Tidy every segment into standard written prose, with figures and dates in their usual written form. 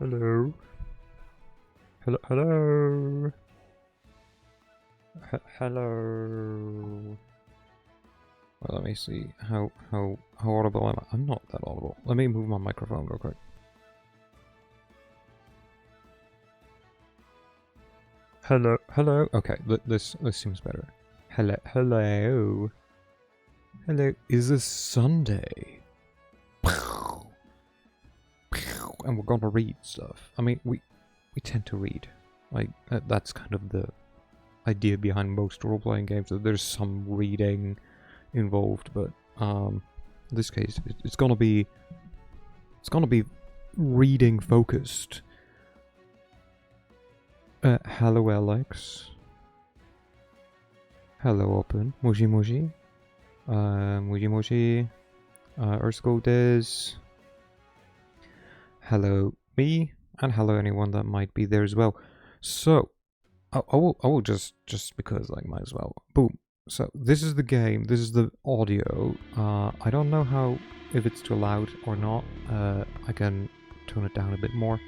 Hello. Hello. Hello. Well, let me see how audible am I? I'm not that audible. Let me move my microphone real quick. Hello. Okay, this seems better. Hello. Is this Sunday? And we're gonna read stuff. I mean, we tend to read. Like that's kind of the idea behind most role-playing games, that there's some reading involved, but in this case it's gonna be reading focused. Hello Alex. Hello Open. Moji. Moji. Ersko Des. Hello me, and hello anyone that might be there as well. So I will just because, like, might as well. Boom. So this is the game, this is the audio. I don't know if it's too loud or not. I can tone it down a bit more.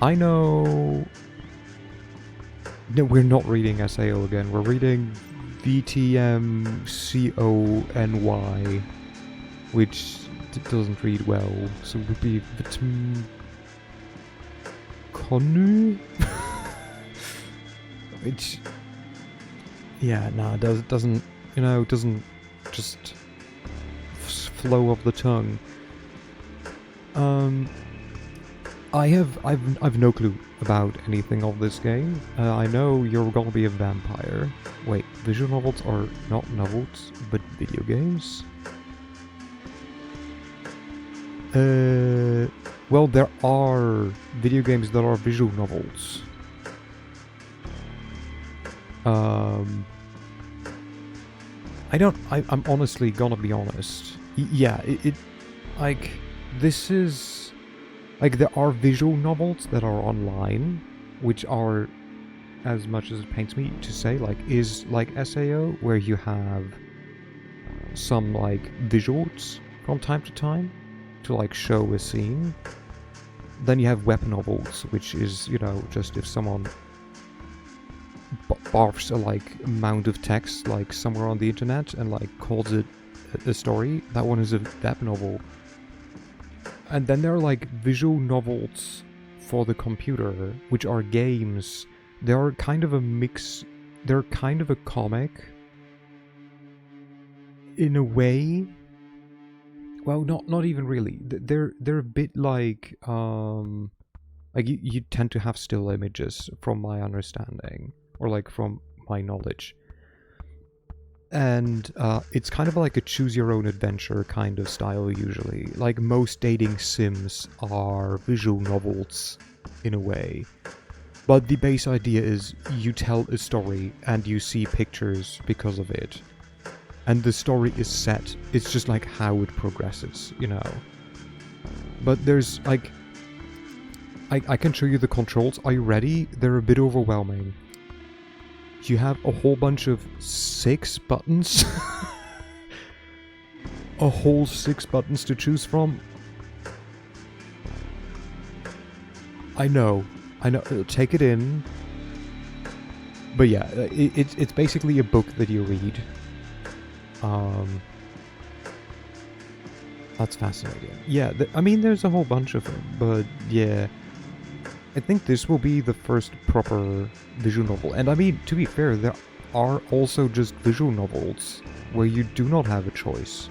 I know... No, we're not reading SAO again, we're reading VTMCONY, which doesn't read well, so it would be Konu? Which, yeah, no, it doesn't, you know, it doesn't just flow off the tongue. I've no clue about anything of this game. I know you're gonna be a vampire. Wait, visual novels are not novels, but video games? Well, there are video games that are visual novels. I'm honestly gonna be honest. Yeah, like, this is, like, there are visual novels that are online, which are, as much as it pains me to say, like, is like SAO, where you have some, like, visuals from time to time to, like, show a scene. Then you have web novels, which is, you know, just if someone barfs a, like, amount of text, like, somewhere on the internet and, like, calls it a story. That one is a web novel. And then there are, like, visual novels for the computer, which are games. They are kind of a mix. They're kind of a comic in a way. Well, not even really. They're a bit like you tend to have still images, from my understanding, or, like, from my knowledge. And it's kind of like a choose your own adventure kind of style usually. Like, most dating sims are visual novels in a way. But the base idea is you tell a story and you see pictures because of it. And the story is set. It's just like how it progresses, you know. But there's, like... I can show you the controls. Are you ready? They're a bit overwhelming. You have a whole bunch of 6 buttons. A whole 6 buttons to choose from. I know. Take it in. But yeah, it's basically a book that you read. That's fascinating. Yeah, I mean, there's a whole bunch of them, but yeah. I think this will be the first proper visual novel. And I mean, to be fair, there are also just visual novels where you do not have a choice.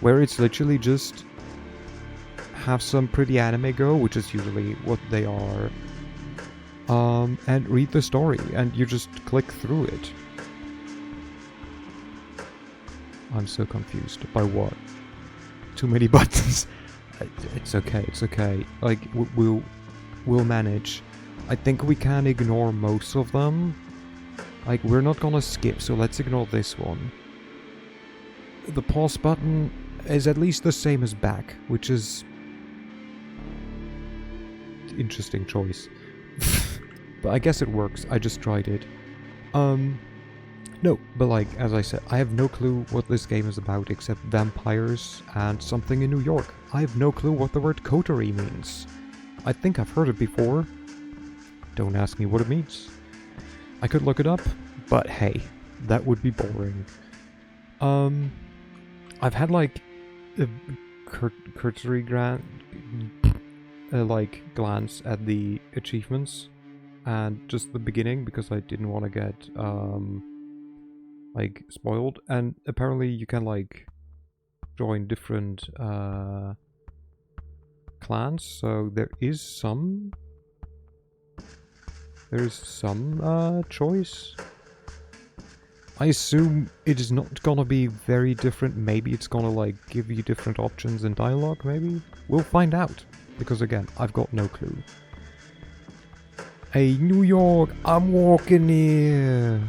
Where it's literally just have some pretty anime go, which is usually what they are, and read the story, and you just click through it. I'm so confused. By what? Too many buttons. It's okay. Like, we'll manage. I think we can ignore most of them. Like, we're not gonna skip, so let's ignore this one. The pause button is at least the same as back, which is... interesting choice. But I guess it works. I just tried it. No, but, like, as I said, I have no clue what this game is about except vampires and something in New York. I have no clue what the word coterie means. I think I've heard it before. Don't ask me what it means. I could look it up, but hey, that would be boring. I've had like a cursory glance at the achievements and just the beginning because I didn't want to get like spoiled. And apparently you can like join different clans, so there's some choice. I assume it is not gonna be very different. Maybe it's gonna like give you different options in dialogue, maybe? We'll find out, because again, I've got no clue. Hey, New York, I'm walking here.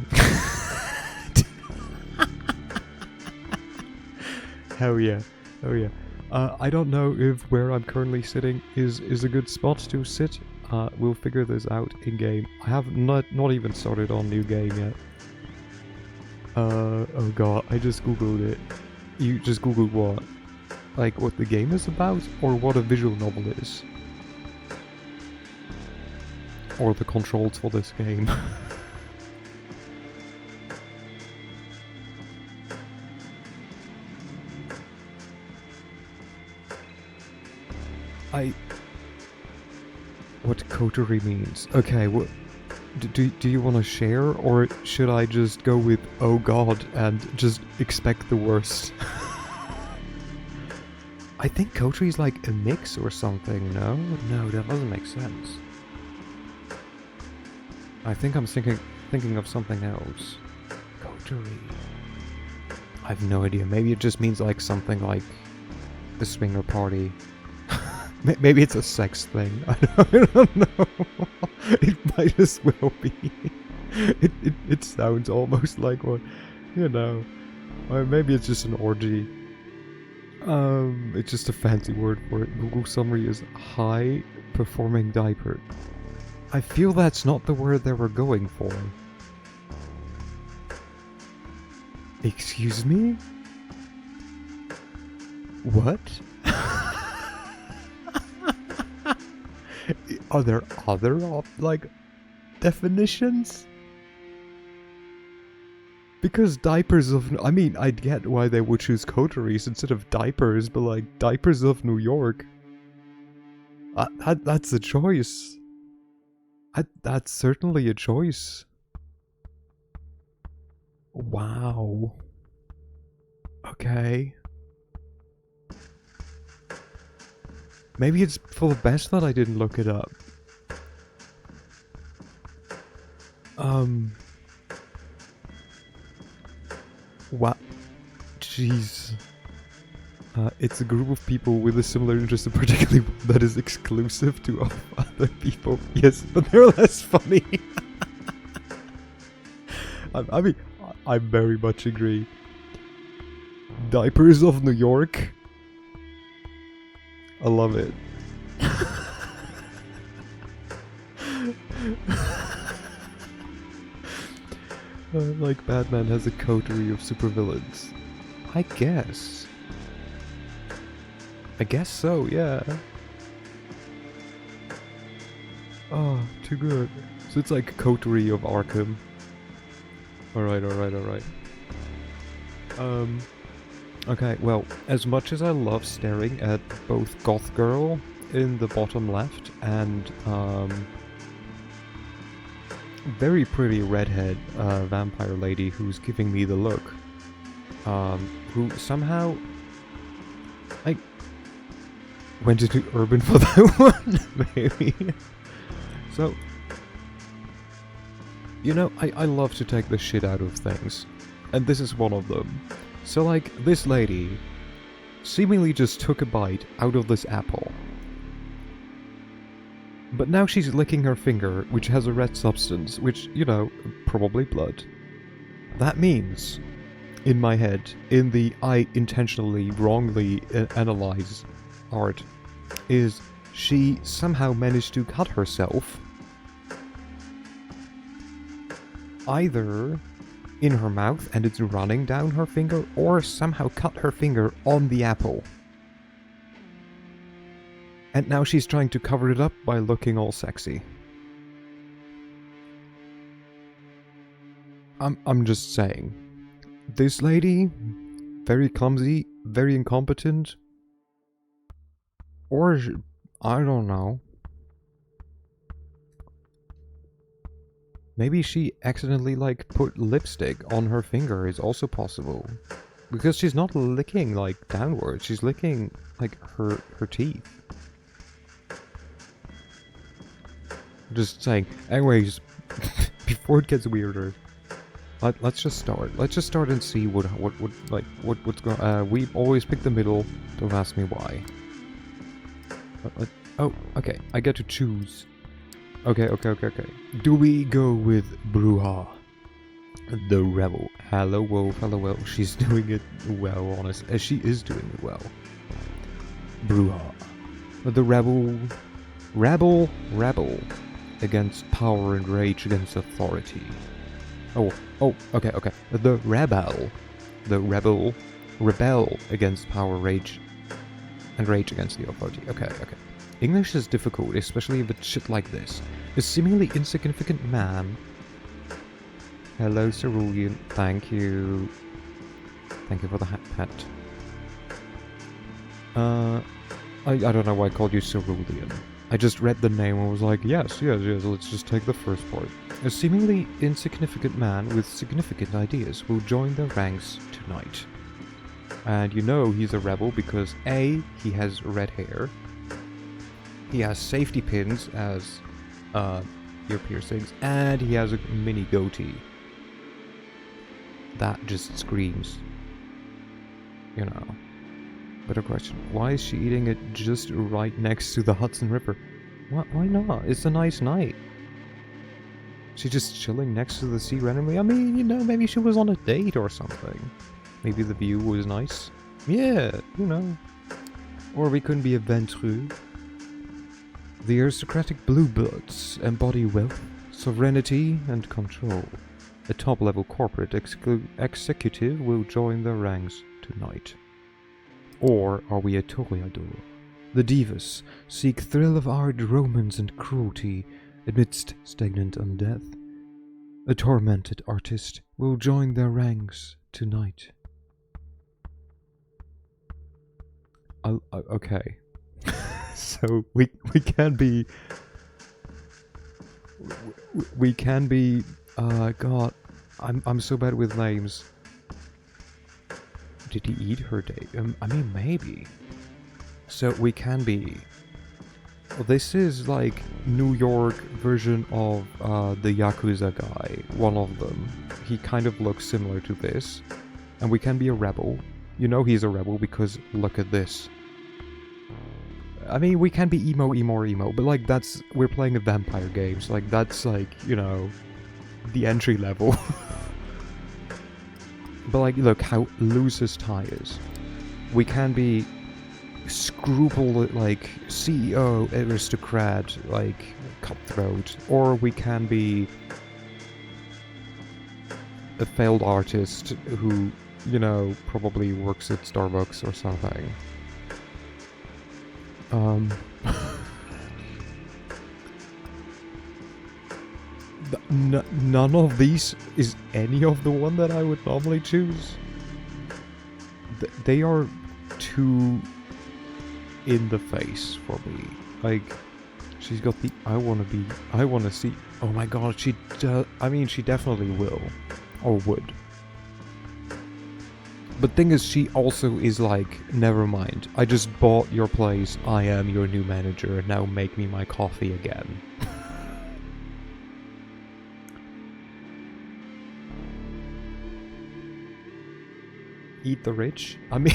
Hell yeah, oh yeah. I don't know if where I'm currently sitting is a good spot to sit. We'll figure this out in game. I have not even started on new game yet. Oh god, I just googled it. You just googled what? Like what the game is about, or what a visual novel is? Or the controls for this game? What coterie means? Okay, what... Do you want to share, or should I just go with oh god and just expect the worst? I think coterie is like a mix or something, no? No, that doesn't make sense. I think I'm thinking of something else. Coterie. I have no idea. Maybe it just means like something like the swinger party. Maybe it's a sex thing. I don't know. It might as well be. It sounds almost like one, you know. Or maybe it's just an orgy. It's just a fancy word for it. Google summary is high performing diaper. I feel that's not the word they were going for. Excuse me? What? Are there other, like, definitions? Because diapers of... I mean, I get why they would choose coteries instead of diapers, but, like, diapers of New York. That's a choice. That's certainly a choice. Wow. Okay. Maybe it's for the best that I didn't look it up. What? Jeez. It's a group of people with a similar interest, particularly one that is exclusive to other people. Yes, but they're less funny. I mean, I very much agree. Diapers of New York. I love it. Like Batman has a coterie of supervillains. I guess so, yeah. Oh, too good. So it's like a coterie of Arkham. Alright. Okay, well, as much as I love staring at both Goth Girl in the bottom left and very pretty redhead vampire lady who's giving me the look, who somehow like went into urban for that one, maybe. So, you know, I love to take the shit out of things, and this is one of them. So, like, this lady seemingly just took a bite out of this apple. But now she's licking her finger, which has a red substance, which, you know, probably blood. That means, in my head, in the I intentionally, wrongly analyze art, is she somehow managed to cut herself either in her mouth and it's running down her finger, or somehow cut her finger on the apple. And now she's trying to cover it up by looking all sexy. I'm just saying. This lady, very clumsy, very incompetent. Or, I don't know. Maybe she accidentally, like, put lipstick on her finger is also possible. Because she's not licking, like, downwards. She's licking, like, her teeth. Just saying. Anyways, before it gets weirder, let's just start. Let's just start and see what's going. We always pick the middle. Don't ask me why. Oh, okay. I get to choose. Okay. Do we go with Bruja, the rebel? Hello, wolf. Hello, well. She's doing it well, honestly. She is doing it well. Bruja, the rebel. Rebel. Against power and rage against authority. Oh, okay. The rebel. Rebel against power, rage, and rage against the authority. Okay. English is difficult, especially if it's shit like this. A seemingly insignificant man. Hello, Cerulean. Thank you. Thank you for the hat. I don't know why I called you Cerulean. I just read the name and was like, yes, let's just take the first part. A seemingly insignificant man with significant ideas will join the ranks tonight. And you know he's a rebel because A, he has red hair. He has safety pins as ear piercings, and he has a mini goatee. That just screams, you know. Better question, why is she eating it just right next to the Hudson River? Why not? It's a nice night. She's just chilling next to the sea randomly. I mean, you know, maybe she was on a date or something. Maybe the view was nice. Yeah, you know. Or we couldn't be a ventrue. The aristocratic bluebloods embody wealth, sovereignty, and control. A top-level corporate executive will join the ranks tonight. Or are we a toreador? The divas seek thrill of art, romance, and cruelty amidst stagnant undeath. A tormented artist will join their ranks tonight. Okay. So we can be. We can be. God, I'm so bad with names. Did he eat her day? I mean, maybe. So we can be. This is like New York version of the Yakuza guy. One of them. He kind of looks similar to this, and we can be a rebel. You know he's a rebel because look at this. I mean, we can be emo, but like we're playing a vampire game, so like that's like, you know, the entry level. But like, look how loose his tie is. We can be like CEO, aristocrat, like cutthroat, or we can be a failed artist who, you know, probably works at Starbucks or something. None of these is any of the one that I would normally choose. They are too in the face for me. Like, she's got the I wanna see. Oh my god, she does. I mean, she definitely will, or would. But thing is, she also is like, never mind. I just bought your place. I am your new manager. Now make me my coffee again. Eat the rich? I mean,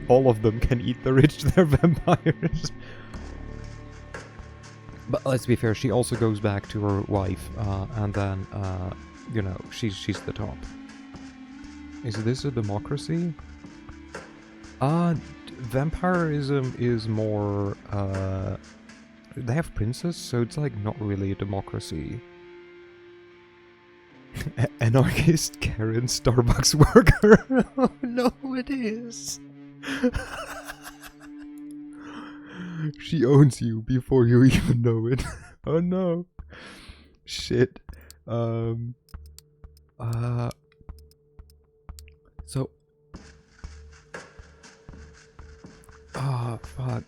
all of them can eat the rich. They're vampires. But let's be fair. She also goes back to her wife, and then, you know, she's the top. Is this a democracy? Vampirism is more, they have princes, so it's like not really a democracy. Anarchist Karen Starbucks worker. Oh no, it is. She owns you before you even know it. Oh no. Shit. So. Fuck.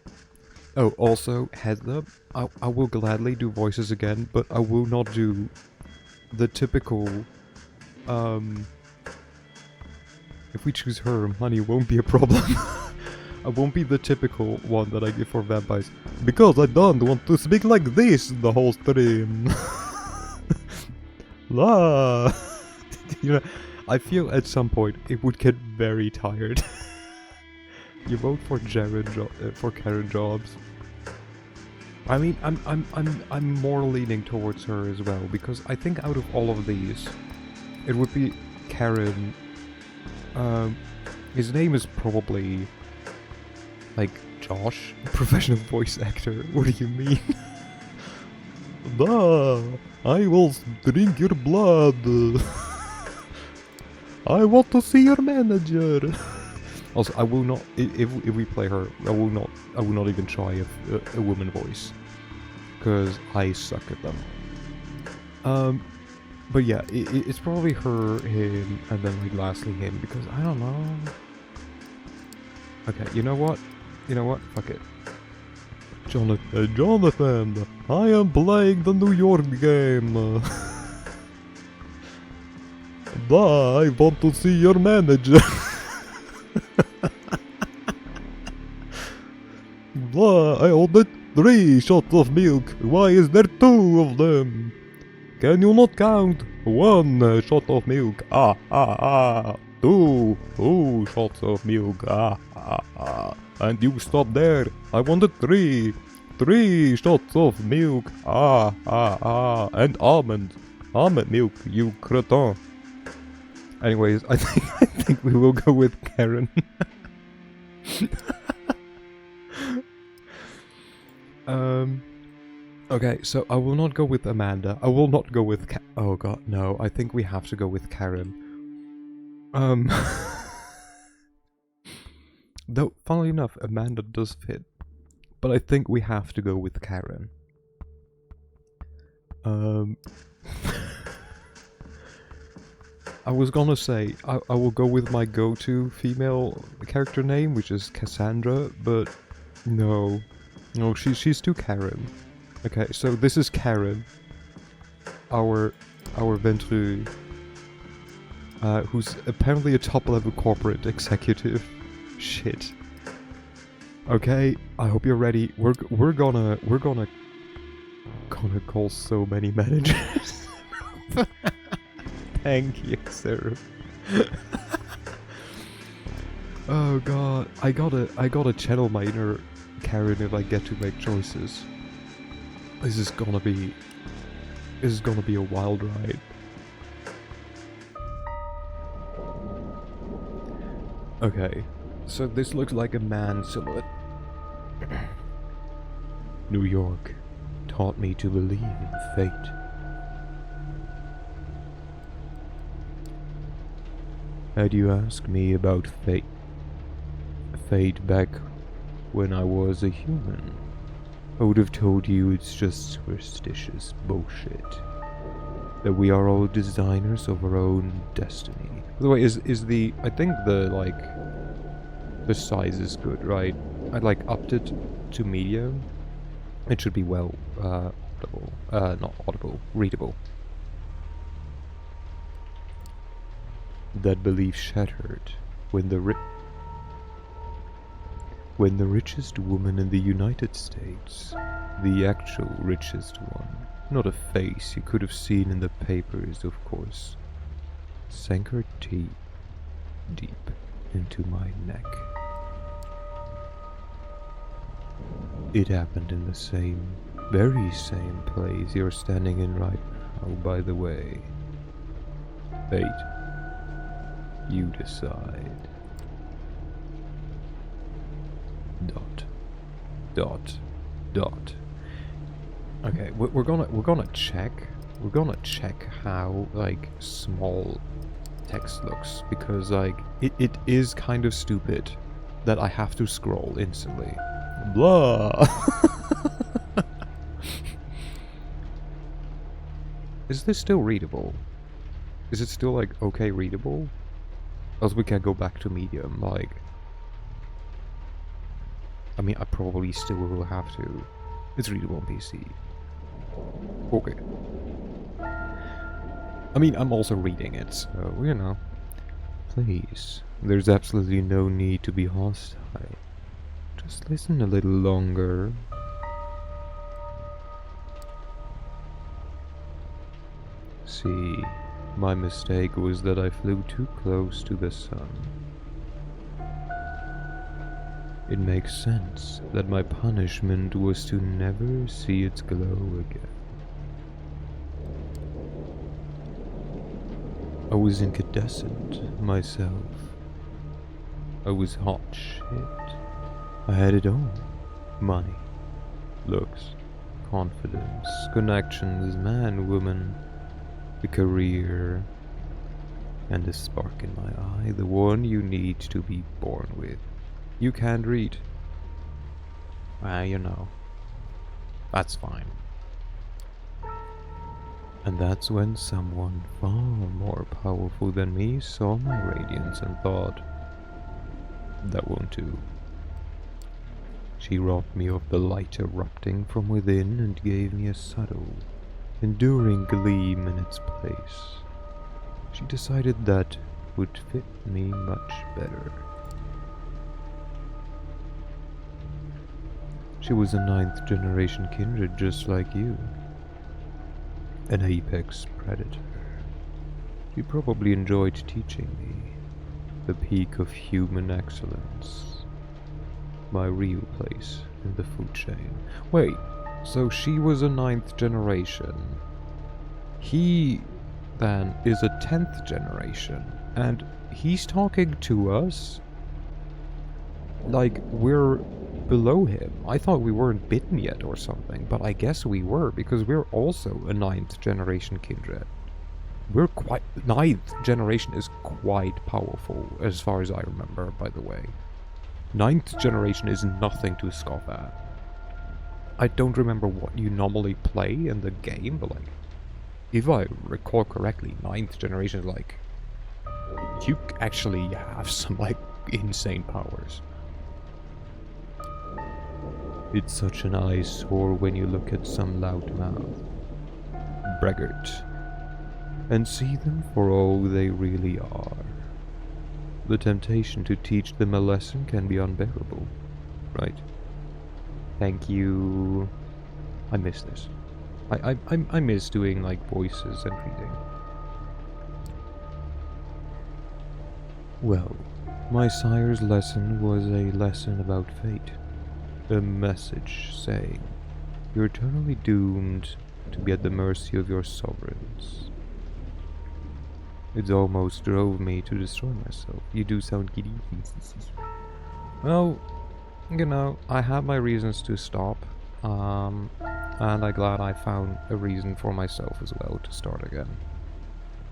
Oh, also, heads up, I will gladly do voices again, but I will not do the typical, if we choose her, money won't be a problem. I won't be the typical one that I give for vampires. Because I don't want to speak like this the whole stream. La. You know, I feel at some point it would get very tired. You vote for for Karen Jobs. I mean, I'm more leaning towards her as well, because I think out of all of these, it would be Karen. His name is probably like Josh, professional voice actor. What do you mean? I will drink your blood. I want to see your manager. Also, I will not. If we play her, I will not even try a woman voice, because I suck at them. But yeah, it's probably her, him, and then like lastly him, because I don't know. Okay, you know what? Fuck it. Jonathan, I am playing the New York game. I want to see your manager. I ordered 3 shots of milk. Why is there 2 of them? Can you not count? 1 shot of milk. 2 shots of milk. And you stop there. I wanted 3 shots of milk. And almond milk, you cretin. Anyways, I think we will go with Karen. Okay, so I will not go with Amanda. I will not go with oh god, no. I think we have to go with Karen. Though, funnily enough, Amanda does fit. But I think we have to go with Karen. I was gonna say, I will go with my go-to female character name, which is Cassandra, but no. No, she's too Karen. Okay, so this is Karen, our Ventru, who's apparently a top-level corporate executive. Shit. Okay, I hope you're ready. We're gonna call so many managers. Thank you, sir. Oh god, I gotta channel my inner Karen if I get to make choices. This is gonna be a wild ride. Okay, so this looks like a man silhouette. New York taught me to believe in fate. Had you asked me about fate back when I was a human, I would have told you it's just superstitious bullshit. That we are all designers of our own destiny. By the way, I think the size is good, right? I upped it to medium. It should be well, audible. Not audible, readable. That belief shattered when the richest woman in the United States, the actual richest one, not a face you could have seen in the papers, of course, sank her teeth deep into my neck. It happened in the very same place you're standing in right now, by the way. Fate, you decide. ... Okay, we're gonna check how small text looks, because it is kind of stupid that I have to scroll instantly. Blah! Is this still readable? Is it still, like, okay readable? Else we can go back to medium, like... I mean, I probably still will have to. It's readable on PC. Okay. I mean, I'm also reading it, so, you know. Please, there's absolutely no need to be hostile. Just listen a little longer. See, my mistake was that I flew too close to the sun. It makes sense that my punishment was to never see its glow again. I was incandescent myself. I was hot shit. I had it all. Money, looks, confidence, connections, man, woman, a career, and a spark in my eye, the one you need to be born with. You can't read. You know. That's fine. And that's when someone far more powerful than me saw my radiance and thought, that won't do. She robbed me of the light erupting from within and gave me a subtle, enduring gleam in its place. She decided that would fit me much better. She was a 9th generation kindred just like you. An apex predator. She probably enjoyed teaching me the peak of human excellence. My real place in the food chain. Wait, so she was a 9th generation. He then is a 10th generation, and he's talking to us like we're below him. I thought we weren't bitten yet or something, but I guess we were, because we're also a 9th generation kindred. We're quite... 9th generation is quite powerful, as far as I remember, by the way. 9th generation is nothing to scoff at. I don't remember what you normally play in the game, but like, if I recall correctly, 9th generation is like, you actually have some like insane powers. It's such an eyesore when you look at some loudmouth, braggart, and see them for all they really are. The temptation to teach them a lesson can be unbearable, right? Thank you. I miss this. I miss doing like voices and reading. Well, my sire's lesson was a lesson about fate. A message saying, you're eternally doomed to be at the mercy of your sovereigns. It almost drove me to destroy myself. You do sound giddy. Well, you know, I had my reasons to stop, and I'm glad I found a reason for myself as well to start again.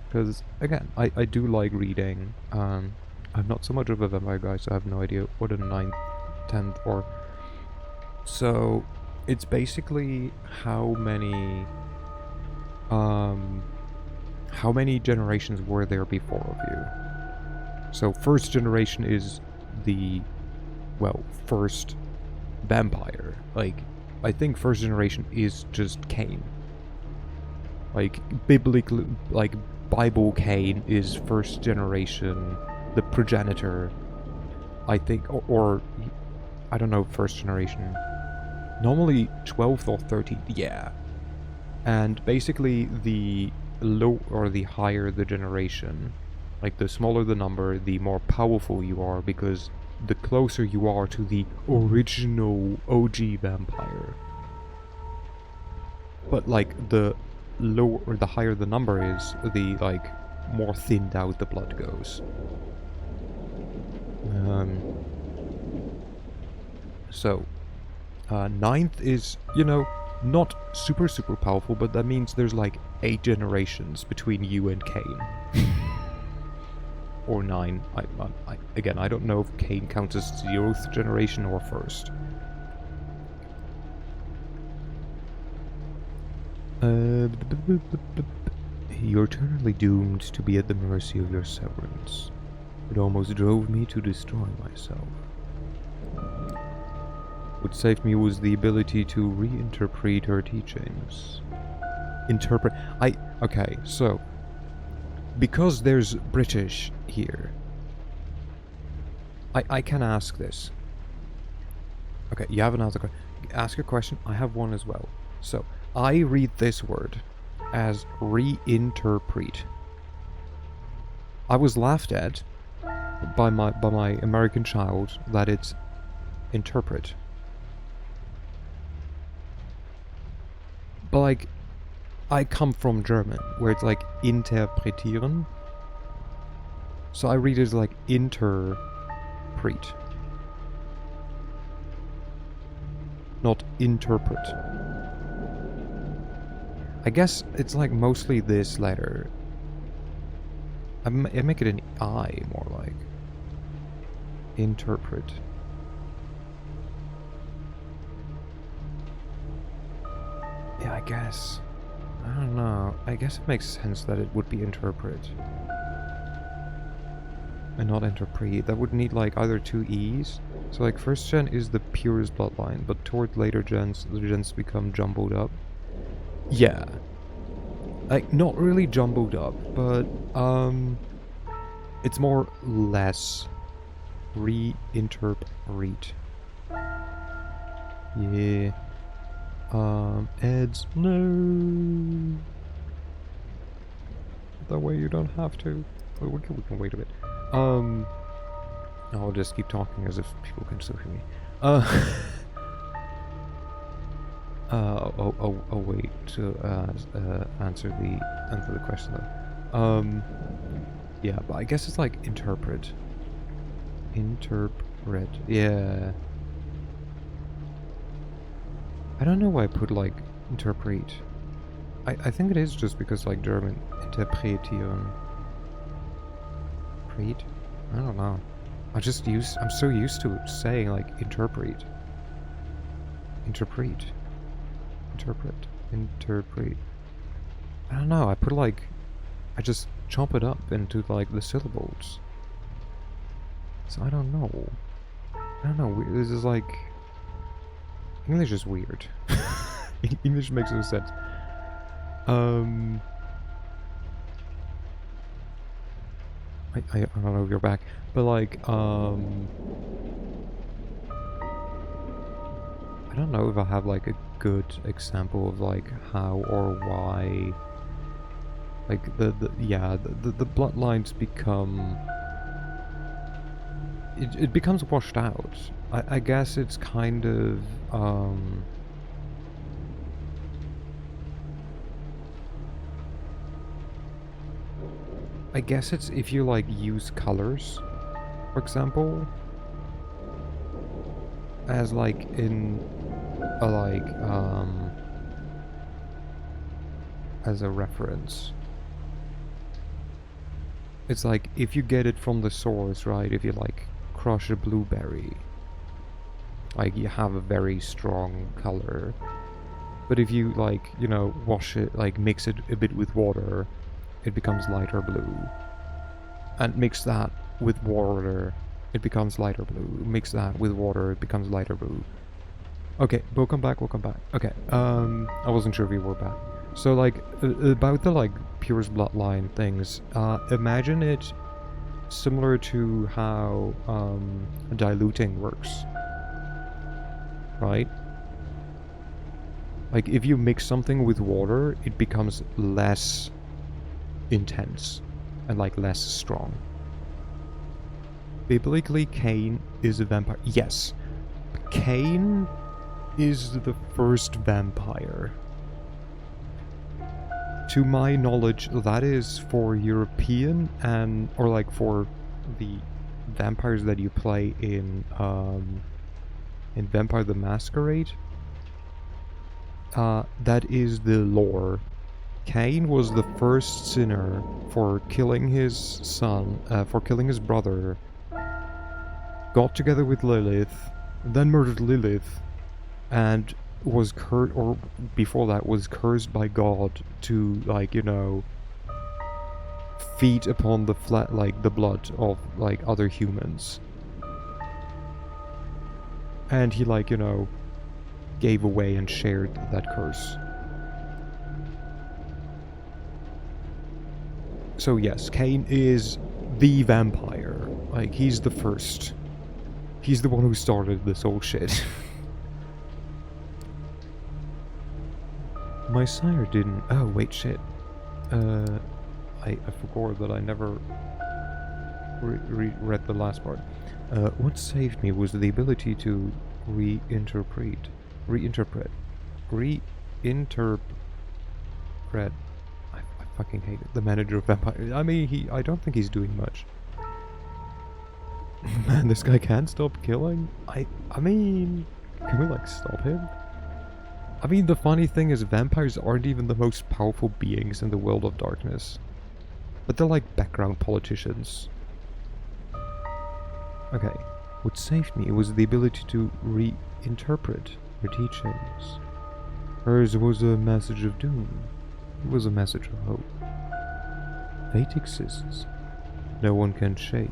Because, again, I do like reading. I'm not so much of a vampire guy, so I have no idea what a 9th, 10th, or... So, it's basically how many generations were there before of you. So, first generation is the, well, first vampire. Like, I think first generation is just Cain. Like, biblically, like, Bible Cain is first generation, the progenitor, I think, or I don't know, first generation. Normally 12th or 13th, yeah. And basically the low or the higher the generation, like the smaller the number, the more powerful you are, because the closer you are to the original OG vampire. But like the lower or the higher the number is, the like more thinned out the blood goes. So 9th is, you know, not super powerful, but that means there's like 8 generations between you and Cain. Or 9. Again, I don't know if Cain counts as 0th generation or first. You're eternally doomed to be at the mercy of your severance. It almost drove me to destroy myself. What saved me was the ability to reinterpret her teachings. Okay, so because there's British here, I can ask this. Okay, you have another question. Ask a question. I have one as well. So I read this word as reinterpret. I was laughed at by my American child that it's interpret. But like, I come from German, where it's like interpretieren. So I read it as like interpret. Not interpret. I guess it's like mostly this letter. I make it an I, more like. Interpret. Yeah, I guess. I don't know. I guess it makes sense that it would be interpret. And not interpret. That would need like either two E's. So like first gen is the purest bloodline, but toward later gens, the gens become jumbled up. Yeah. Like, not really jumbled up, but, it's more less reinterpret. Yeah. Eds, no. That way you don't have to. We can wait a bit. I'll just keep talking as if people can still hear me. I'll wait to answer the question though. Yeah, but I guess it's like interpret. Interpret. Yeah. I don't know why I put like interpret. I think it is just because like German interpretieren. Preet? I don't know. I'm so used to saying like interpret. Interpret. Interpret. I don't know, I just chop it up into like the syllables. So I don't know. This is like... English is weird. English makes no sense. I don't know if you're back, but like, I don't know if I have like a good example of like how or why, like the bloodlines become, it becomes washed out. I guess it's kind of, I guess it's if you like use colors, for example, as like in a like as a reference. It's like if you get it from the source, right? If you like crush a blueberry, like you have a very strong color. But if you like, you know, wash it, like mix it a bit with water, it becomes lighter blue. And mix that with water, it becomes lighter blue. Mix that with water, it becomes lighter blue. Okay, welcome back. Okay, I wasn't sure if you were back. So like, about the like purest bloodline things, imagine it similar to how diluting works. Right? Like if you mix something with water, it becomes less intense and like less strong. Biblically, Cain is a vampire. Yes, Cain is the first vampire. To my knowledge, that is for European and or like for the vampires that you play in Vampire the Masquerade. That is the lore. Cain was the first sinner for killing his son, for killing his brother, got together with Lilith, then murdered Lilith, and was cursed, or before that was cursed by God to, like, you know, feed upon the the blood of, like, other humans. And he, like, you know, gave away and shared that curse. So yes, Cain is the vampire. Like, he's the first. He's the one who started this whole shit. My sire didn't... Oh, wait, shit. I forgot that I never read the last part. What saved me was the ability to reinterpret. I fucking hate it. The manager of vampires. I mean, I don't think he's doing much. Man, this guy can't stop killing? I mean, can we, like, stop him? I mean, the funny thing is vampires aren't even the most powerful beings in the world of darkness. But they're like background politicians. Okay, what saved me was the ability to reinterpret your teachings. Hers was a message of doom. It was a message of hope. Fate exists. No one can shape,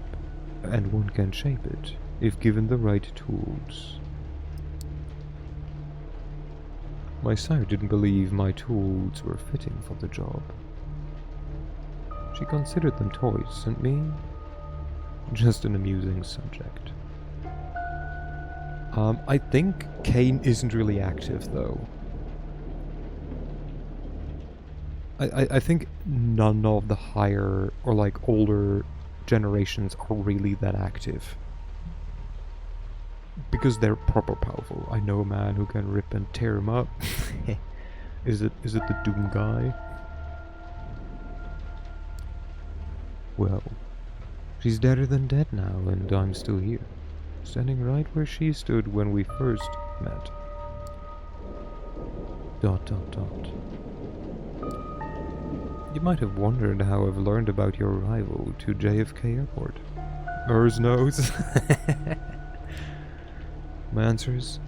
and one can shape it if given the right tools. My sire didn't believe my tools were fitting for the job. She considered them toys, and me, just an amusing subject. I think Cain isn't really active, though. I think none of the higher, or like older generations are really that active. Because they're proper powerful. I know a man who can rip and tear him up. Is it the Doom guy? Well, she's deader than dead now, and I'm still here, standing right where she stood when we first met. ... You might have wondered how I've learned about your arrival to JFK Airport. Hers knows. My answer is,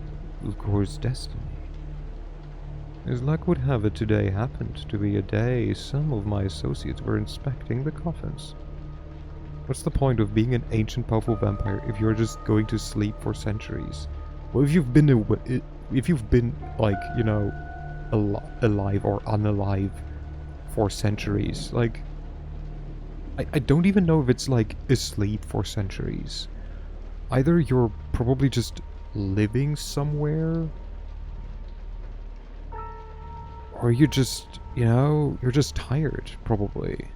of course, destiny. As luck would have it, today happened to be a day some of my associates were inspecting the coffins. What's the point of being an ancient powerful vampire if you're just going to sleep for centuries? Well, if you've been like, you know, alive or unalive for centuries, like, I don't even know if it's like asleep for centuries. Either you're probably just living somewhere, or you just, you know, you're just tired, probably.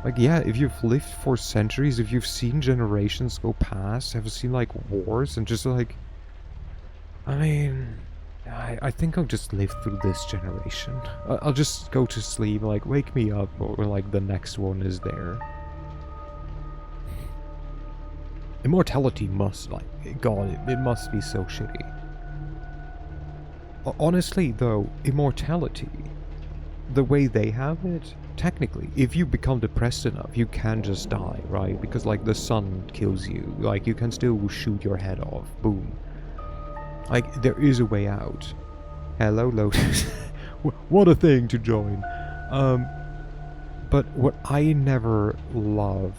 Like, yeah, if you've lived for centuries, if you've seen generations go past, have seen, like, wars, and just, like... I mean... I think I'll just live through this generation. I'll just go to sleep, like, wake me up, or like, the next one is there. Immortality must, like, God, it must be so shitty. Honestly, though, immortality, the way they have it, technically, if you become depressed enough, you can just die, right? Because, like, the sun kills you. Like, you can still shoot your head off. Boom. Like, there is a way out. Hello, Lotus. What a thing to join. But what I never love,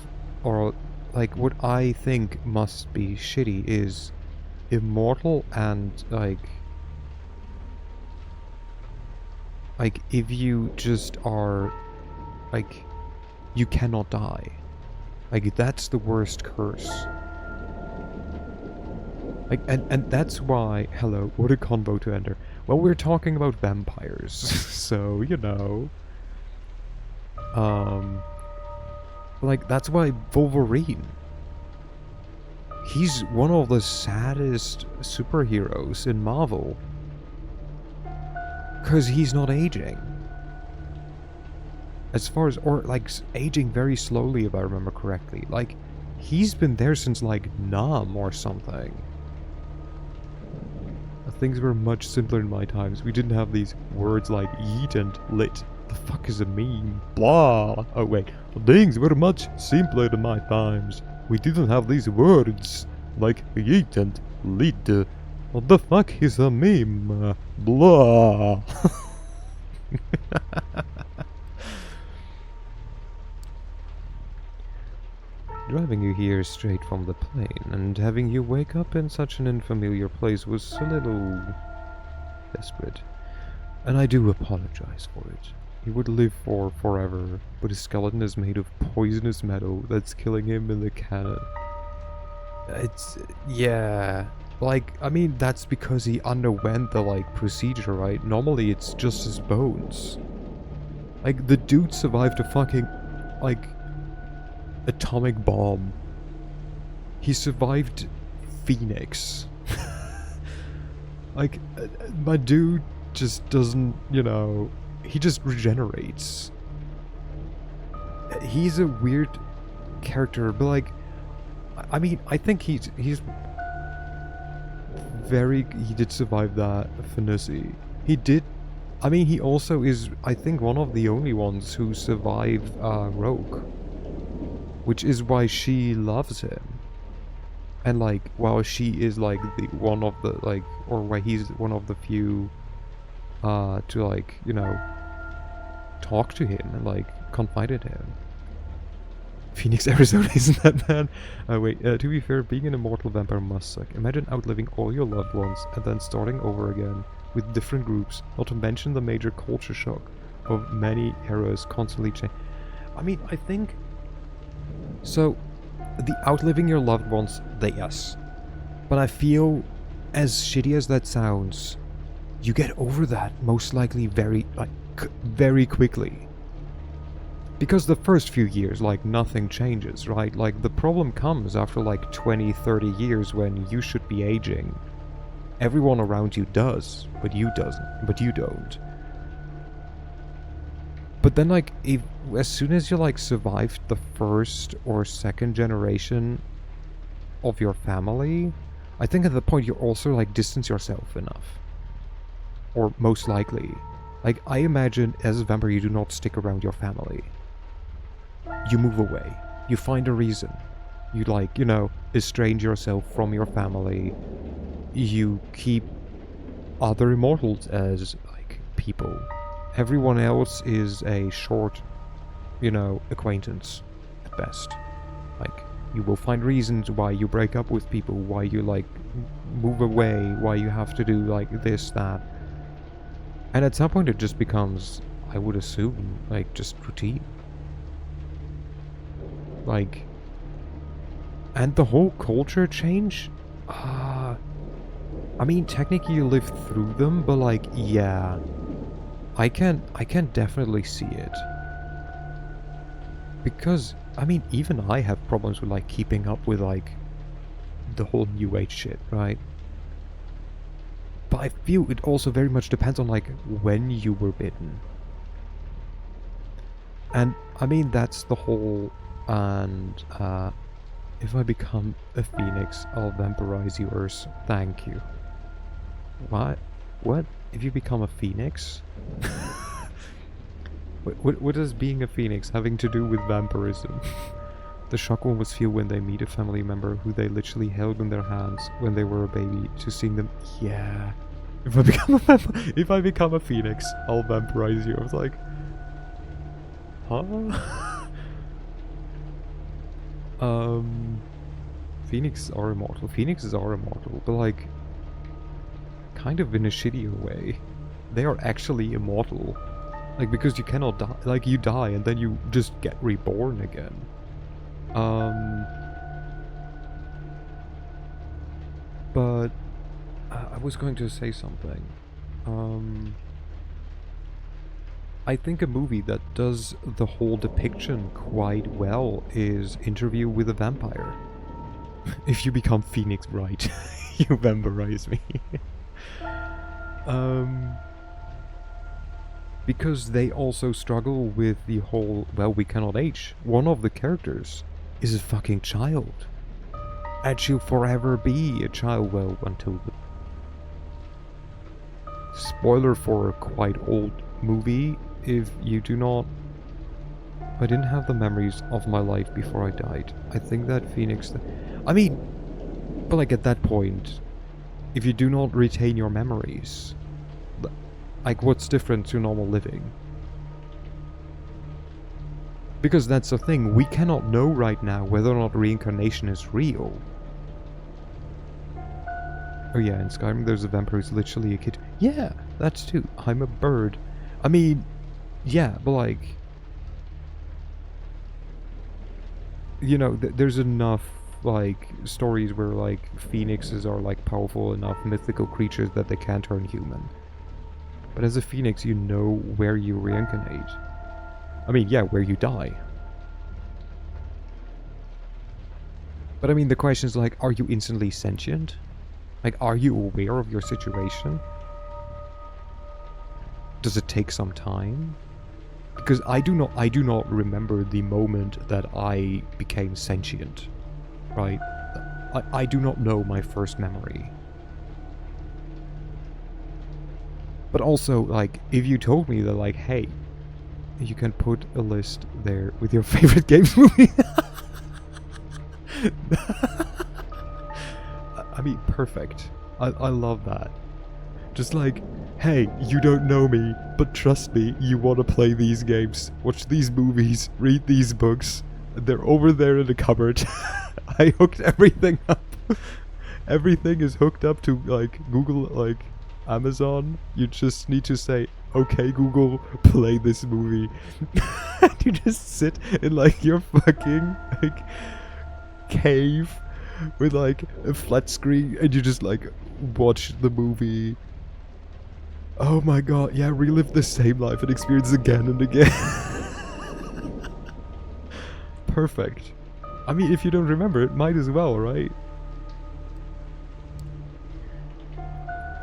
or, like, what I think must be shitty is immortal and, like, if you just are, like, you cannot die. Like, that's the worst curse. Like, and that's why, hello, what a convo to enter. Well, we're talking about vampires, so, you know. Like, that's why Wolverine, he's one of the saddest superheroes in Marvel. Because he's not aging. As far as, or like, aging very slowly, if I remember correctly. Like, he's been there since, like, Nam or something. Things were much simpler in my times. We didn't have these words like yeet and lit. The fuck is a meme? Blah. Oh wait, things were much simpler in my times. We didn't have these words like yeet and lit. What the fuck is a meme? Blah. Driving you here straight from the plane and having you wake up in such an unfamiliar place was a little desperate. And I do apologize for it. He would live for forever, but his skeleton is made of poisonous metal that's killing him in the cannon. Yeah. Like, I mean, that's because he underwent the, like, procedure, right? Normally it's just his bones. Like, the dude survived a fucking, like, atomic bomb. He survived Phoenix. Like, my dude just doesn't, you know, he just regenerates. He's a weird character, but like, I mean, I think he's very, he did survive that Finusi. He did, I mean, he also is, I think, one of the only ones who survived Rogue. Which is why she loves him. And like, while she is like the one of the, like, or why he's one of the few to like, you know, talk to him and like confide in him. Phoenix, Arizona, isn't that bad? Wait, to be fair, being an immortal vampire must suck. Imagine outliving all your loved ones and then starting over again with different groups, not to mention the major culture shock of many eras constantly change. I mean, I think... So, the outliving your loved ones, yes. But I feel, as shitty as that sounds, you get over that most likely very quickly. Because the first few years, like, nothing changes, right? Like, the problem comes after, like, 20, 30 years when you should be aging. Everyone around you does, but you don't. But then, like, as soon as you, like, survived the first or second generation of your family, I think at the point you also, like, distance yourself enough. Or most likely. Like, I imagine as a vampire you do not stick around your family. You move away. You find a reason. You, like, you know, estrange yourself from your family. You keep other immortals as, like, people. Everyone else is a short, you know, acquaintance at best. Like, you will find reasons why you break up with people, why you, like, move away, why you have to do, like, this, that. And at some point it just becomes, I would assume, like, just routine. Like, and the whole culture change? I mean, technically you live through them, but, like, yeah. I can definitely see it. Because, I mean, even I have problems with, like, keeping up with, like, the whole new age shit, right? But I feel it also very much depends on, like, when you were bitten. And, I mean, that's the whole, and, if I become a phoenix, I'll vampirize yours. Thank you. What? What? If you become a phoenix? What does being a phoenix having to do with vampirism? The shock one must feel when they meet a family member who they literally held in their hands when they were a baby, to seeing them. Yeah. If I become a phoenix, I'll vampirize you. I was like, huh? Phoenixes are immortal, but like, kind of in a shittier way. They are actually immortal. Like, because you cannot die. Like, you die and then you just get reborn again. But I was going to say something. I think a movie that does the whole depiction quite well is Interview with a Vampire. If you become Phoenix, right, you vampirize me. Because they also struggle with the whole, well, we cannot age. One of the characters is a fucking child. And she'll forever be a child, well, until the... Spoiler for a quite old movie, if you do not... I didn't have the memories of my life before I died. I think that Phoenix... I mean, but like at that point, if you do not retain your memories, like what's different to normal living? Because that's the thing, we cannot know right now whether or not reincarnation is real. Oh yeah, in Skyrim there's a vampire who's literally a kid. Yeah, that's too. I'm a bird. I mean, yeah, but like, you know, there's enough like stories where like phoenixes are like powerful enough mythical creatures that they can turn human. But as a phoenix, you know where you reincarnate. I mean, yeah, where you die. But I mean, the question is like, are you instantly sentient? Like, are you aware of your situation? Does it take some time? Because I do not remember the moment that I became sentient, right? I do not know my first memory. But also, like, if you told me that, like, hey, you can put a list there with your favorite games movie. I mean, perfect. I love that. Just like, hey, you don't know me, but trust me, you want to play these games, watch these movies, read these books. They're over there in the cupboard. I hooked everything up. Everything is hooked up to, like, Google, like, Amazon. You just need to say, okay, Google, play this movie. You just sit in, like, your fucking, like, cave with, like, a flat screen, and you just, like, watch the movie. Oh my god, yeah, relive the same life and experience again and again. Perfect. I mean, if you don't remember it, might as well, right?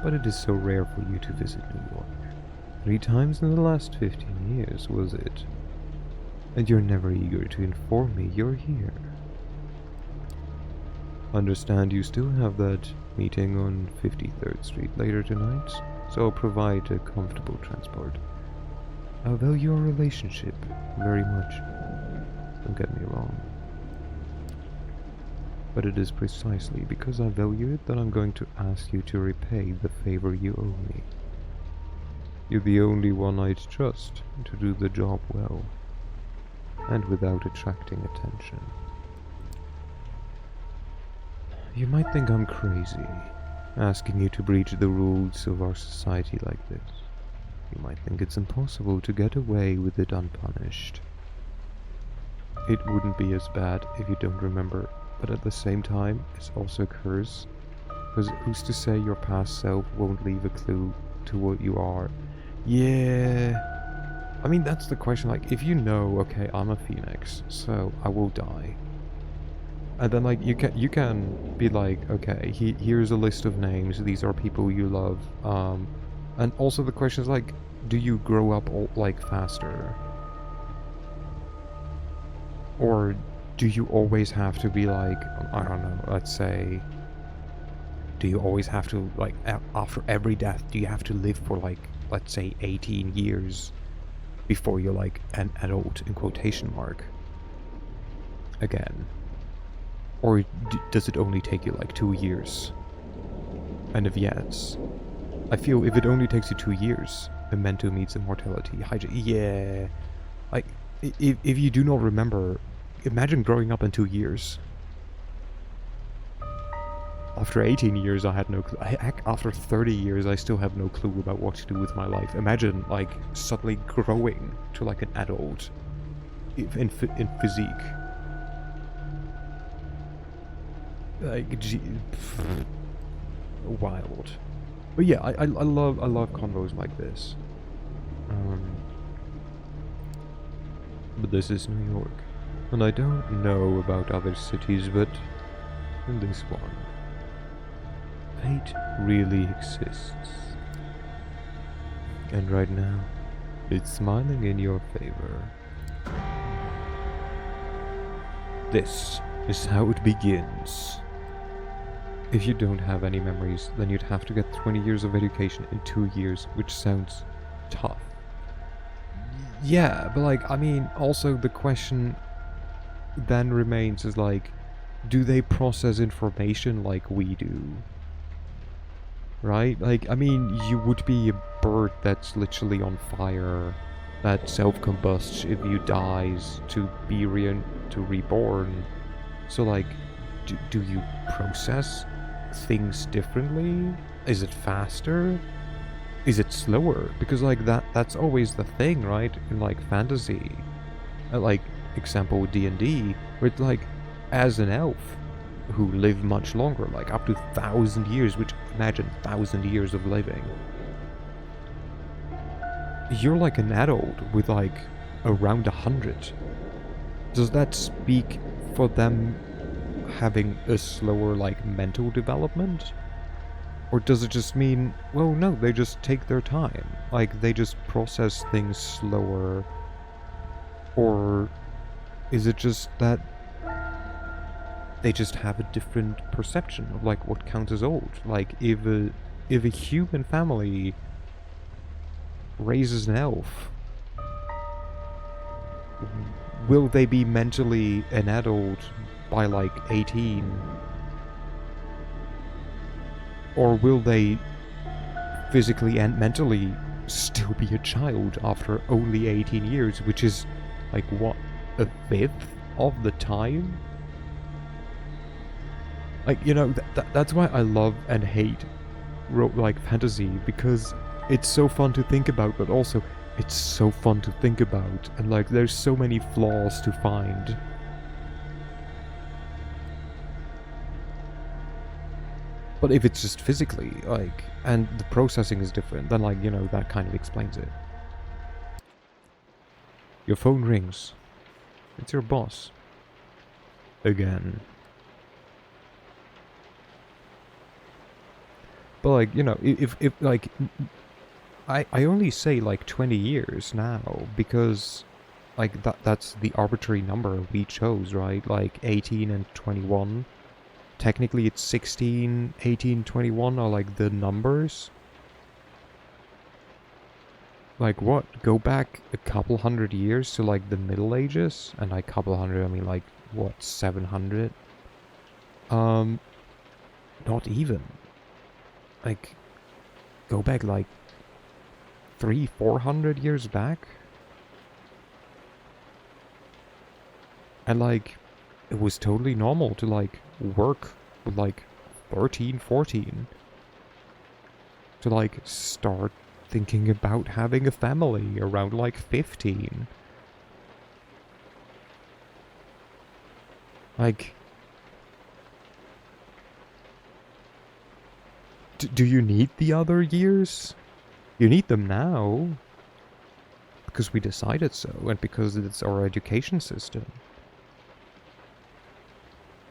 But it is so rare for you to visit New York. 3 times in the last 15 years, was it? And you're never eager to inform me you're here. Understand you still have that meeting on 53rd Street later tonight, so I'll provide a comfortable transport. I value our relationship very much. Don't get me wrong. But it is precisely because I value it that I'm going to ask you to repay the favor you owe me. You're the only one I'd trust to do the job well, and without attracting attention. You might think I'm crazy, asking you to breach the rules of our society like this. You might think it's impossible to get away with it unpunished. It wouldn't be as bad if you don't remember, but at the same time, it's also a curse. Because who's to say your past self won't leave a clue to what you are? Yeah. I mean, that's the question, like, if you know, okay, I'm a phoenix, so I will die. And then, like, you can be like, okay, here's a list of names, these are people you love. And also the question is, like, do you grow up, like, faster? Or do you always have to be like, I don't know, let's say, do you always have to, like, after every death, do you have to live for, like, let's say 18 years before you're, like, an adult, in quotation mark, again? Or does it only take you, like, 2 years? And if yes, I feel if it only takes you 2 years, memento meets immortality. Yeah. Like, if you do not remember, imagine growing up in 2 years. After 18 years, I had no clue. Heck, after 30 years, I still have no clue about what to do with my life. Imagine, like, suddenly growing to, like, an adult in physique. Like, wild. But yeah, I love convos like this. But this is New York, and I don't know about other cities, but in this one, fate really exists. And right now, it's smiling in your favor. This is how it begins. If you don't have any memories, then you'd have to get 20 years of education in 2 years, which sounds tough. Yeah, but, like, I mean, also the question then remains is, like, do they process information like we do? right? Like, I mean, you would be a bird that's literally on fire, that self-combusts if you dies to be to reborn. So, like, do you process things differently? Is it faster? Is it slower? Because, like, that's always the thing, right? In, like, fantasy. Like, example with D&D, where it's like, as an elf, who live much longer, like up to 1,000 years, which imagine 1,000 years of living. You're like an adult with like around 100. Does that speak for them having a slower like mental development? Or does it just mean, well, no, they just take their time. Like, they just process things slower. Or is it just that they just have a different perception of like what counts as old? Like, if a human family raises an elf, will they be mentally an adult by like 18? Or will they physically and mentally still be a child after only 18 years, which is like what, a fifth of the time? Like, you know, that's why I love and hate like fantasy, because it's so fun to think about, but also it's so fun to think about, and like there's so many flaws to find. But if it's just physically, like, and the processing is different, then like, you know, that kind of explains it. Your phone rings. It's your boss. Again. But like, you know, if like, I only say like 20 years now, because like that's the arbitrary number we chose, right? Like 18 and 21. Technically it's 16, 18, 21 are like the numbers. Like what? Go back a couple hundred years to like the Middle Ages? And like couple hundred, I mean like, what, 700? Not even. Like, go back like 300-400 years back? And like, it was totally normal to like work with like 13, 14. To like start thinking about having a family around like 15. Like, do you need the other years? You need them now. Because we decided so, and because it's our education system.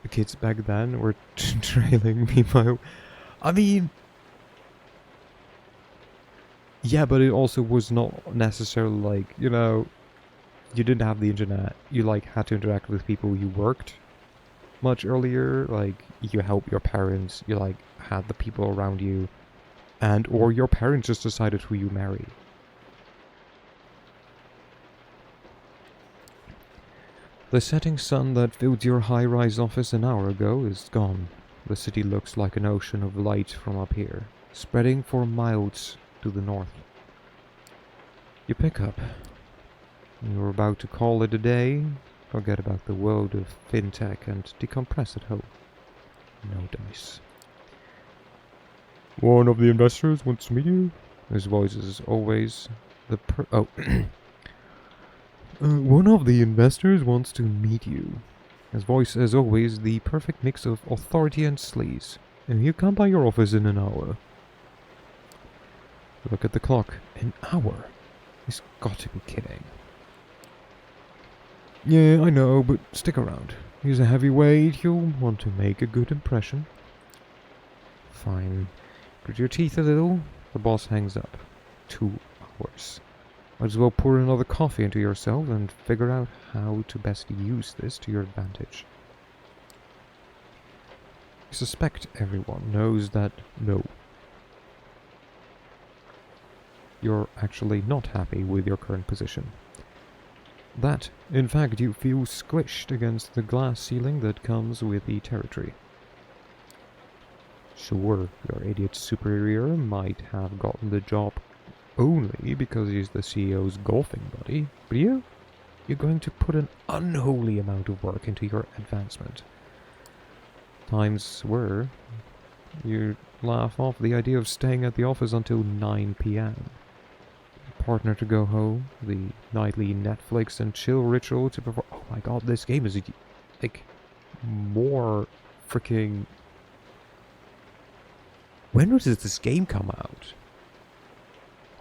The kids back then were trailing me by... I mean... Yeah, but it also was not necessarily like, you know, you didn't have the internet. You like had to interact with people you worked much earlier. Like, you helped your parents, you like had the people around you, and or your parents just decided who you marry. The setting sun that filled your high-rise office an hour ago is gone. The city looks like an ocean of light from up here, spreading for miles to the north. You pick up. You're about to call it a day, forget about the world of fintech and decompress at home. No dice. One of the investors wants to meet you. His voice is always the one of the investors wants to meet you. His voice is always the perfect mix of authority and sleaze. And he'll come by your office in an hour. Look at the clock. An hour? He's got to be kidding. Yeah, I know, but stick around. He's a heavyweight. You'll want to make a good impression. Fine. Grit your teeth a little. The boss hangs up. 2 hours. Might as well pour another coffee into yourself and figure out how to best use this to your advantage. I suspect everyone knows that no. You're actually not happy with your current position. That, in fact, you feel squished against the glass ceiling that comes with the territory. Sure, your idiot superior might have gotten the job only because he's the CEO's golfing buddy, but you're going to put an unholy amount of work into your advancement. Times were, you laugh off the idea of staying at the office until 9 p.m. Partner to go home, the nightly Netflix and chill ritual to perform. Oh my god, this game is like more freaking. When does this game come out?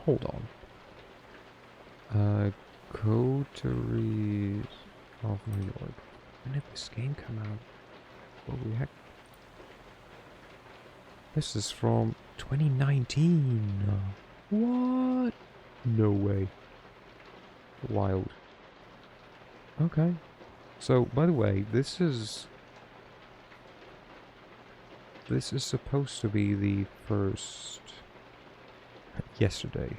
Hold on. Coteries of New York. When did this game come out? Holy heck. This is from 2019. What? No way. Wild. Okay. So, by the way, this is supposed to be the first... Yesterday.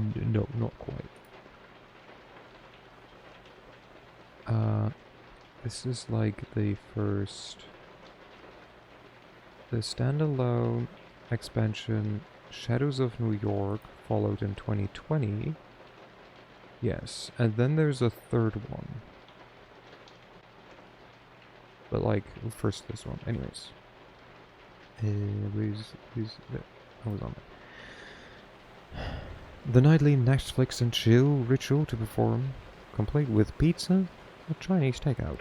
No, not quite. This is like the first... The standalone expansion Shadows of New York followed in 2020. Yes, and then there's a third one. But like, first this one. Anyways. I was on it. The nightly Netflix and chill ritual to perform, complete with pizza and Chinese takeout.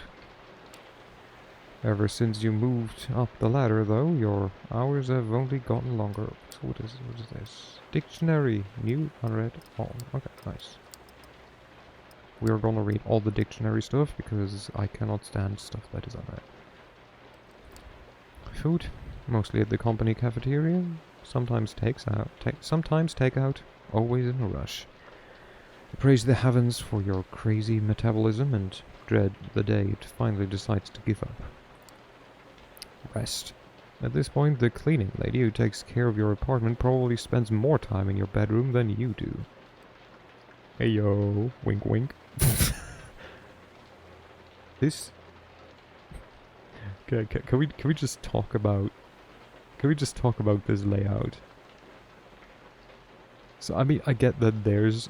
Ever since you moved up the ladder, though, your hours have only gotten longer. So what is this? Dictionary. New, unread, all. Okay, nice. We are gonna read all the dictionary stuff because I cannot stand stuff that is unread. Food, mostly at the company cafeteria. Sometimes sometimes takeout. Always in a rush. Praise the heavens for your crazy metabolism and dread the day it finally decides to give up. Rest. At this point, the cleaning lady who takes care of your apartment probably spends more time in your bedroom than you do. Hey yo, wink wink. This... Can we just talk about... Can we just talk about this layout? So, I mean, I get that there's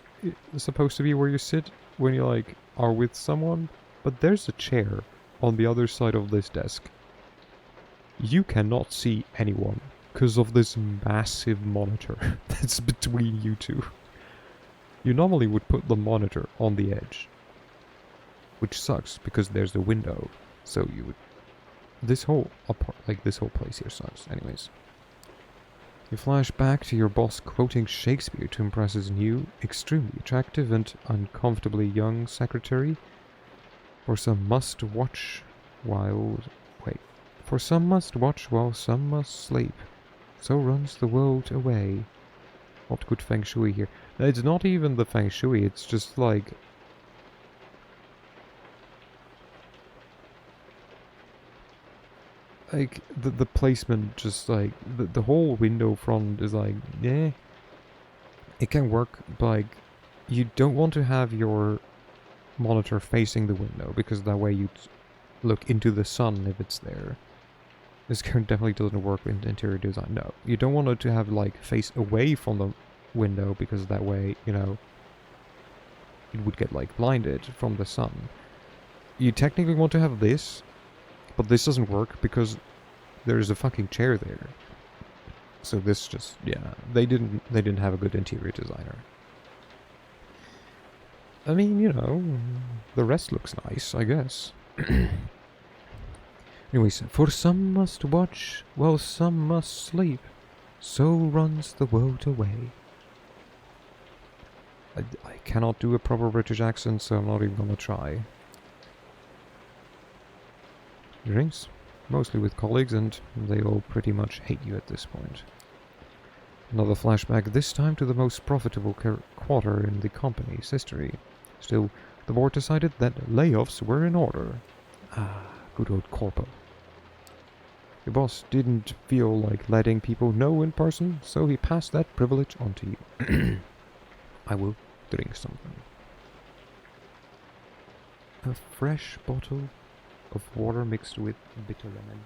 supposed to be where you sit when you, like, are with someone, but there's a chair on the other side of this desk. You cannot see anyone because of this massive monitor that's between you two. You normally would put the monitor on the edge, which sucks because there's the window, so you would... This whole place here sucks. Anyways. You flash back to your boss quoting Shakespeare to impress his new, extremely attractive and uncomfortably young secretary. For some must watch while some must sleep. So runs the world away. Not good feng shui here. It's not even the feng shui, it's just like... Like, the placement, just like, the whole window front is like, yeah, it can work, but like, you don't want to have your monitor facing the window, because that way you'd look into the sun if it's there. This definitely doesn't work in interior design. No, you don't want it to have, like, face away from the window, because that way, you know, it would get, like, blinded from the sun. You technically want to have this, but this doesn't work because there's a fucking chair there. So this just, yeah, they didn't have a good interior designer. I mean, you know, the rest looks nice, I guess. Anyways, for some must watch, while some must sleep. So runs the world away. I cannot do a proper British accent, so I'm not even gonna try. Drinks, mostly with colleagues, and they all pretty much hate you at this point. Another flashback, this time to the most profitable quarter in the company's history. Still, the board decided that layoffs were in order. Ah, good old corpo. Your boss didn't feel like letting people know in person, so he passed that privilege on to you. I will drink something. A fresh bottle of water mixed with bitter lemon.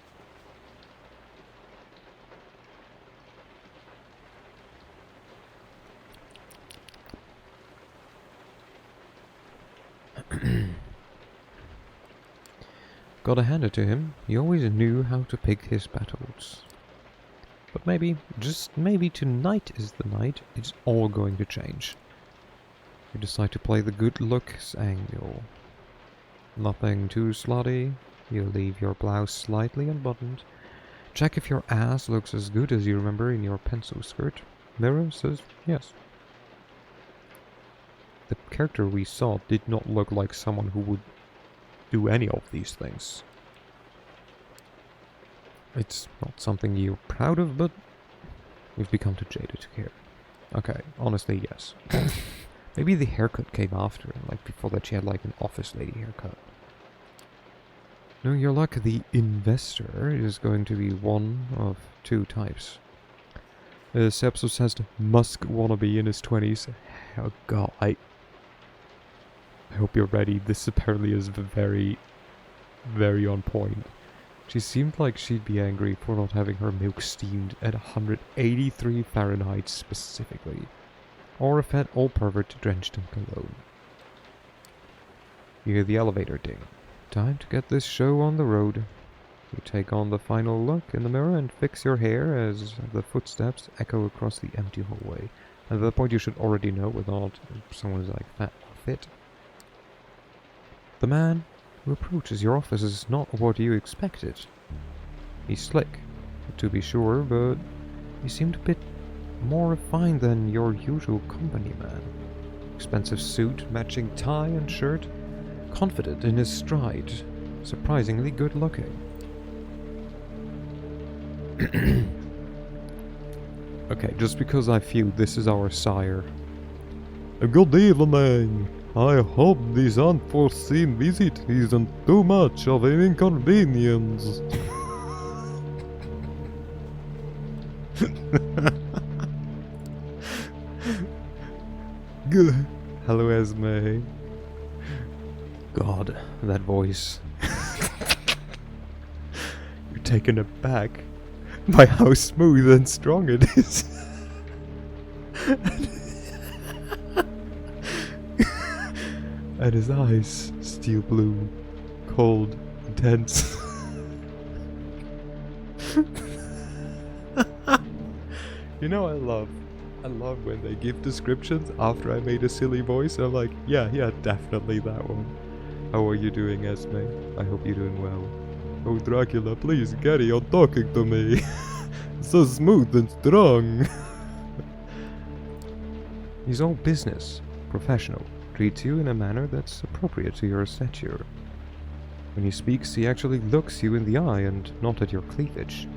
Gotta hand it to him, he always knew how to pick his battles. But maybe, just maybe tonight is the night it's all going to change. You decide to play the good looks angle. Nothing too slutty, you leave your blouse slightly unbuttoned. Check if your ass looks as good as you remember in your pencil skirt. Mirror says yes. The character we saw did not look like someone who would do any of these things. It's not something you're proud of, but you've become too jaded to care. Okay, honestly, yes. Maybe the haircut came after, like before that she had like an office lady haircut. Knowing your luck, the investor is going to be one of two types. Sepsis has the Musk wannabe in his 20s. Oh god, I hope you're ready. This apparently is very, very on point. She seemed like she'd be angry for not having her milk steamed at 183 Fahrenheit specifically. Or a fat old pervert drenched in cologne. You hear the elevator ding. Time to get this show on the road. You take on the final look in the mirror and fix your hair as the footsteps echo across the empty hallway. At that point you should already know without someone is like fat or fit. The man who approaches your office is not what you expected. He's slick, to be sure, but he seemed a bit more refined than your usual company man. Expensive suit, matching tie and shirt, confident in his stride, surprisingly good looking. Okay, just because I feel this is our sire. Good evening. I hope this unforeseen visit isn't too much of an inconvenience. Good. Hello, Esme. God, that voice. You're taken aback by how smooth and strong it is. And his eyes, steel blue, cold, intense. You know, I love when they give descriptions after I made a silly voice. I'm like, yeah, definitely that one. How are you doing, Esme? I hope you're doing well. Oh, Dracula, please carry on talking to me. So smooth and strong. He's all business, professional. Treats you in a manner that's appropriate to your stature. When he speaks, he actually looks you in the eye and not at your cleavage.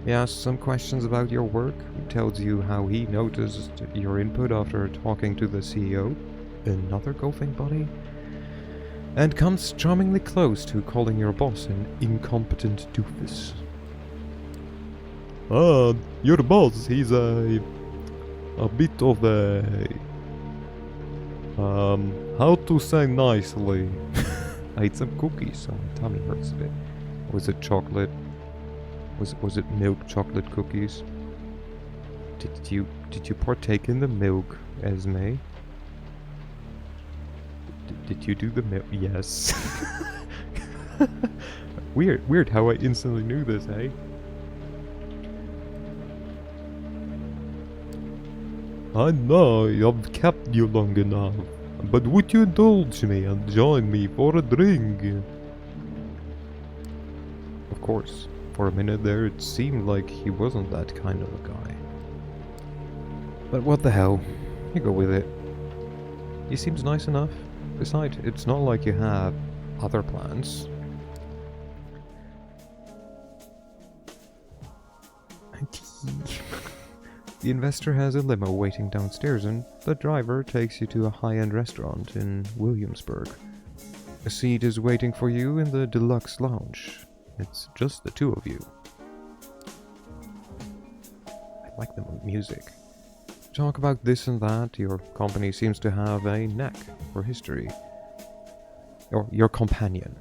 He asks some questions about your work, tells you how he noticed your input after talking to the CEO, another golfing buddy, and comes charmingly close to calling your boss an incompetent doofus. Your boss, he's a bit of a... how to say nicely? I ate some cookies, so my tummy hurts a bit. Was it chocolate? Was it milk chocolate cookies? Did you partake in the milk, Esme? Did you do the milk? Yes. Weird how I instantly knew this, eh? I know I've kept you long enough, but would you indulge me and join me for a drink? Of course. For a minute there, it seemed like he wasn't that kind of a guy. But what the hell? You go with it. He seems nice enough. Besides, it's not like you have other plans. The investor has a limo waiting downstairs and the driver takes you to a high-end restaurant in Williamsburg. A seat is waiting for you in the deluxe lounge. It's just the two of you. I like the music. Talk about this and that. Your company seems to have a knack for history. Or your companion.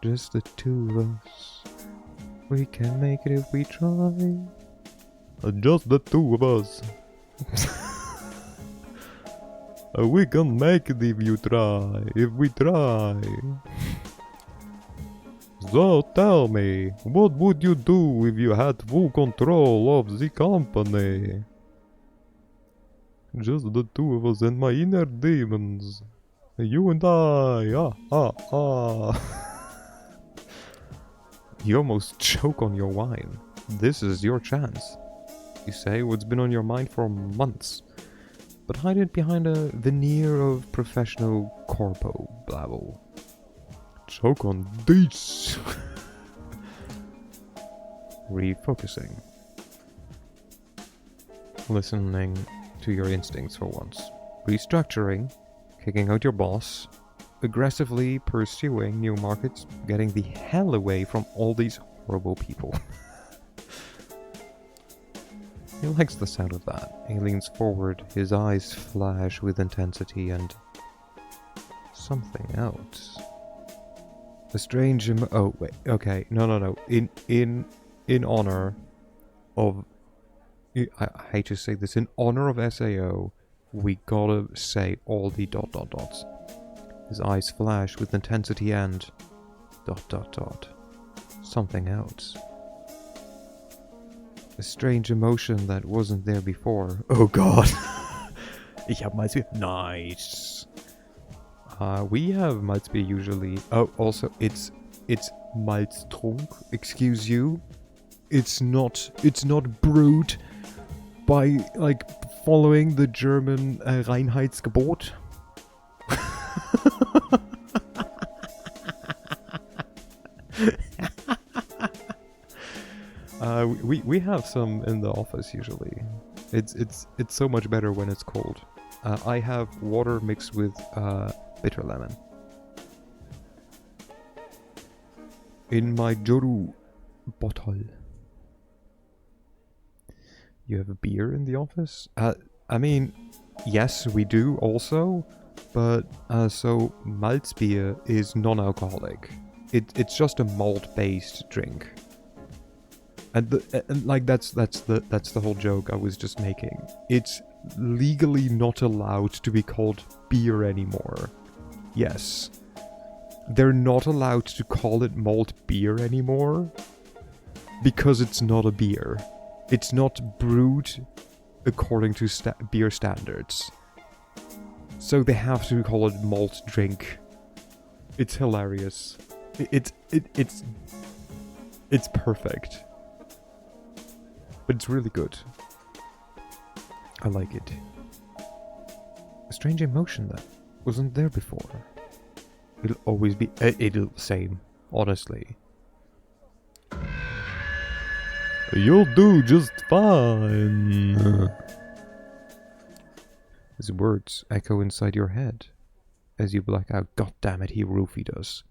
Just the two of us. We can make it if we try. Just the two of us. We can make it if you try. If we try. So tell me, what would you do if you had full control of the company? Just the two of us and my inner demons. You and I, You almost choke on your wine. This is your chance. You say what's been on your mind for months, but hide it behind a veneer of professional corpo blabble. Choke on this. Refocusing. Listening to your instincts for once. Restructuring. Kicking out your boss. Aggressively pursuing new markets. Getting the hell away from all these horrible people. He likes the sound of that. He leans forward, his eyes flash with intensity and something else. A strange oh wait, okay, no. In honor of, I hate to say this, in honor of SAO, we gotta say all the ... His eyes flash with intensity and ... Something else. A strange emotion that wasn't there before. Oh god. Ich hab Malzbier. Nice. We have Malzbier usually. Oh, also, it's Malztrunk. Excuse you. It's not brewed by, like, following the German Reinheitsgebot. We have some in the office usually. It's so much better when it's cold. I have water mixed with bitter lemon. In my Joru bottle. You have a beer in the office? I mean, yes, we do also, but so Malzbier is non-alcoholic. It's just a malt-based drink. And like that's the whole joke I was just making. It's legally not allowed to be called beer anymore. Yes. They're not allowed to call it malt beer anymore because it's not a beer. It's not brewed according to beer standards. So they have to call it malt drink. It's hilarious. It's perfect. But it's really good. I like it. A strange emotion that wasn't there before. It'll always be... it'll same, honestly. You'll do just fine. His words echo inside your head as you black out. God damn it, he roofied us.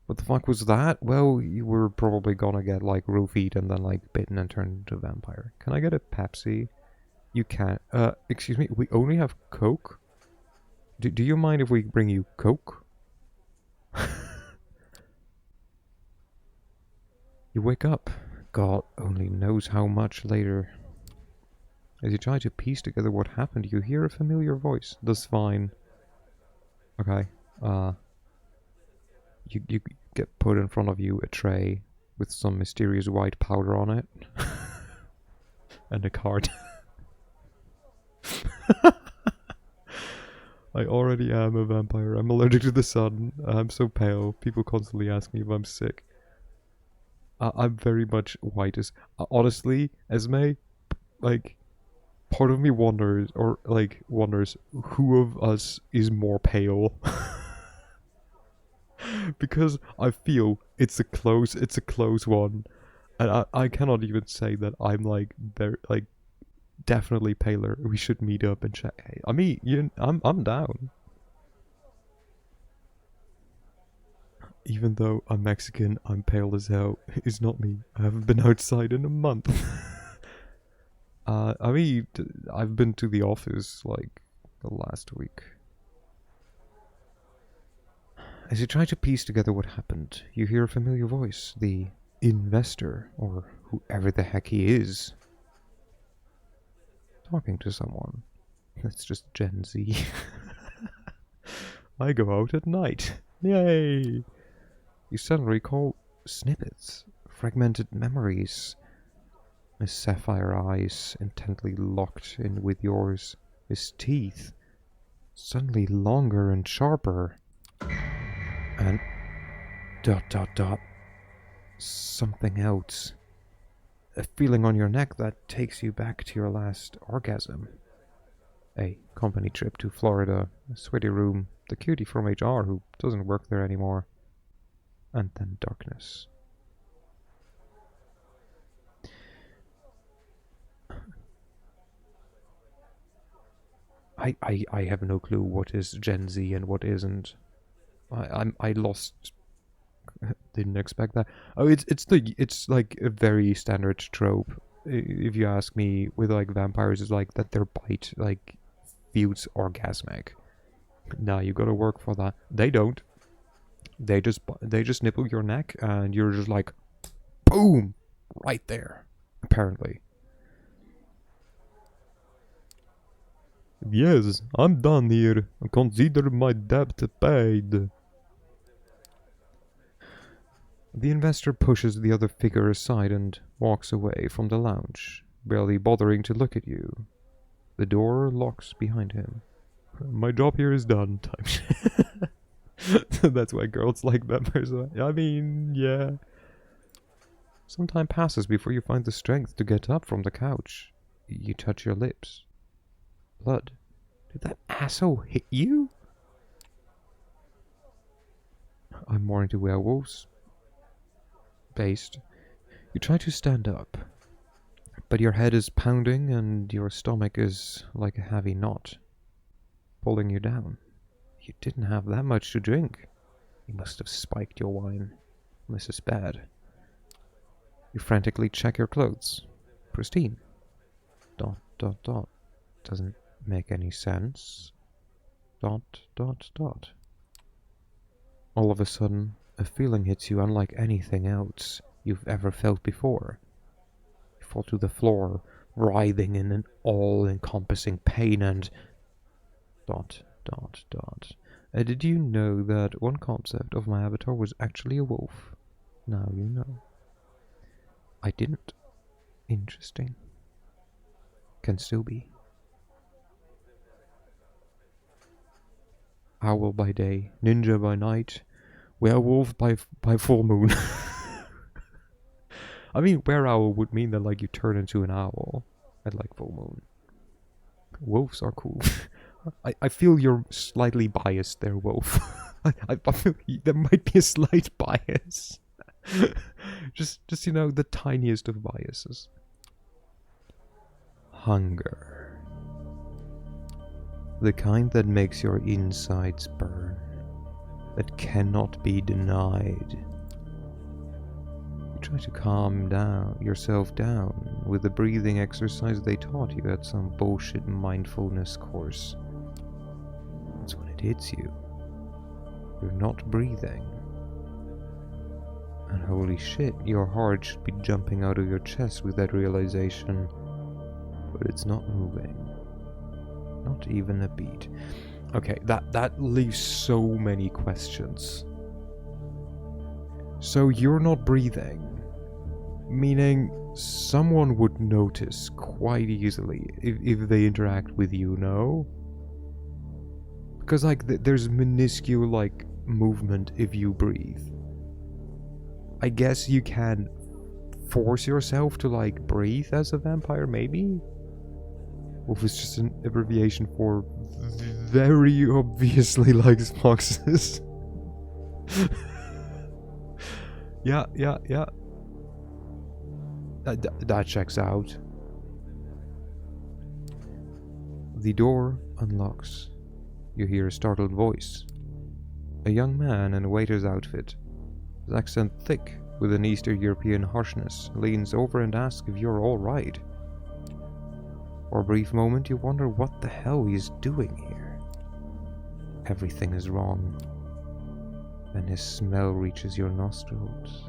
What the fuck was that? Well, you were probably gonna get, like, roofied and then, like, bitten and turned into a vampire. Can I get a Pepsi? You can't. Excuse me, we only have Coke? Do you mind if we bring you Coke? You wake up. God only knows how much later. As you try to piece together what happened, you hear a familiar voice. That's fine. Okay, You get put in front of you a tray with some mysterious white powder on it. And a card. I already am a vampire. I'm allergic to the sun. I'm so pale. People constantly ask me if I'm sick. I'm very much white as... honestly, Esme, like, part of me wonders who of us is more pale. Because I feel it's a close one, and I cannot even say that I'm like very, like, definitely paler. We should meet up and check. Hey, I mean, I'm down. Even though I'm Mexican, I'm pale as hell. It's not me. I haven't been outside in a month. I mean, I've been to the office like the last week. As you try to piece together what happened, you hear a familiar voice, the investor, or whoever the heck he is, talking to someone. That's just Gen Z. I go out at night. Yay! You suddenly recall snippets, fragmented memories. His sapphire eyes intently locked in with yours. His teeth suddenly longer and sharper. And dot dot dot. Something else. A feeling on your neck that takes you back to your last orgasm. A company trip to Florida, a sweaty room, the cutie from HR who doesn't work there anymore. And then darkness. I have no clue what is Gen Z and what isn't. I lost. Didn't expect that. Oh, it's like a very standard trope. If you ask me, with like vampires, is like that their bite like feels orgasmic. Now you gotta work for that. They don't. They just nibble your neck and you're just like, boom, right there. Apparently. Yes, I'm done here. Consider my debt paid. The investor pushes the other figure aside and walks away from the lounge, barely bothering to look at you. The door locks behind him. My job here is done. That's why girls like vampires. I mean, yeah. Some time passes before you find the strength to get up from the couch. You touch your lips. Blood. Did that asshole hit you? I'm more into werewolves. Based. You try to stand up, but your head is pounding and your stomach is like a heavy knot, pulling you down. You didn't have that much to drink. You must have spiked your wine. This is bad. You frantically check your clothes. Pristine. Dot, dot, dot. Doesn't make any sense. Dot, dot, dot. All of a sudden, a feeling hits you unlike anything else you've ever felt before. You fall to the floor, writhing in an all-encompassing pain and... Dot, dot, dot. Did you know that one concept of my avatar was actually a wolf? Now you know. I didn't. Interesting. Can still be. Owl by day, ninja by night, werewolf by full moon. I mean, were-owl would mean that like you turn into an owl at like full moon. Wolves are cool. I feel you're slightly biased there, Wolf. I feel there might be a slight bias. just you know, the tiniest of biases. Hunger. The kind that makes your insides burn. That cannot be denied. You try to calm yourself down with the breathing exercise they taught you at some bullshit mindfulness course. That's when it hits you. You're not breathing. And holy shit, your heart should be jumping out of your chest with that realization. But it's not moving. Not even a beat. Okay, that leaves so many questions. So you're not breathing, meaning someone would notice quite easily if they interact with you, no? Because like there's minuscule like movement if you breathe. I guess you can force yourself to like breathe as a vampire, maybe? Wolf is just an abbreviation for very obviously likes foxes. Yeah. That checks out. The door unlocks. You hear a startled voice. A young man in a waiter's outfit, his accent thick with an Eastern European harshness, leans over and asks if you're all right. For a brief moment you wonder what the hell he's doing here. Everything is wrong. Then his smell reaches your nostrils.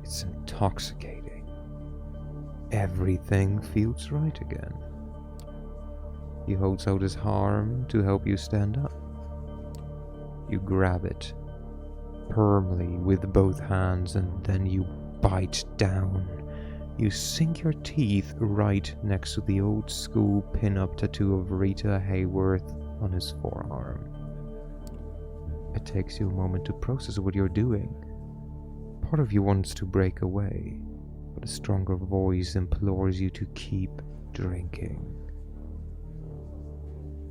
It's intoxicating. Everything feels right again. He holds out his arm to help you stand up. You grab it. firmly with both hands, and then you bite down. You sink your teeth right next to the old school pin-up tattoo of Rita Hayworth on his forearm. It takes you a moment to process what you're doing. Part of you wants to break away, but a stronger voice implores you to keep drinking.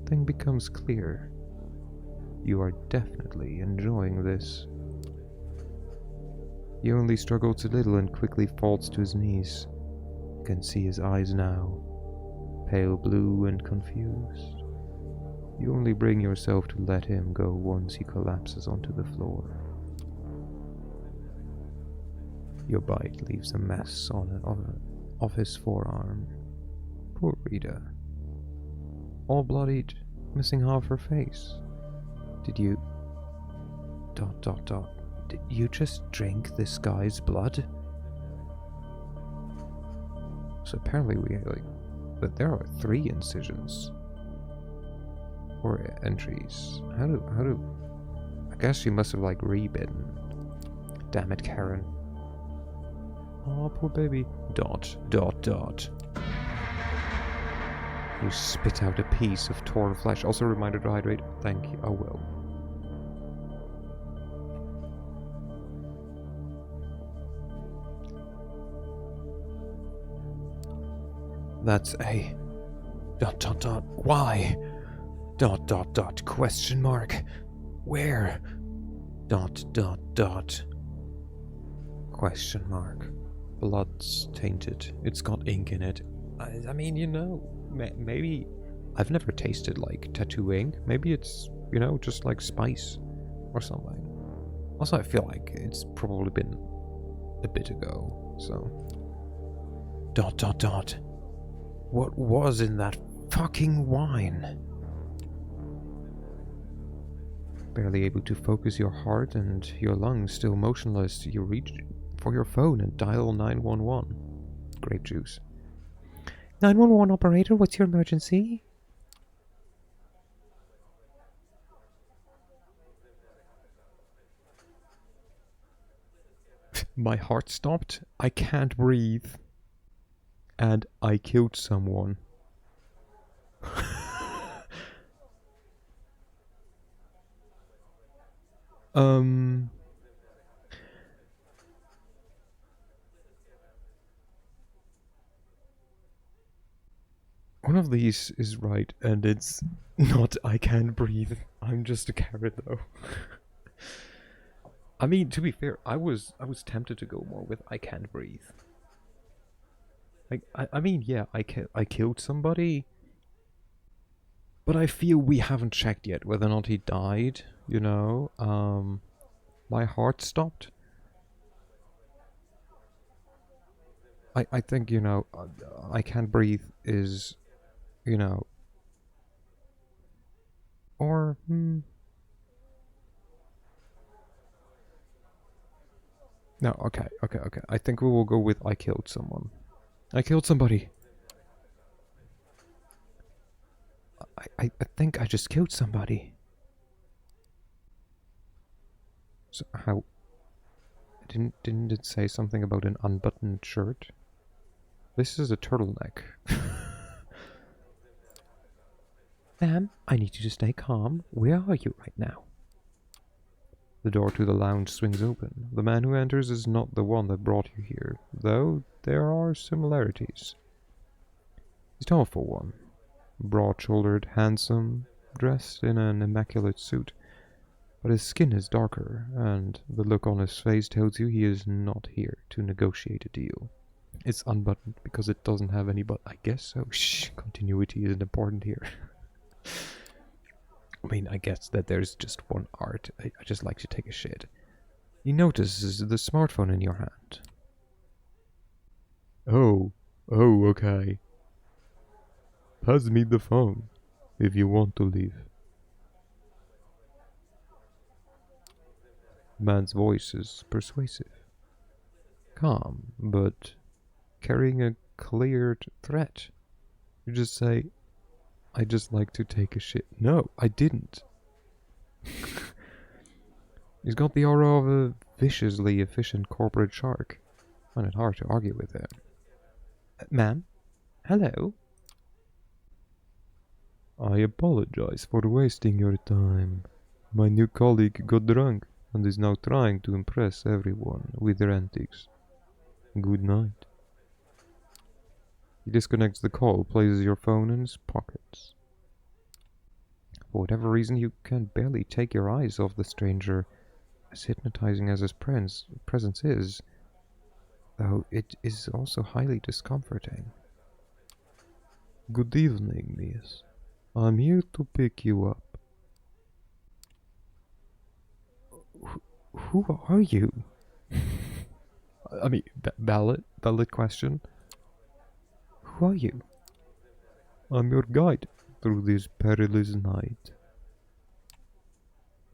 Thing becomes clear. You are definitely enjoying this. He only struggles a little and quickly falls to his knees. You can see his eyes now, pale blue and confused. You only bring yourself to let him go once he collapses onto the floor. Your bite leaves a mess of his forearm. Poor Rita. All bloodied, missing half her face. Did you... ... Did you just drink this guy's blood? So apparently but there are 3 incisions. Or entries. How do... I guess she must have rebitten. Damn it, Karen. Oh, poor baby. ... You spit out a piece of torn flesh. Also a reminder to hydrate. Thank you. I will. That's a... ... Why? ... Question mark. Where? ... Question mark. Blood's tainted. It's got ink in it. I mean, maybe... I've never tasted, tattoo ink. Maybe it's, just spice or something. Also, I feel like it's probably been a bit ago, so... ... What was in that fucking wine? Barely able to focus your heart and your lungs still motionless, you reach for your phone and dial 911. Grape juice. 911 operator, what's your emergency? My heart stopped. I can't breathe. And I killed someone. One of these is right, and it's not I can't breathe. I'm just a carrot, though. I mean, to be fair, I was tempted to go more with I can't breathe. I mean, yeah, I killed somebody, but I feel we haven't checked yet whether or not he died, my heart stopped. I think, I can't breathe is, or, No, okay. I think we will go with I killed someone. I killed somebody. I think I just killed somebody. So how... Didn't it say something about an unbuttoned shirt? This is a turtleneck. Ma'am, I need you to stay calm. Where are you right now? The door to the lounge swings open. The man who enters is not the one that brought you here, though there are similarities. He's tall for one. Broad-shouldered, handsome, dressed in an immaculate suit. But his skin is darker, and the look on his face tells you he is not here to negotiate a deal. It's unbuttoned because it doesn't have any I guess so. Shh, continuity isn't important here. I mean, I guess that there's just one art. I just like to take a shit. He notices the smartphone in your hand. Oh, okay. Pass me the phone, if you want to leave. The man's voice is persuasive. Calm, but carrying a cleared threat. You just say, I just like to take a shit. No, I didn't. He's got the aura of a viciously efficient corporate shark. Find it hard to argue with him. Ma'am? Hello? I apologize for wasting your time. My new colleague got drunk and is now trying to impress everyone with their antics. Good night. He disconnects the call, places your phone in his pockets. For whatever reason, you can barely take your eyes off the stranger, as hypnotizing as his presence is, though it is also highly discomforting. Good evening, miss. I'm here to pick you up. Who are you? I mean, valid question. Who are you? I'm your guide through this perilous night.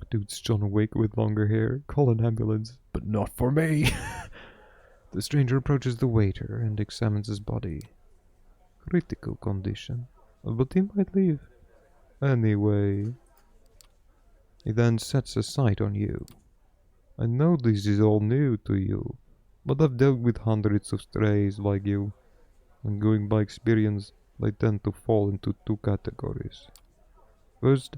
Dude's John Wick with longer hair. Call an ambulance, but not for me. The stranger approaches the waiter and examines his body. Critical condition, but he might live. Anyway, He then sets a sight on you. I know this is all new to you, but I've dealt with hundreds of strays like you, and going by experience, they tend to fall into two categories. First,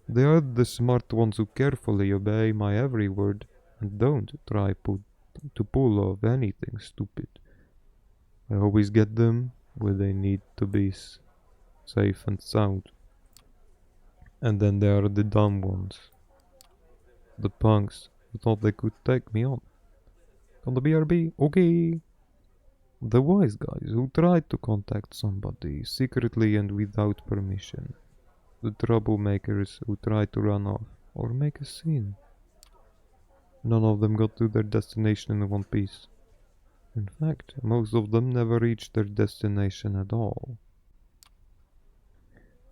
they are the smart ones who carefully obey my every word and don't try to pull off anything stupid. I always get them where they need to be safe and sound. And then there are the dumb ones. The punks who thought they could take me on. On the BRB, okay. The wise guys who tried to contact somebody secretly and without permission. The troublemakers who tried to run off or make a scene. None of them got to their destination in one piece. In fact, most of them never reached their destination at all.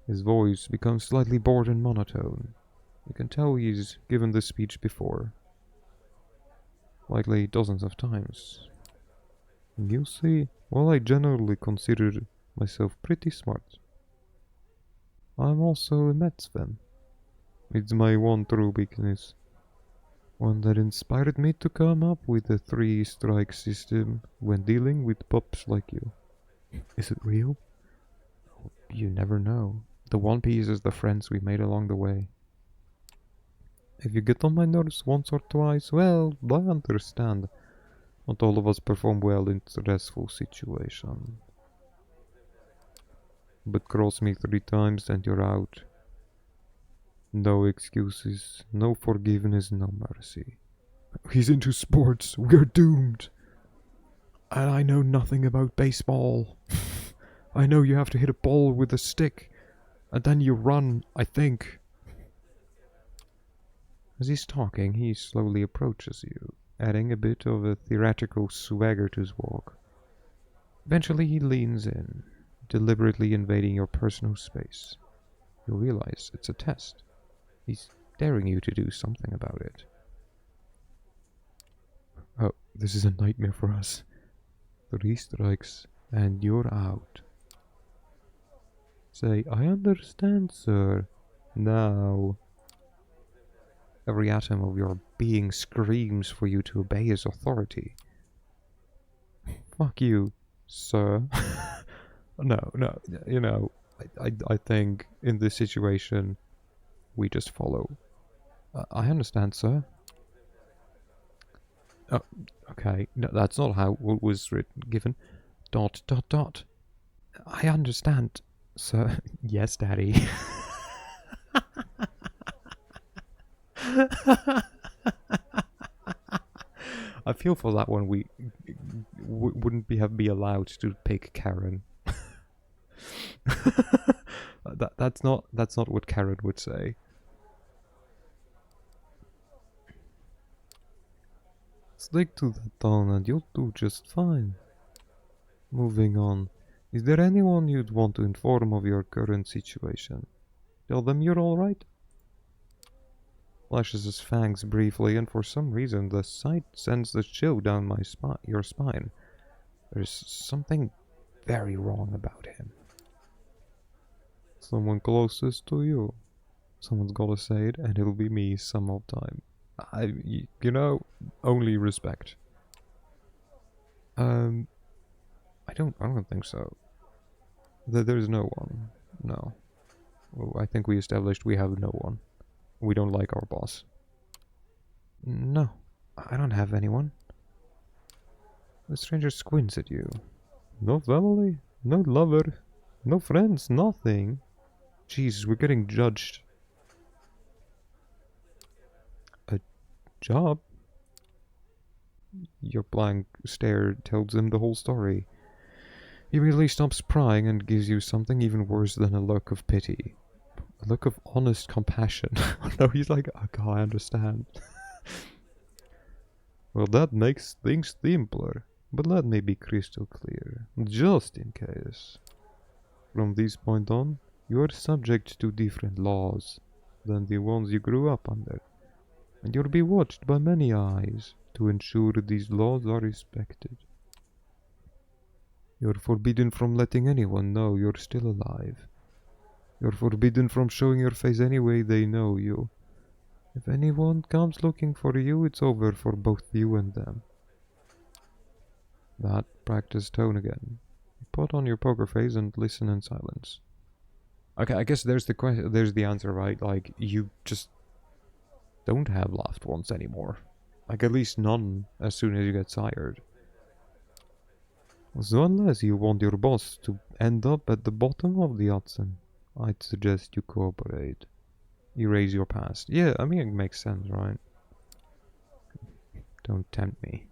His voice becomes slightly bored and monotone. You can tell he's given this speech before. Likely dozens of times. You see, while I generally consider myself pretty smart, I'm also a maths fan. It's my one true weakness. One that inspired me to come up with a 3-strike system when dealing with pups like you. Is it real? You never know. The One Piece is the friends we made along the way. If you get on my nerves once or twice, well, I understand. Not all of us perform well in stressful situations. But cross me 3 times and you're out. No excuses, no forgiveness, no mercy. He's into sports. We're doomed. And I know nothing about baseball. I know you have to hit a ball with a stick, and then you run, I think. As he's talking, he slowly approaches you, adding a bit of a theatrical swagger to his walk. Eventually he leans in, deliberately invading your personal space. You realize it's a test. He's daring you to do something about it. Oh, this is a nightmare for us. 3 strikes and you're out. Say, I understand, sir. Now. Every atom of your being screams for you to obey his authority. Fuck you, sir. No, you know, I think in this situation, we just follow. I understand, sir. Oh, okay, no, that's not how it was given. ... I understand, sir. Yes, Daddy. I feel for that one. We wouldn't be allowed to pick Karen. That's not what Karen would say. Stick to that tone and you'll do just fine. Moving on. Is there anyone you'd want to inform of your current situation? Tell them you're alright? Flashes his fangs briefly, and for some reason the sight sends the chill down your spine. There's something very wrong about him. Someone closest to you. Someone's gotta say it, and it'll be me some of time. You know, only respect. I don't think so. There's no one. No. Oh, I think we established we have no one. We don't like our boss. No, I don't have anyone. The stranger squints at you. No family, no lover, no friends, nothing. Jesus, we're getting judged. A job? Your blank stare tells him the whole story. He immediately stops prying and gives you something even worse than a look of pity. A look of honest compassion. No, he's like, okay, I understand. Well, that makes things simpler. But let me be crystal clear, just in case. From this point on, you are subject to different laws than the ones you grew up under, and you'll be watched by many eyes to ensure these laws are respected. You're forbidden from letting anyone know you're still alive. You're forbidden from showing your face any way they know you. If anyone comes looking for you, it's over for both you and them. That practice tone again. Put on your poker face and listen in silence. Okay, I guess there's the question. There's the answer, right? Like, you just don't have loved ones anymore. Like, at least none as soon as you get sired. So unless you want your boss to end up at the bottom of the Hudson, I'd suggest you cooperate. Erase your past. Yeah, I mean, it makes sense, right? Don't tempt me.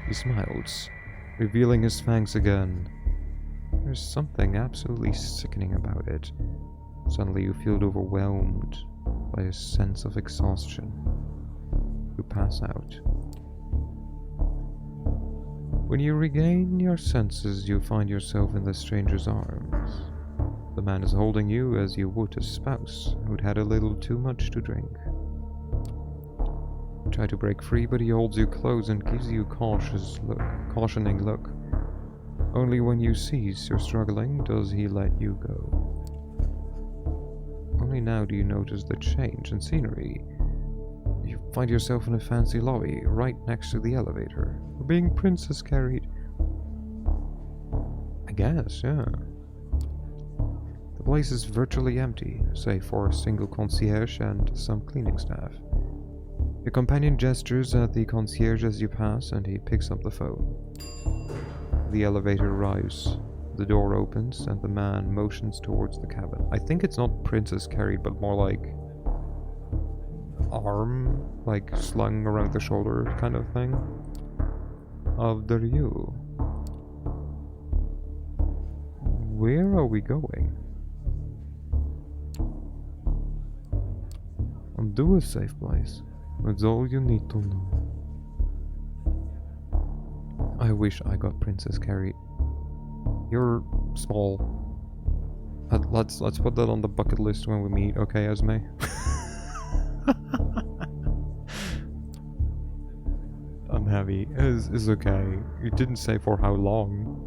He smiles, revealing his fangs again. There's something absolutely sickening about it. Suddenly you feel overwhelmed by a sense of exhaustion. You pass out. When you regain your senses, you find yourself in the stranger's arms. The man is holding you as you would a spouse who'd had a little too much to drink. You try to break free, but he holds you close and gives you a cautioning look. Only when you cease your struggling does he let you go. Only now do you notice the change in scenery. You find yourself in a fancy lobby, right next to the elevator. You're being princess carried. I guess, yeah. The place is virtually empty, save for a single concierge and some cleaning staff. Your companion gestures at the concierge as you pass, and he picks up the phone. The elevator arrives, the door opens, and the man motions towards the cabin. I think it's not princess carried, but more like arm, like slung around the shoulder kind of thing. After you. Where are we going? Do a safe place. That's all you need to know. I wish I got Princess Carrie. You're small. Let's put that on the bucket list when we meet, okay, Esme? I'm heavy. It's okay. You didn't say for how long.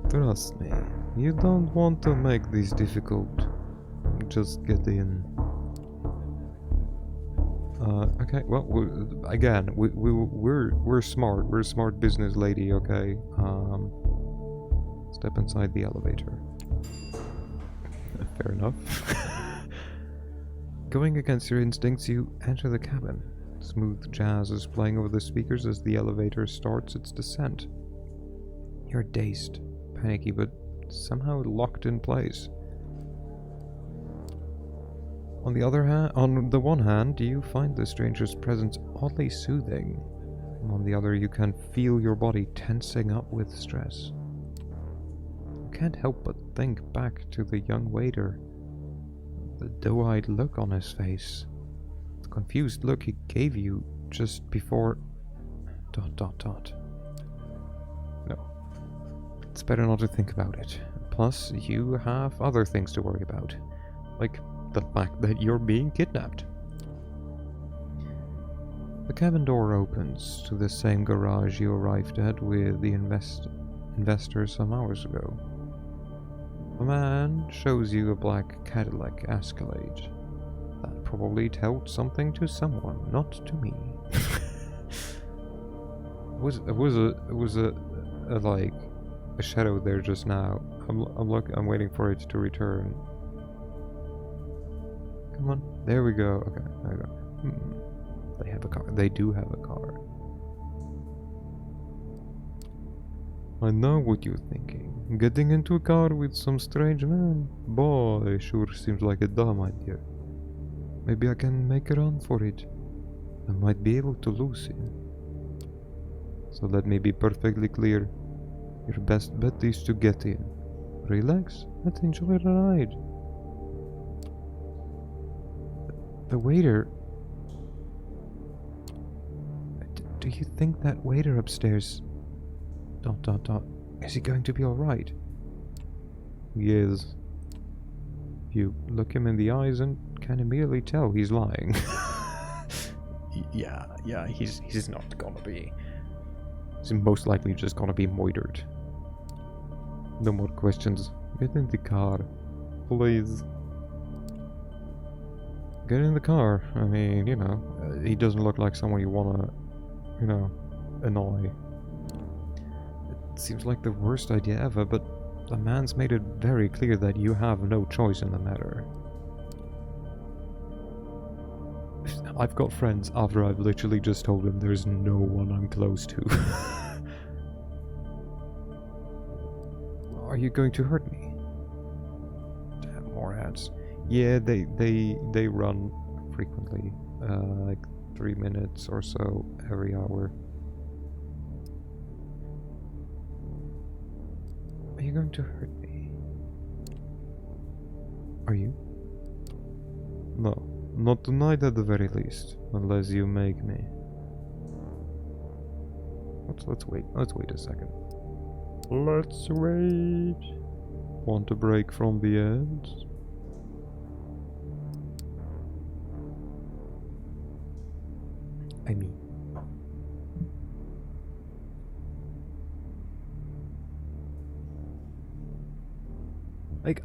Trust me, you don't want to make this difficult. Just get in. Okay, well, we're smart. We're a smart business lady, okay? Step inside the elevator. Fair enough. Going against your instincts, you enter the cabin. Smooth jazz is playing over the speakers as the elevator starts its descent. You're dazed, panicky, but somehow locked in place. On the one hand, you find the stranger's presence oddly soothing. On the other, you can feel your body tensing up with stress. You can't help but think back to the young waiter. The doe-eyed look on his face. The confused look he gave you just before... ... No. It's better not to think about it. Plus, you have other things to worry about. Like the fact that you're being kidnapped. The cabin door opens to the same garage you arrived at with the investor some hours ago. A man shows you a black Cadillac Escalade. That probably told something to someone, not to me. it was a like a shadow there just now. I'm waiting for it to return. Come on, there we go. Okay, there we go. They have a car. They do have a car. I know what you're thinking. Getting into a car with some strange man? Boy, sure seems like a dumb idea. Maybe I can make a run for it. I might be able to lose him. So let me be perfectly clear. Your best bet is to get in. Relax and enjoy the ride. The waiter... Do you think that waiter upstairs... ... Is he going to be alright? Yes. You look him in the eyes and can immediately tell he's lying. yeah, he's not gonna be. He's most likely just gonna be moitered. No more questions. Get in the car. Please. Get in the car. I mean, you know, he doesn't look like someone you wanna, you know, annoy. It seems like the worst idea ever, but the man's made it very clear that you have no choice in the matter. I've got friends after I've literally just told them there's no one I'm close to. Are you going to hurt me? Damn, more ads. Yeah, they run frequently, like 3 minutes or so every hour. Are you going to hurt me? Are you? No, not tonight at the very least, unless you make me. Let's wait a second. Let's wait. Want a break from the ads? I mean... Like,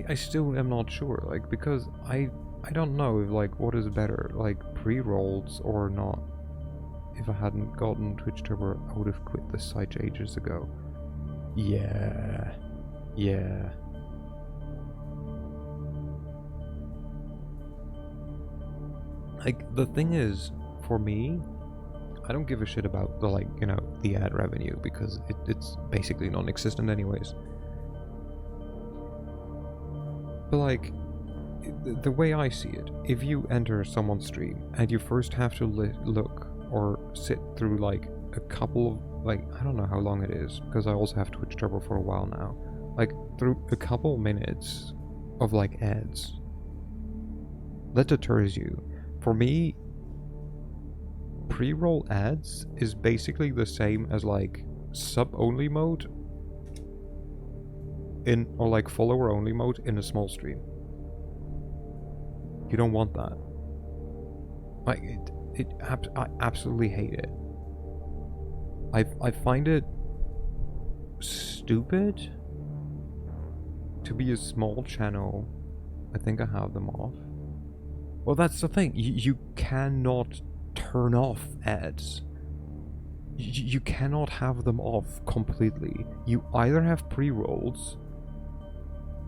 I still am not sure, like, because I don't know if, like, what is better, like, pre-rolls or not. If I hadn't gotten Twitch Turbo, I would have quit the site ages ago. Yeah. Like, the thing is, for me, I don't give a shit about the, like, you know, the ad revenue, because it's basically non-existent anyways. But, like, the way I see it, if you enter someone's stream and you first have to look or sit through, like, a couple of, like, I don't know how long it is, because I also have Twitch Turbo for a while now, like, through a couple minutes of, like, ads, that deters you. For me, pre-roll ads is basically the same as, like, sub-only mode in, or like follower-only mode in a small stream. You don't want that. Like, I absolutely hate it. I find it stupid to be a small channel. I think I have them off. Well, that's the thing. You cannot turn off ads. You cannot have them off completely. You either have pre-rolls,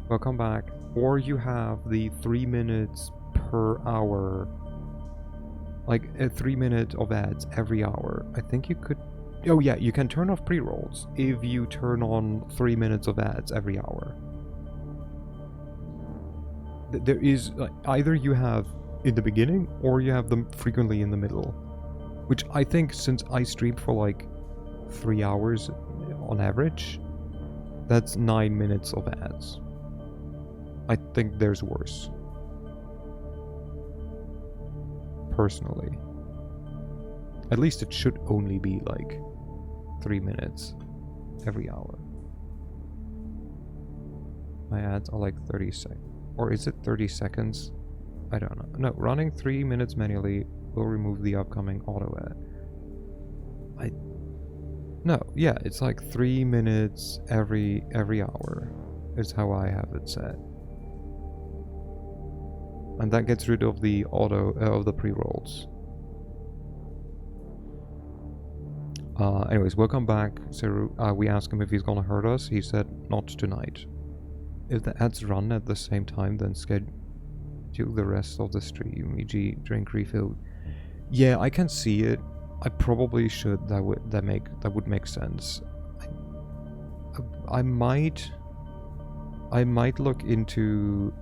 welcome back, or you have the 3 minutes per hour, like a 3 minute of ads every hour. I think you could... Oh yeah, you can turn off pre-rolls if you turn on 3 minutes of ads every hour. There is, like, either you have in the beginning or you have them frequently in the middle, which I think, since I stream for like 3 hours on average, that's 9 minutes of ads. I think there's worse, personally. At least it should only be like 3 minutes every hour. My ads are like 30 seconds. Or is it 30 seconds? I don't know. No, running 3 minutes manually will remove the upcoming auto ad. No, yeah, it's like 3 minutes every hour. is how I have it set. And that gets rid of the of the pre-rolls. Anyways, we'll come back. So we ask him if he's gonna hurt us. He said not tonight. If the ads run at the same time, then schedule the rest of the stream, e.g. drink refill. Yeah, I can see it. I probably should. That would make sense. I might look into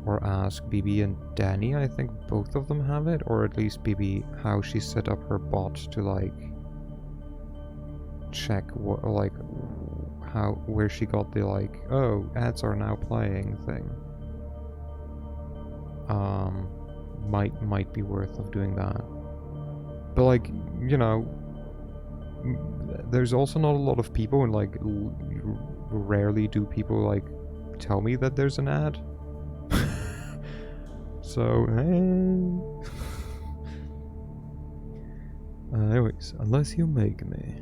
or ask BB and Danny. I think both of them have it, or at least BB, how she set up her bot to like check what, like where she got the like, oh, ads are now playing thing. Might be worth of doing that. But like, you know, there's also not a lot of people, and like rarely do people like tell me that there's an ad. So hey. Anyways, unless you make me.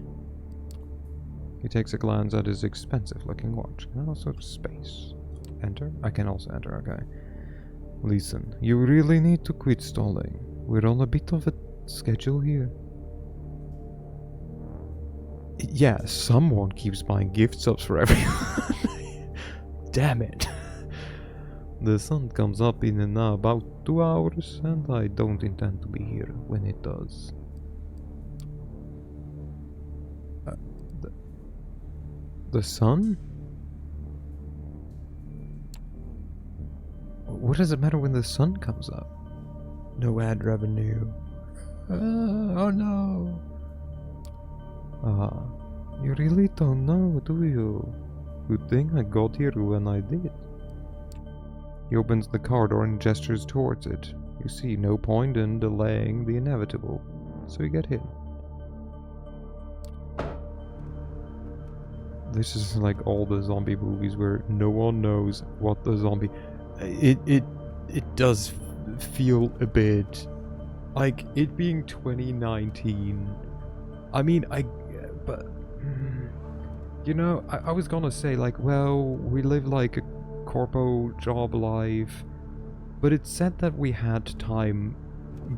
He takes a glance at his expensive looking watch. Can I also space? Enter? I can also enter, okay. Listen, you really need to quit stalling. We're on a bit of a schedule here. Yeah, someone keeps buying gift subs for everyone. Damn it. The sun comes up in about 2 hours, and I don't intend to be here when it does. The sun? What does it matter when the sun comes up? No ad revenue. Oh no. You really don't know, do you? Good thing I got here when I did. He opens the car door and gestures towards it. You see no point in delaying the inevitable, so you get in. This is like all the zombie movies where no one knows what the zombie... It does feel a bit like it being 2019. I mean, but you know, I was gonna say like, well, we live like a corpo job life, but it said that we had time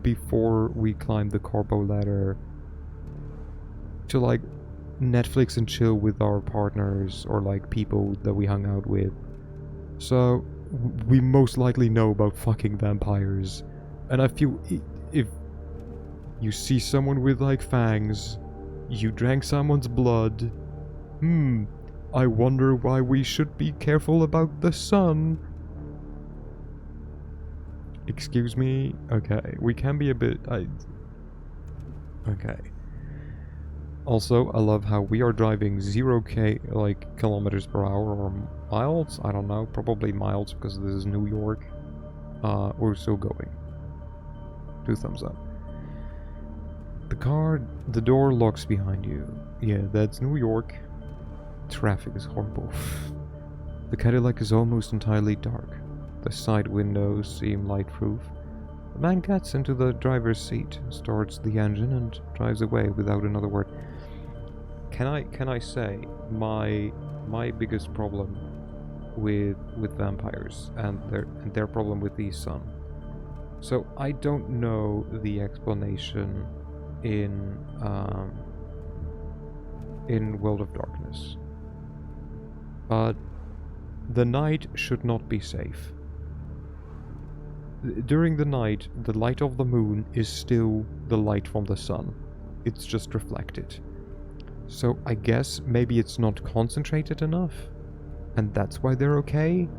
before we climbed the corpo ladder to like Netflix and chill with our partners or like people that we hung out with. So we most likely know about fucking vampires, and I feel if you see someone with like fangs, you drank someone's blood, I wonder why we should be careful about the sun. Excuse me? Okay, we can be a bit... Okay. Also, I love how we are driving 0k, like, kilometers per hour or miles? I don't know, probably miles because this is New York. We're still going. 2 thumbs up. The door locks behind you. Yeah, that's New York. Traffic is horrible. The Cadillac is almost entirely dark. The side windows seem light-proof. The man gets into the driver's seat, starts the engine, and drives away without another word. Can I say my biggest problem with vampires and their problem with the sun? So I don't know the explanation in World of Darkness, but the night should not be safe. During the night, the light of the moon is still the light from the sun. It's just reflected. So I guess maybe it's not concentrated enough, and that's why they're okay.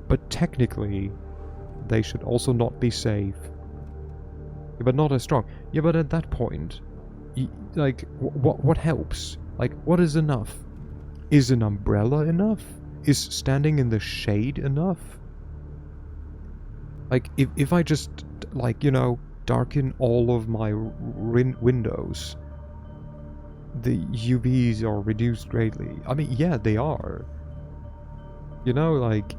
But technically, they should also not be safe. Yeah, but not as strong. Yeah, but at that point, like, what helps? Like, what is enough? Is an umbrella enough? Is standing in the shade enough? Like, if I just, like, you know, darken all of my windows, the UVs are reduced greatly. I mean, yeah, they are. You know, like,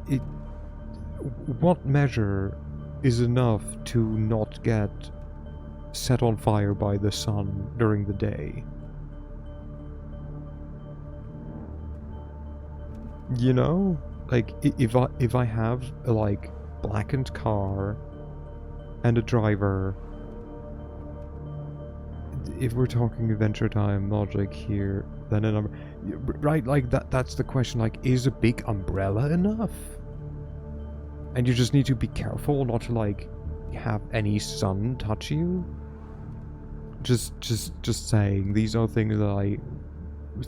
what measure is enough to not get set on fire by the sun during the day? You know, like if I have a like blackened car and a driver, if we're talking Adventure Time logic here, then a number, right? Like that's the question. Like, is a big umbrella enough? And you just need to be careful not to like have any sun touch you. Just saying, these are things that I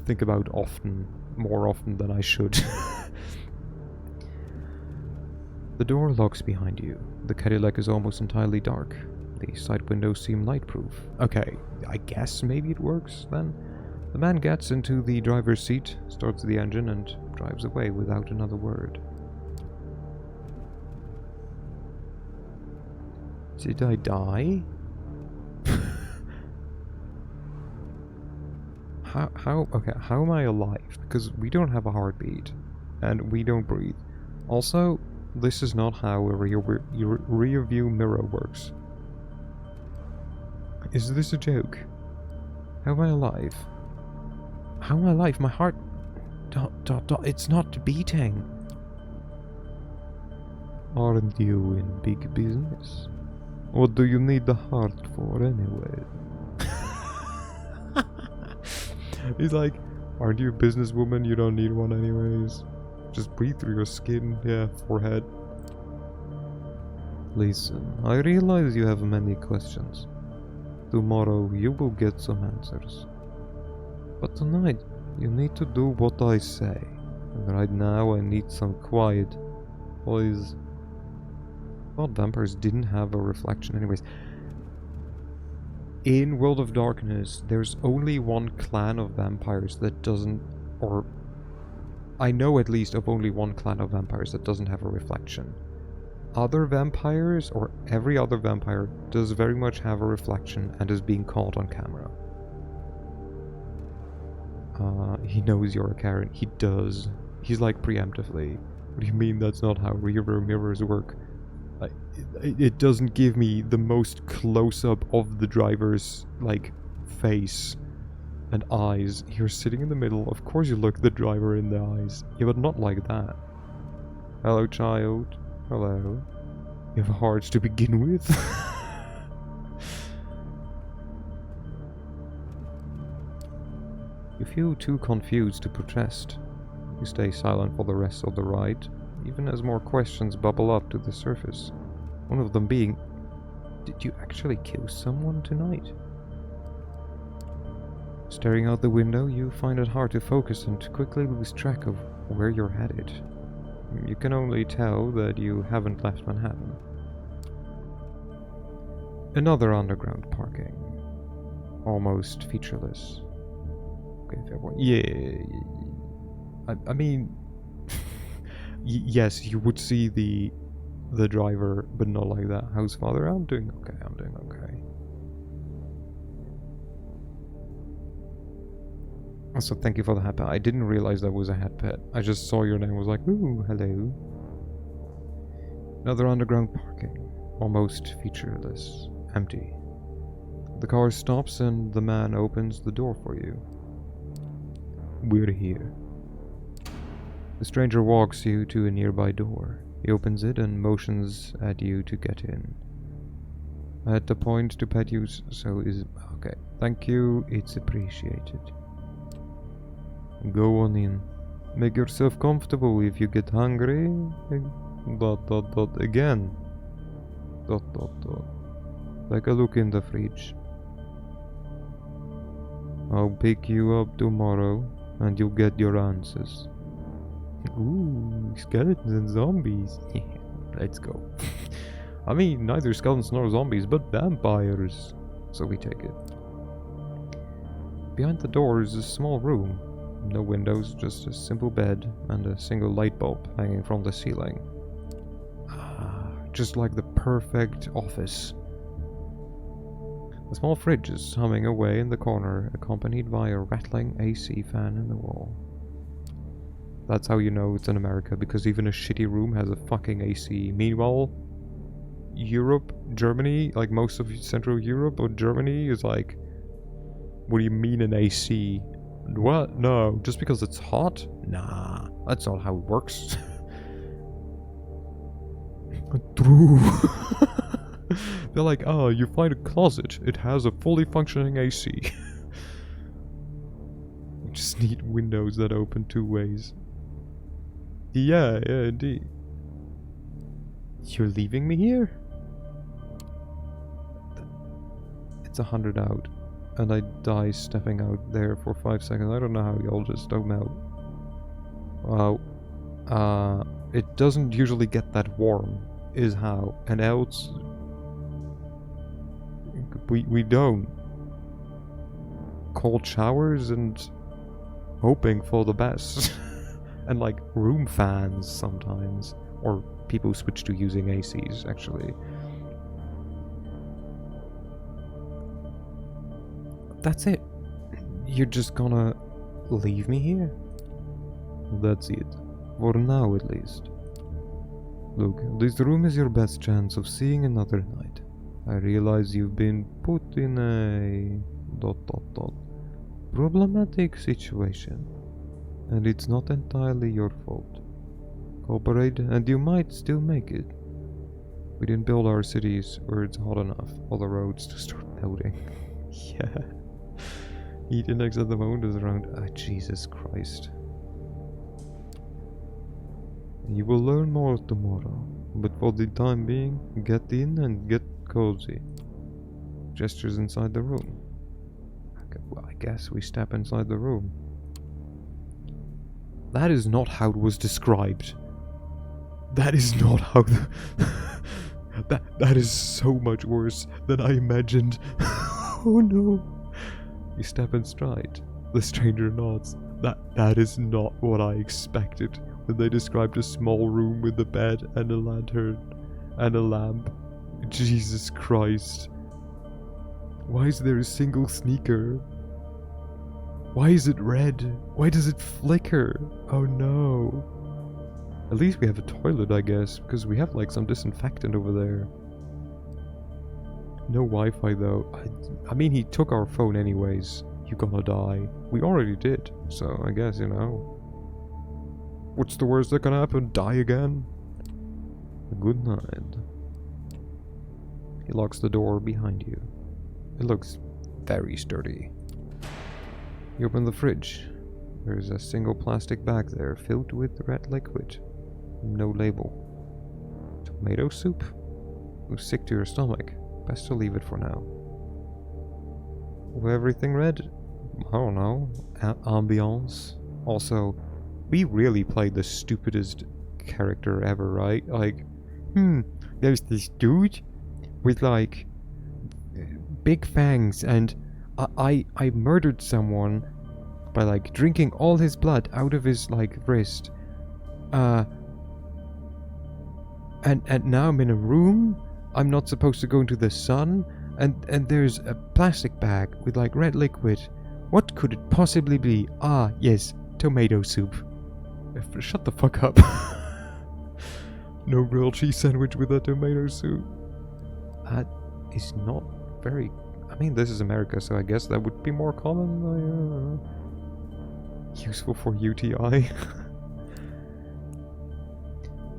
think about often, more often than I should. The door locks behind you. The Cadillac is almost entirely dark. The side windows seem light-proof. Okay, I guess maybe it works then. The man gets into the driver's seat, starts the engine, and drives away without another word. Did I die? How am I alive? Because we don't have a heartbeat, and we don't breathe. Also, this is not how a rear view mirror works. Is this a joke? How am I alive? How am I alive? My heart... It's not beating. Aren't you in big business? What do you need the heart for anyway? He's like, aren't you a businesswoman? You don't need one anyways. Just breathe through your skin. Yeah, forehead. Listen, I realize you have many questions. Tomorrow you will get some answers. But tonight, you need to do what I say. And right now I need some quiet. Please. Thought vampires didn't have a reflection anyways. In World of Darkness, there's only one clan of vampires that doesn't, or I know at least of only one clan of vampires that doesn't have a reflection. Other vampires, or every other vampire, does very much have a reflection and is being caught on camera. He knows you're a Karen. He does. He's like preemptively. What do you mean that's not how rear mirrors work? It doesn't give me the most close-up of the driver's, like, face and eyes. You're sitting in the middle. Of course you look the driver in the eyes. Yeah, but not like that. Hello, child. Hello. You have hearts to begin with? You feel too confused to protest. You stay silent for the rest of the ride, even as more questions bubble up to the surface. One of them being, did you actually kill someone tonight? Staring out the window, you find it hard to focus and quickly lose track of where you're headed. You can only tell that you haven't left Manhattan. Another underground parking. Almost featureless. Okay, fair point. Yeah. I mean... yes, you would see the driver, but not like that. How's father? I'm doing okay, I'm doing okay. Also, thank you for the hat pet. I didn't realize that was a hat pet. I just saw your name and was like, ooh, hello. Another underground parking. Almost featureless. Empty. The car stops and the man opens the door for you. We're here. The stranger walks you to a nearby door. He opens it and motions at you to get in. At the point to pet you, so is... Okay, thank you, it's appreciated. Go on in. Make yourself comfortable if you get hungry. Again. Take a look in the fridge. I'll pick you up tomorrow and you'll get your answers. Ooh, skeletons and zombies. Let's go. I mean, neither skeletons nor zombies, but vampires. So we take it. Behind the door is a small room. No windows, just a simple bed and a single light bulb hanging from the ceiling. Just like the perfect office. A small fridge is humming away in the corner, accompanied by a rattling AC fan in the wall. That's how you know it's in America, because even a shitty room has a fucking AC. Meanwhile, Europe, Germany, like most of Central Europe or Germany is like, what do you mean an AC? What? No, just because it's hot? Nah, that's not how it works. True. They're like, oh, you find a closet. It has a fully functioning AC. You just need windows that open 2 ways. Yeah, indeed. You're leaving me here? It's 100 out. And I die stepping out there for 5 seconds. I don't know how y'all just don't know. Wow. It doesn't usually get that warm, is how. And else... We don't. Cold showers and hoping for the best. And like room fans sometimes. Or people switch to using ACs, actually. That's it. You're just gonna leave me here? That's it. For now, at least. Look, this room is your best chance of seeing another night. I realize you've been put in a... problematic situation. And it's not entirely your fault. Cooperate, and you might still make it. We didn't build our cities where it's hot enough for the roads to start melting. Yeah. Heat index at the moment is around... Jesus Christ. You will learn more tomorrow, but for the time being, get in and get cozy. Gestures inside the room. Okay, well, I guess we step inside the room. That is not how it was described. That is not how the... that is so much worse than I imagined. Oh no. You step in stride. The stranger nods. That is not what I expected when they described a small room with a bed and a lantern and a lamp. Jesus Christ. Why is there a single sneaker? Why is it red? Why does it flicker? Oh no. At least we have a toilet, I guess, because we have like some disinfectant over there. No Wi-Fi though. I mean, he took our phone anyways. You're gonna die. We already did, so I guess, you know. What's the worst that can happen? Die again? Good night. He locks the door behind you. It looks very sturdy. You open the fridge. There's a single plastic bag there filled with red liquid. No label. Tomato soup? It was sick to your stomach. Best to leave it for now. With everything red? I don't know. Ambiance? Also, we really played the stupidest character ever, right? Like, there's this dude with like big fangs, and I murdered someone by like drinking all his blood out of his like wrist. And now I'm in a room. I'm not supposed to go into the sun, and there's a plastic bag with like red liquid. What could it possibly be? Ah, yes, tomato soup. Shut the fuck up. No grilled cheese sandwich with a tomato soup. That is not very... I mean, this is America, so I guess that would be more common. Useful for UTI.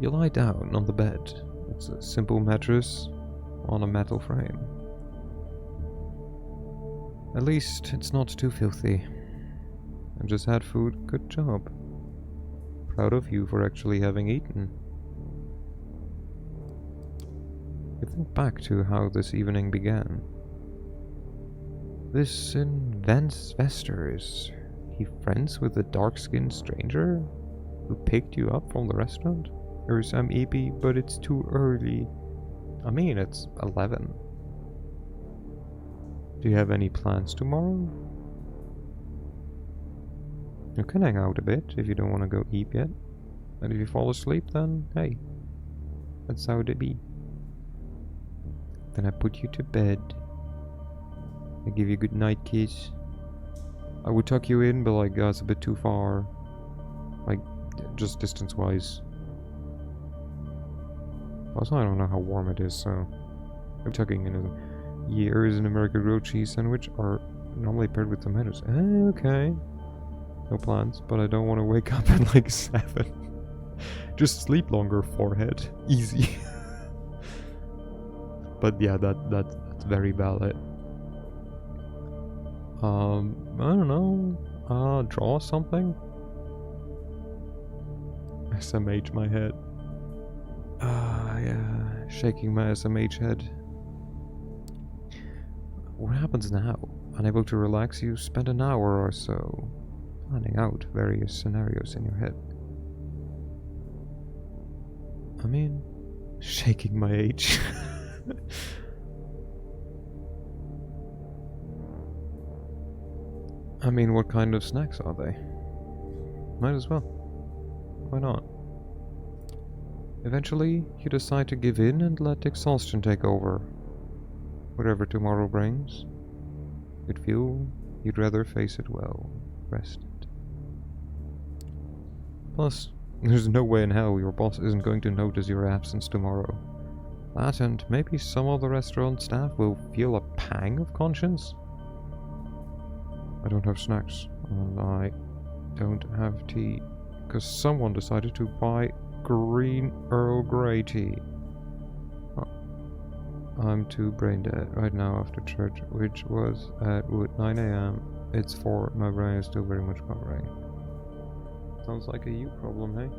You lie down on the bed. It's a simple mattress on a metal frame. At least it's not too filthy. I just had food. Good job. Proud of you for actually having eaten. You think back to how this evening began. This Vance Vester, is he friends with the dark-skinned stranger who picked you up from the restaurant? Or is I'm eepy, but it's too early. I mean, it's 11. Do you have any plans tomorrow? You can hang out a bit if you don't want to go eat yet. And if you fall asleep, then hey, that's how it be. Then I put you to bed. I give you a good night kiss. I would tuck you in, but like that's a bit too far. Like, just distance-wise. Also, I don't know how warm it is, so I'm tucking in a years in American grilled cheese sandwich are normally paired with tomatoes. Okay. No plans, but I don't want to wake up at like 7. Just sleep longer, forehead. Easy. But yeah, that's very valid. I don't know. Draw something? SMH my head. Yeah, shaking my SMH head. What happens now? Unable to relax, you spend an hour or so planning out various scenarios in your head. I mean, shaking my H. I mean, what kind of snacks are they? Might as well. Why not? Eventually, you decide to give in and let exhaustion take over. Whatever tomorrow brings, you'd feel you'd rather face it well rested. Plus, there's no way in hell your boss isn't going to notice your absence tomorrow. That and maybe some of the restaurant staff will feel a pang of conscience. I don't have snacks, and I don't have tea, because someone decided to buy green Earl Grey tea. Oh, I'm too brain dead right now after church, which was at 9 AM. It's 4, my brain is still very much covering. Sounds like a you problem, hey?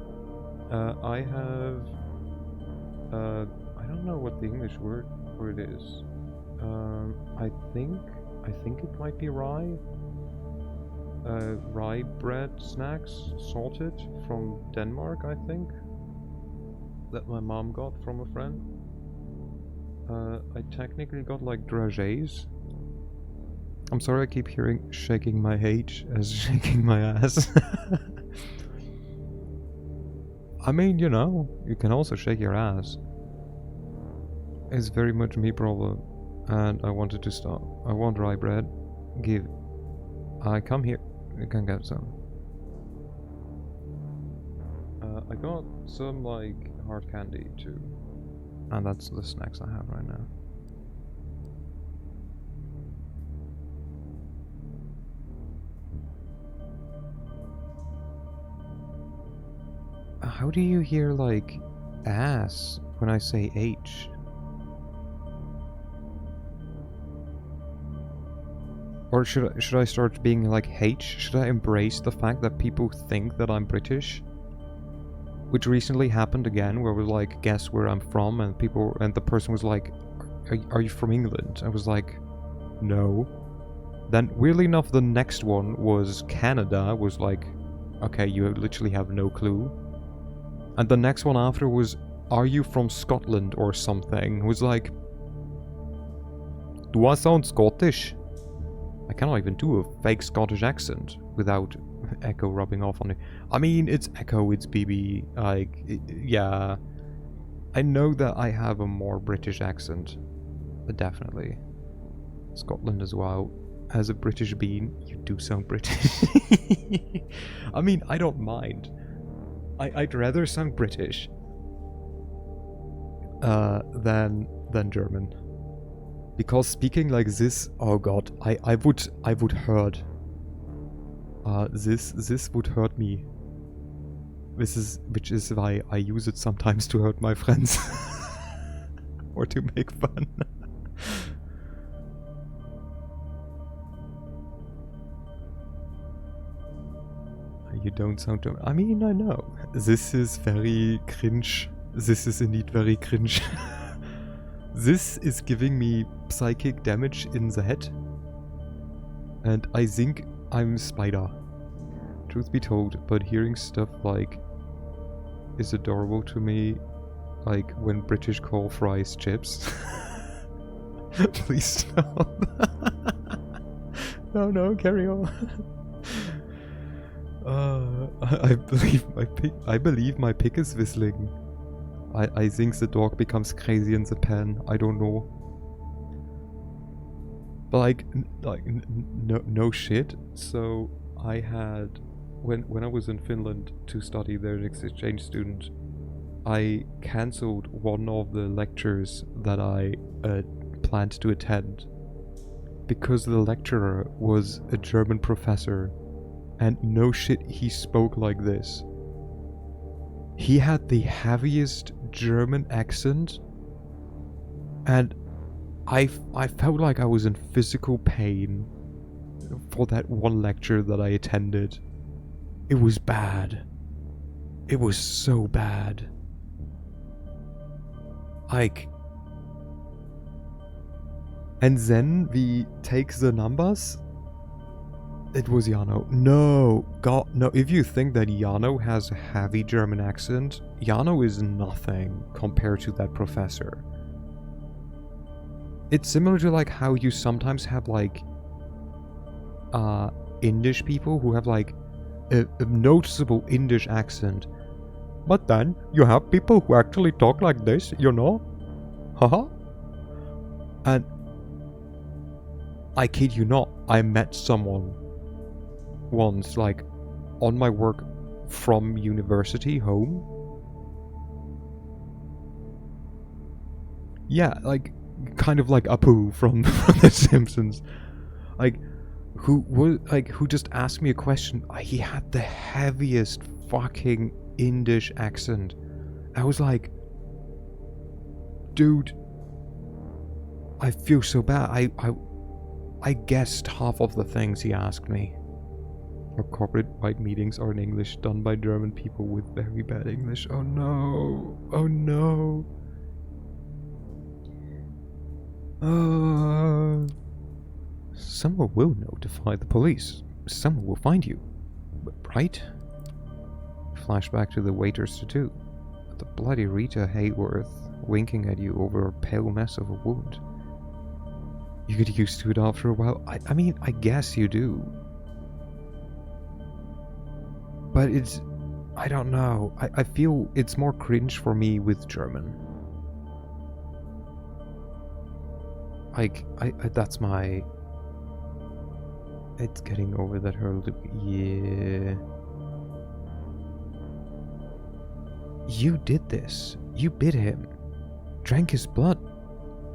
I have... I don't know what the English word for it is. I think it might be rye. Rye bread snacks, salted, from Denmark, I think. That my mom got from a friend. I technically got like dragées. I'm sorry I keep hearing shaking my H as shaking my ass. I mean, you know, you can also shake your ass. It's very much me problem, and I wanted to stop. I want rye bread. Give. I come here. You can get some. I got some like hard candy too, and that's the snacks I have right now. How do you hear like ass when I say H? Or should I start being like H? Should I embrace the fact that people think that I'm British? Which recently happened again, where it was like, guess where I'm from, and the person was like, are you from England? I was like, no. Then weirdly enough, the next one was Canada, was like, okay, you literally have no clue. And the next one after was, are you from Scotland or something? It was like, do I sound Scottish? I cannot even do a fake Scottish accent without Echo rubbing off on it. I mean, it's Echo, it's BB, like, yeah. I know that I have a more British accent, but definitely. Scotland as well. As a British being, you do sound British. I mean, I don't mind. I'd rather sound British than German. Because speaking like this, oh god, I would hurt. This would hurt me. Which is why I use it sometimes to hurt my friends. Or to make fun. You don't sound German. I mean, I know. This is very cringe. This is indeed very cringe. This is giving me psychic damage in the head. And I think I'm Spider. Truth be told, but hearing stuff like is adorable to me. Like when British call fries chips. Please stop. No, carry on. I believe my pig is whistling. I think the dog becomes crazy in the pen. I don't know. But no shit. So I had when I was in Finland to study there as an exchange student, I cancelled one of the lectures that I planned to attend because the lecturer was a German professor And no shit, he spoke like this. He had the heaviest German accent, and I felt like I was in physical pain for that one lecture that I attended. It was bad. It was so bad. Like... And then we take the numbers. It was Jano. No, God, no. If you think that Jano has a heavy German accent, Jano is nothing compared to that professor. It's similar to like how you sometimes have like Indish people who have like a noticeable Indish accent. But then you have people who actually talk like this, you know? Haha. And I kid you not, I met someone once, like, on my work from university home. Yeah, like, kind of like Apu from The Simpsons. Like, who just asked me a question. He had the heaviest fucking Indish accent. I was like, dude, I feel so bad. I guessed half of the things he asked me. Our corporate-wide meetings are in English, done by German people with very bad English. Oh no! Oh no! Someone will notify the police. Someone will find you. Right? Flashback to the waiter's tattoo. The bloody Rita Hayworth winking at you over a pale mess of a wound. You get used to it after a while. I mean, I guess you do. But it's... I don't know. I feel it's more cringe for me with German. Like, that's my... It's getting over that hurdle. Yeah. You did this. You bit him. Drank his blood.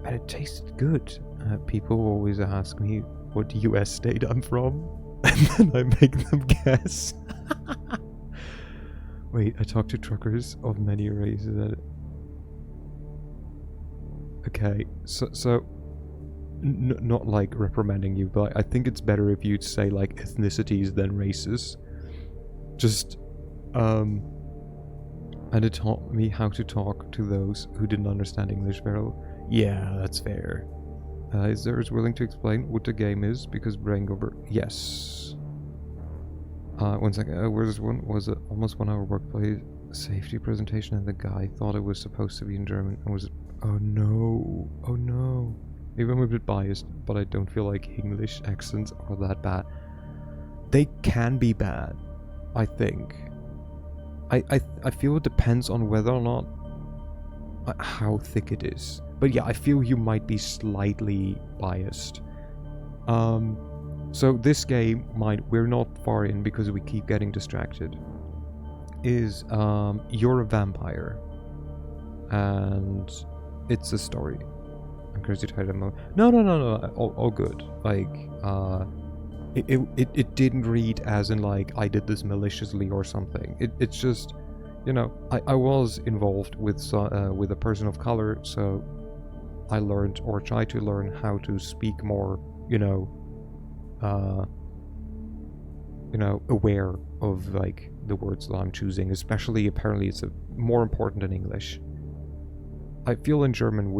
And it tasted good. People always ask me what US state I'm from. And then I make them guess. Wait, I talk to truckers of many races. Okay, so not like reprimanding you, but I think it's better if you'd say like ethnicities than races. Just, and it taught me how to talk to those who didn't understand English very well. Yeah, that's fair. Is there willing to explain what the game is? Because brain over. Yes. 1 second. Where's this one? Was it almost 1 hour workplace safety presentation, and the guy thought it was supposed to be in German and was. Oh no! Oh no! Maybe I'm a bit biased, but I don't feel like English accents are that bad. They can be bad, I think. I feel it depends on whether or not how thick it is. But yeah, I feel you might be slightly biased. So this game, we're not far in because we keep getting distracted, is you're a vampire. And it's a story. I'm crazy tired of mode. No, all good. Like, it didn't read as in like I did this maliciously or something. It's just, you know, I was involved with a person of color, so I learned or tried to learn how to speak more, aware of like the words that I'm choosing. Especially, apparently, it's more important in English. I feel in German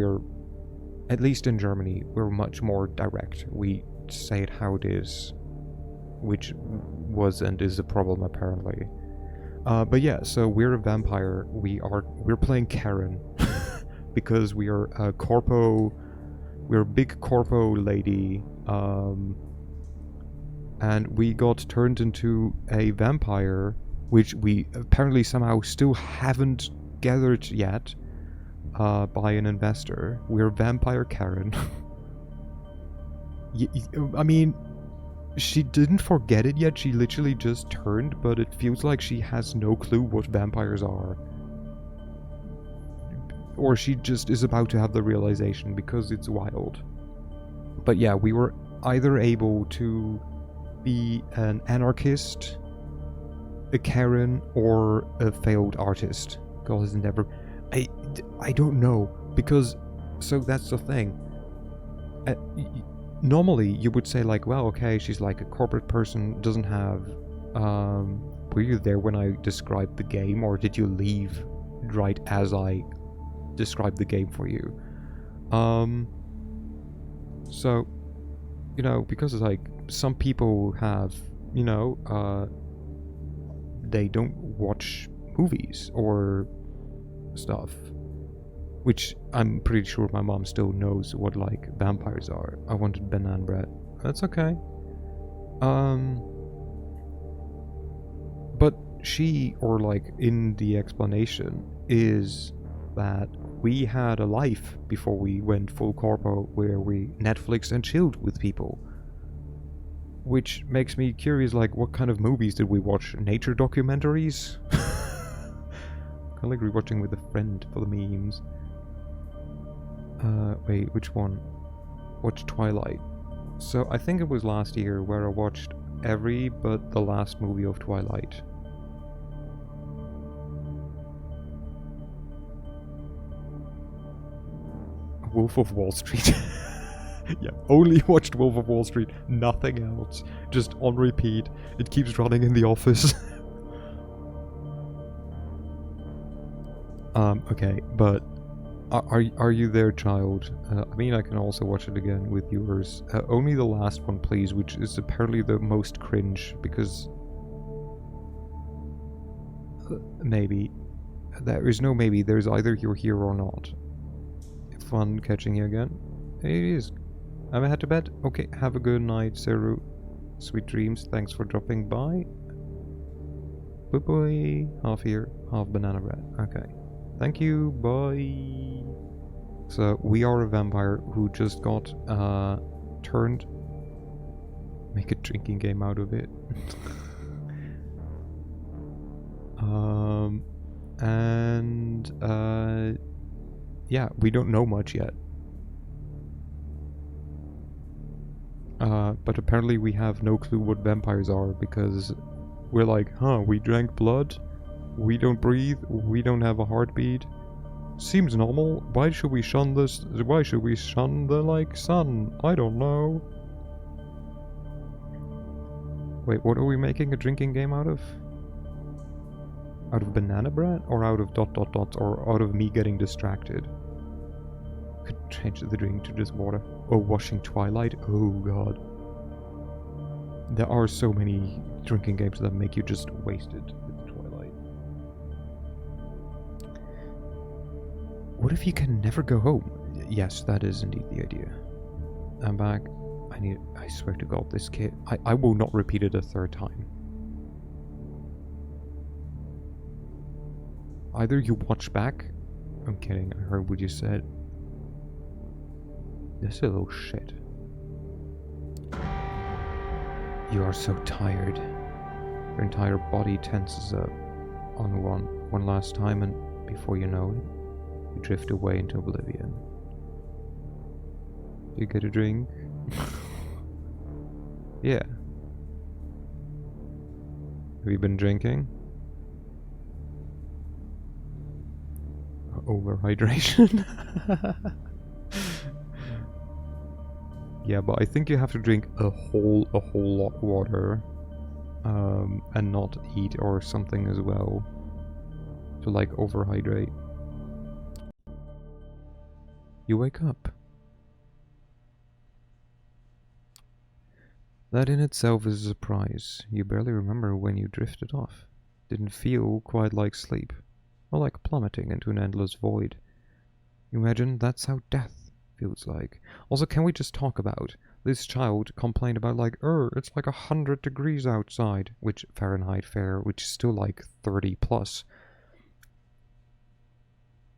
at least in Germany, we're much more direct. We say it how it is, which was and is a problem apparently. But yeah, so we're a vampire. We're playing Karen because we are a corpo. We're a big corpo lady, and we got turned into a vampire, which we apparently somehow still haven't gathered yet. By an investor. We're Vampire Karen. I mean, she didn't forget it yet, she literally just turned, but it feels like she has no clue what vampires are. Or she just is about to have the realization because it's wild. But yeah, we were either able to be an anarchist, a Karen, or a failed artist. God has never... I don't know, because... So that's the thing. Normally, you would say like, well, okay, she's like a corporate person, doesn't have... were you there when I described the game, or did you leave right as I described the game for you? So, you know, because it's like, some people have, you know, they don't watch movies or stuff, which I'm pretty sure my mom still knows what like vampires are. I wanted banana bread. That's okay. But she, or like in the explanation, is that we had a life before we went full corpo where we Netflix and chilled with people. Which makes me curious, like, what kind of movies did we watch? Nature documentaries? I like rewatching with a friend for the memes. Wait, which one? Watched Twilight. So I think it was last year where I watched every but the last movie of Twilight. Wolf of Wall Street. Yeah, only watched Wolf of Wall Street, nothing else. Just on repeat. It keeps running in the office. Okay, but are you there, child? I mean, I can also watch it again with yours. Only the last one, please, which is apparently the most cringe, because... maybe. There is no maybe, there's either you're here or not. Fun catching you again. It is. I'm head to bed. Okay, have a good night, Seru. Sweet dreams, thanks for dropping by. Bye bye. Half here, half banana bread. Okay. Thank you, bye. So, we are a vampire who just got, turned. Make a drinking game out of it. Yeah, we don't know much yet. But apparently we have no clue what vampires are, because we're like, huh, we drank blood, we don't breathe, we don't have a heartbeat. Seems normal. Why should we shun this? Why should we shun the, like, sun? I don't know. Wait, what are we making a drinking game out of? Out of banana bread? Or out of ... or out of me getting distracted? Could change the drink to just water. Or watching Twilight? Oh god. There are so many drinking games that make you just wasted with Twilight. What if you can never go home? Yes, that is indeed the idea. I'm back. I swear to god, this kid... I will not repeat it a third time. Either you watch back... I'm kidding, I heard what you said. This is a little shit. You are so tired. Your entire body tenses up on one last time, and before you know it, you drift away into oblivion. You get a drink? Yeah. Have you been drinking? Overhydration? Yeah, but I think you have to drink a whole lot of water, and not eat or something as well, to like overhydrate. You wake up. That in itself is a surprise. You barely remember when you drifted off. Didn't feel quite like sleep, or like plummeting into an endless void. You imagine that's how death feels like. Also, can we just talk about this child complained about like, it's like 100 degrees outside, which Fahrenheit fair, which is still like 30 plus.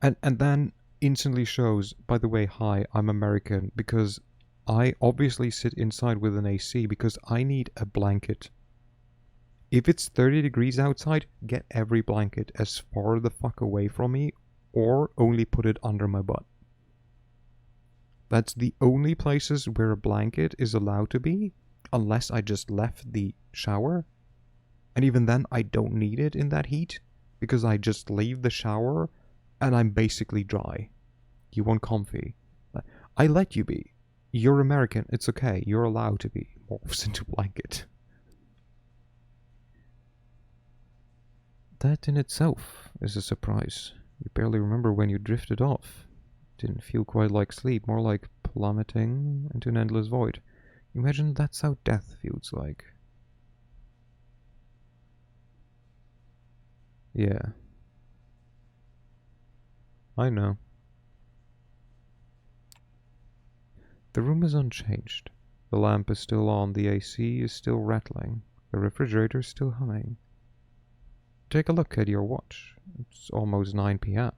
And then instantly shows, by the way, hi, I'm American, because I obviously sit inside with an AC because I need a blanket. If it's 30 degrees outside, get every blanket as far the fuck away from me, or only put it under my butt. That's the only places where a blanket is allowed to be. unless I just left the shower. And even then, I don't need it in that heat, because I just leave the shower and I'm basically dry. You want comfy. I let you be. You're American, it's okay. You're allowed to be. Morphs into blanket. That in itself is a surprise. You barely remember when you drifted off. Didn't feel quite like sleep, more like plummeting into an endless void. Imagine that's how death feels like. Yeah. I know. The room is unchanged. The lamp is still on, the AC is still rattling, the refrigerator is still humming. Take a look at your watch. It's almost 9 p.m.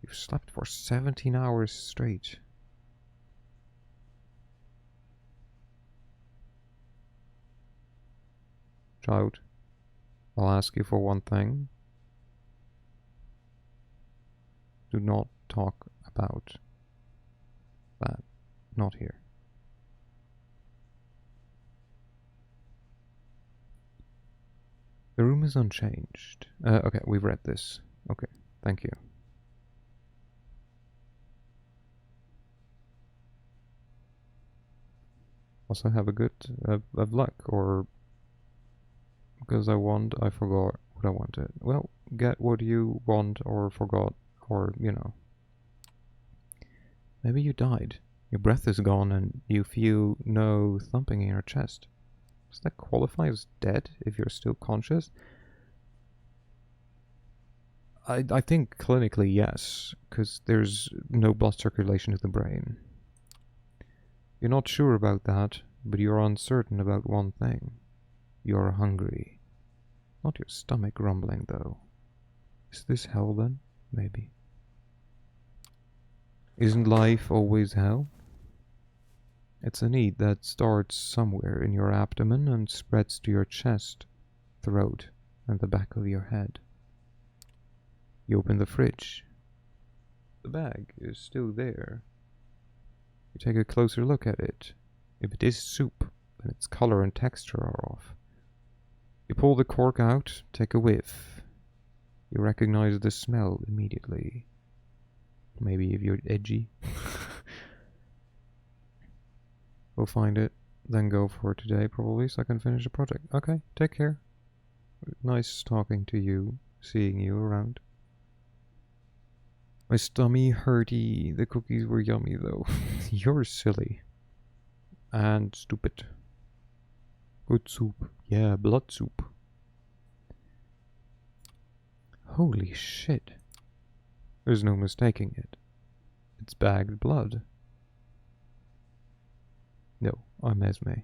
You've slept for 17 hours straight. Child, I'll ask you for one thing. Do not talk about that. Not here. The room is unchanged. Okay, we've read this. Okay, thank you. Also have a good of luck, or because I forgot what I wanted. Well, get what you want or forgot, or, you know. Maybe you died. Your breath is gone and you feel no thumping in your chest. Does that qualify as dead if you're still conscious? I think clinically yes, because there's no blood circulation to the brain. You're not sure about that, but you're uncertain about one thing. You're hungry. Not your stomach rumbling, though. Is this hell, then? Maybe. Isn't life always hell? It's a need that starts somewhere in your abdomen and spreads to your chest, throat, and the back of your head. You open the fridge. The bag is still there. You take a closer look at it. If it is soup, then its color and texture are off. You pull the cork out, take a whiff. You recognize the smell immediately. Maybe if you're edgy. We'll find it, then go for today probably, so I can finish the project. Okay, take care. Nice talking to you, seeing you around. My stomach hurty. The cookies were yummy though. You're silly. And stupid. Good soup. Yeah, blood soup. Holy shit. There's no mistaking it. It's bagged blood. No, I'm Esme.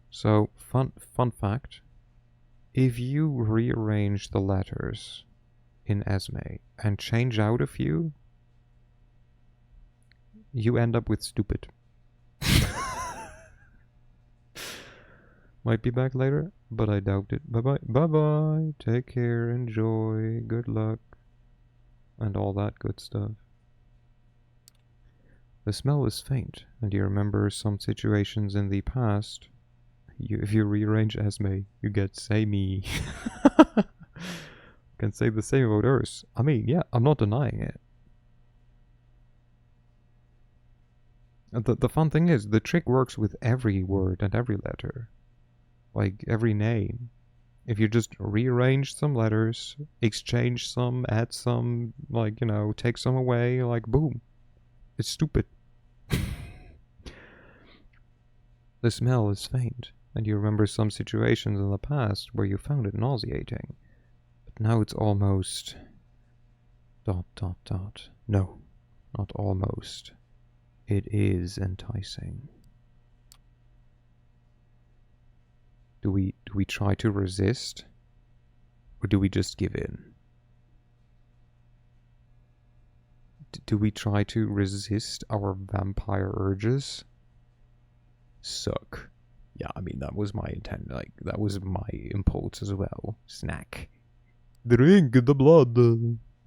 So, fun fact. If you rearrange the letters in Esme and change out a few, you end up with stupid. Might be back later, but I doubt it. Bye-bye. Bye-bye. Take care. Enjoy. Good luck. And all that good stuff. The smell is faint, and you remember some situations in the past. If you rearrange Esme, you get Samey. Can say the same about Earth. I mean, yeah, I'm not denying it. The fun thing is, the trick works with every word and every letter. Like, every name. If you just rearrange some letters, exchange some, add some, like, you know, take some away, like, boom. It's stupid. The smell is faint, and you remember some situations in the past where you found it nauseating. But now it's almost... ... No, not almost. It is enticing. Do we try to resist? Or do we just give in? Do we try to resist our vampire urges? Suck. Yeah, I mean, that was my intent. Like, that was my impulse as well. Snack. Drink the blood.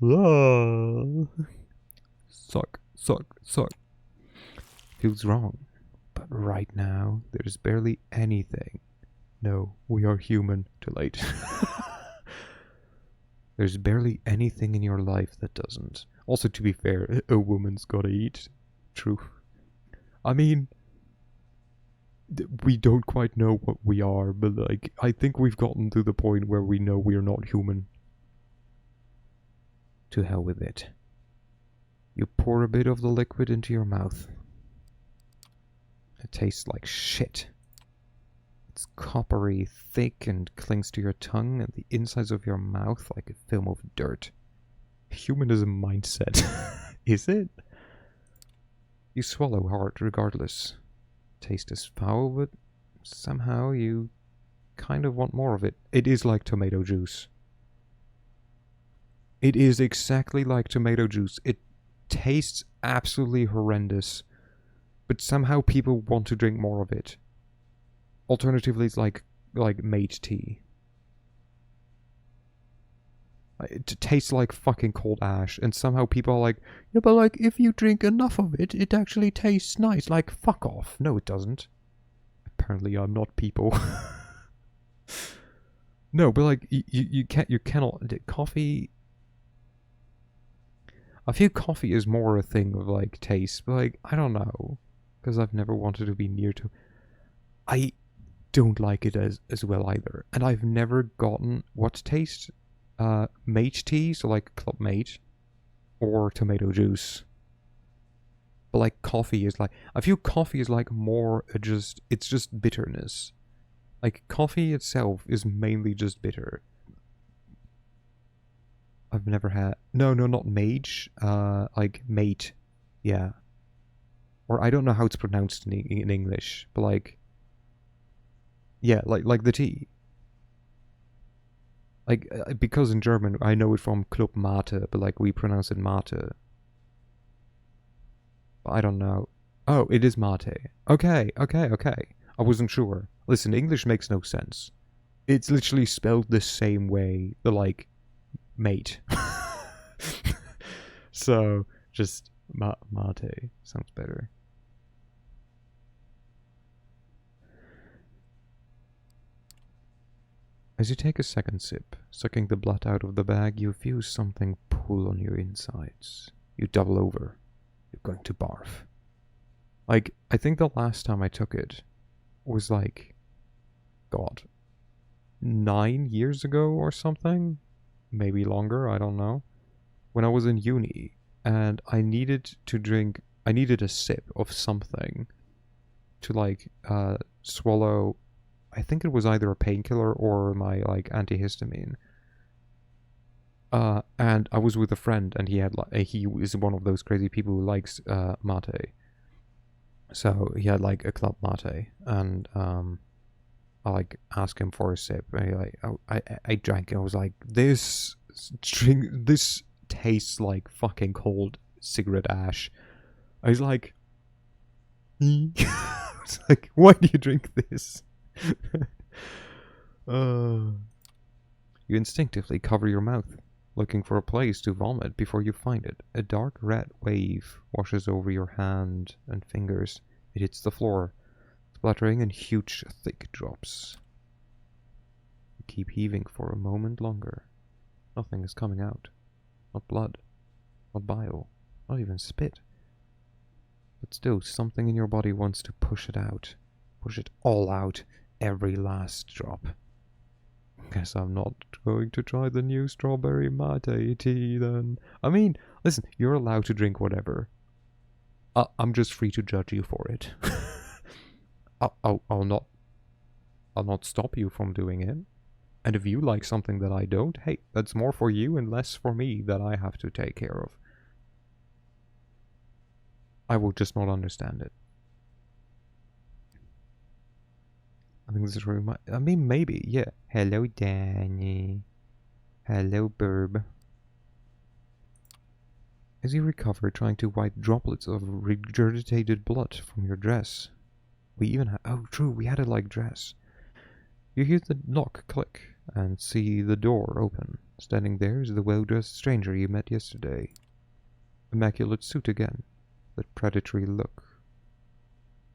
Ah. Suck. Feels wrong. But But right now, there's barely anything. No, we are human. Too late. There's barely anything in your life that doesn't. Also, to be fair, a woman's gotta eat. True. I mean, we don't quite know what we are, but like, I think we've gotten to the point where we know we're not human. To hell with it. You pour a bit of the liquid into your mouth. It tastes like shit. It's coppery, thick, and clings to your tongue and the insides of your mouth like a film of dirt. Humanism mindset. Is it? You swallow hard regardless. Taste is foul, but somehow you kind of want more of it. It is like tomato juice. It is exactly like tomato juice. It tastes absolutely horrendous, but somehow people want to drink more of it. Alternatively, it's like mate tea. It tastes like fucking cold ash, and somehow people are like, yeah, but like, if you drink enough of it, it actually tastes nice. Like, fuck off. No, it doesn't. Apparently, I'm not people. No, but like, you cannot. Coffee. I feel coffee is more a thing of like taste, but like, I don't know, because I've never wanted to be near to. I don't like it as well either, and I've never gotten what taste. Mate tea, so like Club Mate, or tomato juice. But like coffee is like, I feel coffee is like more it's just bitterness. Like coffee itself is mainly just bitter. I've never had, no, not mage, like mate, yeah. Or I don't know how it's pronounced in English, but like, yeah, like the tea. Like, because in German, I know it from Club Mate, but like, we pronounce it Mate. But I don't know. Oh, it is Mate. Okay. I wasn't sure. Listen, English makes no sense. It's literally spelled the same way, the like, mate. So, just Mate sounds better. As you take a second sip, sucking the blood out of the bag, you feel something pull on your insides. You double over. You're going to barf. Like, I think the last time I took it was like, God, 9 years ago or something? Maybe longer, I don't know. When I was in uni, and I needed a sip of something to like, swallow. I think it was either a painkiller or my like antihistamine. And I was with a friend, and he is one of those crazy people who likes mate. So he had like a club mate, and I like asked him for a sip, and he like, I drank it. I was like, this tastes like fucking cold cigarette ash. I was like, I was like, why do you drink this? You instinctively cover your mouth, looking for a place to vomit before you find it. A dark red wave washes over your hand and fingers. It hits the floor, splattering in huge, thick drops. You keep heaving for a moment longer. Nothing is coming out. Not blood, not bile, not even spit. But still, something in your body wants to push it out. Push it all out. Every last drop. Guess I'm not going to try the new strawberry mate tea then. I mean, listen, you're allowed to drink whatever. I'm just free to judge you for it. I'll not stop you from doing it. And if you like something that I don't, hey, that's more for you and less for me that I have to take care of. I will just not understand it. I think this is really I mean, maybe, yeah. Hello, Danny. Hello, Burb. As you recover, trying to wipe droplets of regurgitated blood from your dress. We even had, oh, true, we had a, like, dress. You hear the lock click and see the door open. Standing there is the well-dressed stranger you met yesterday. Immaculate suit again. That predatory look.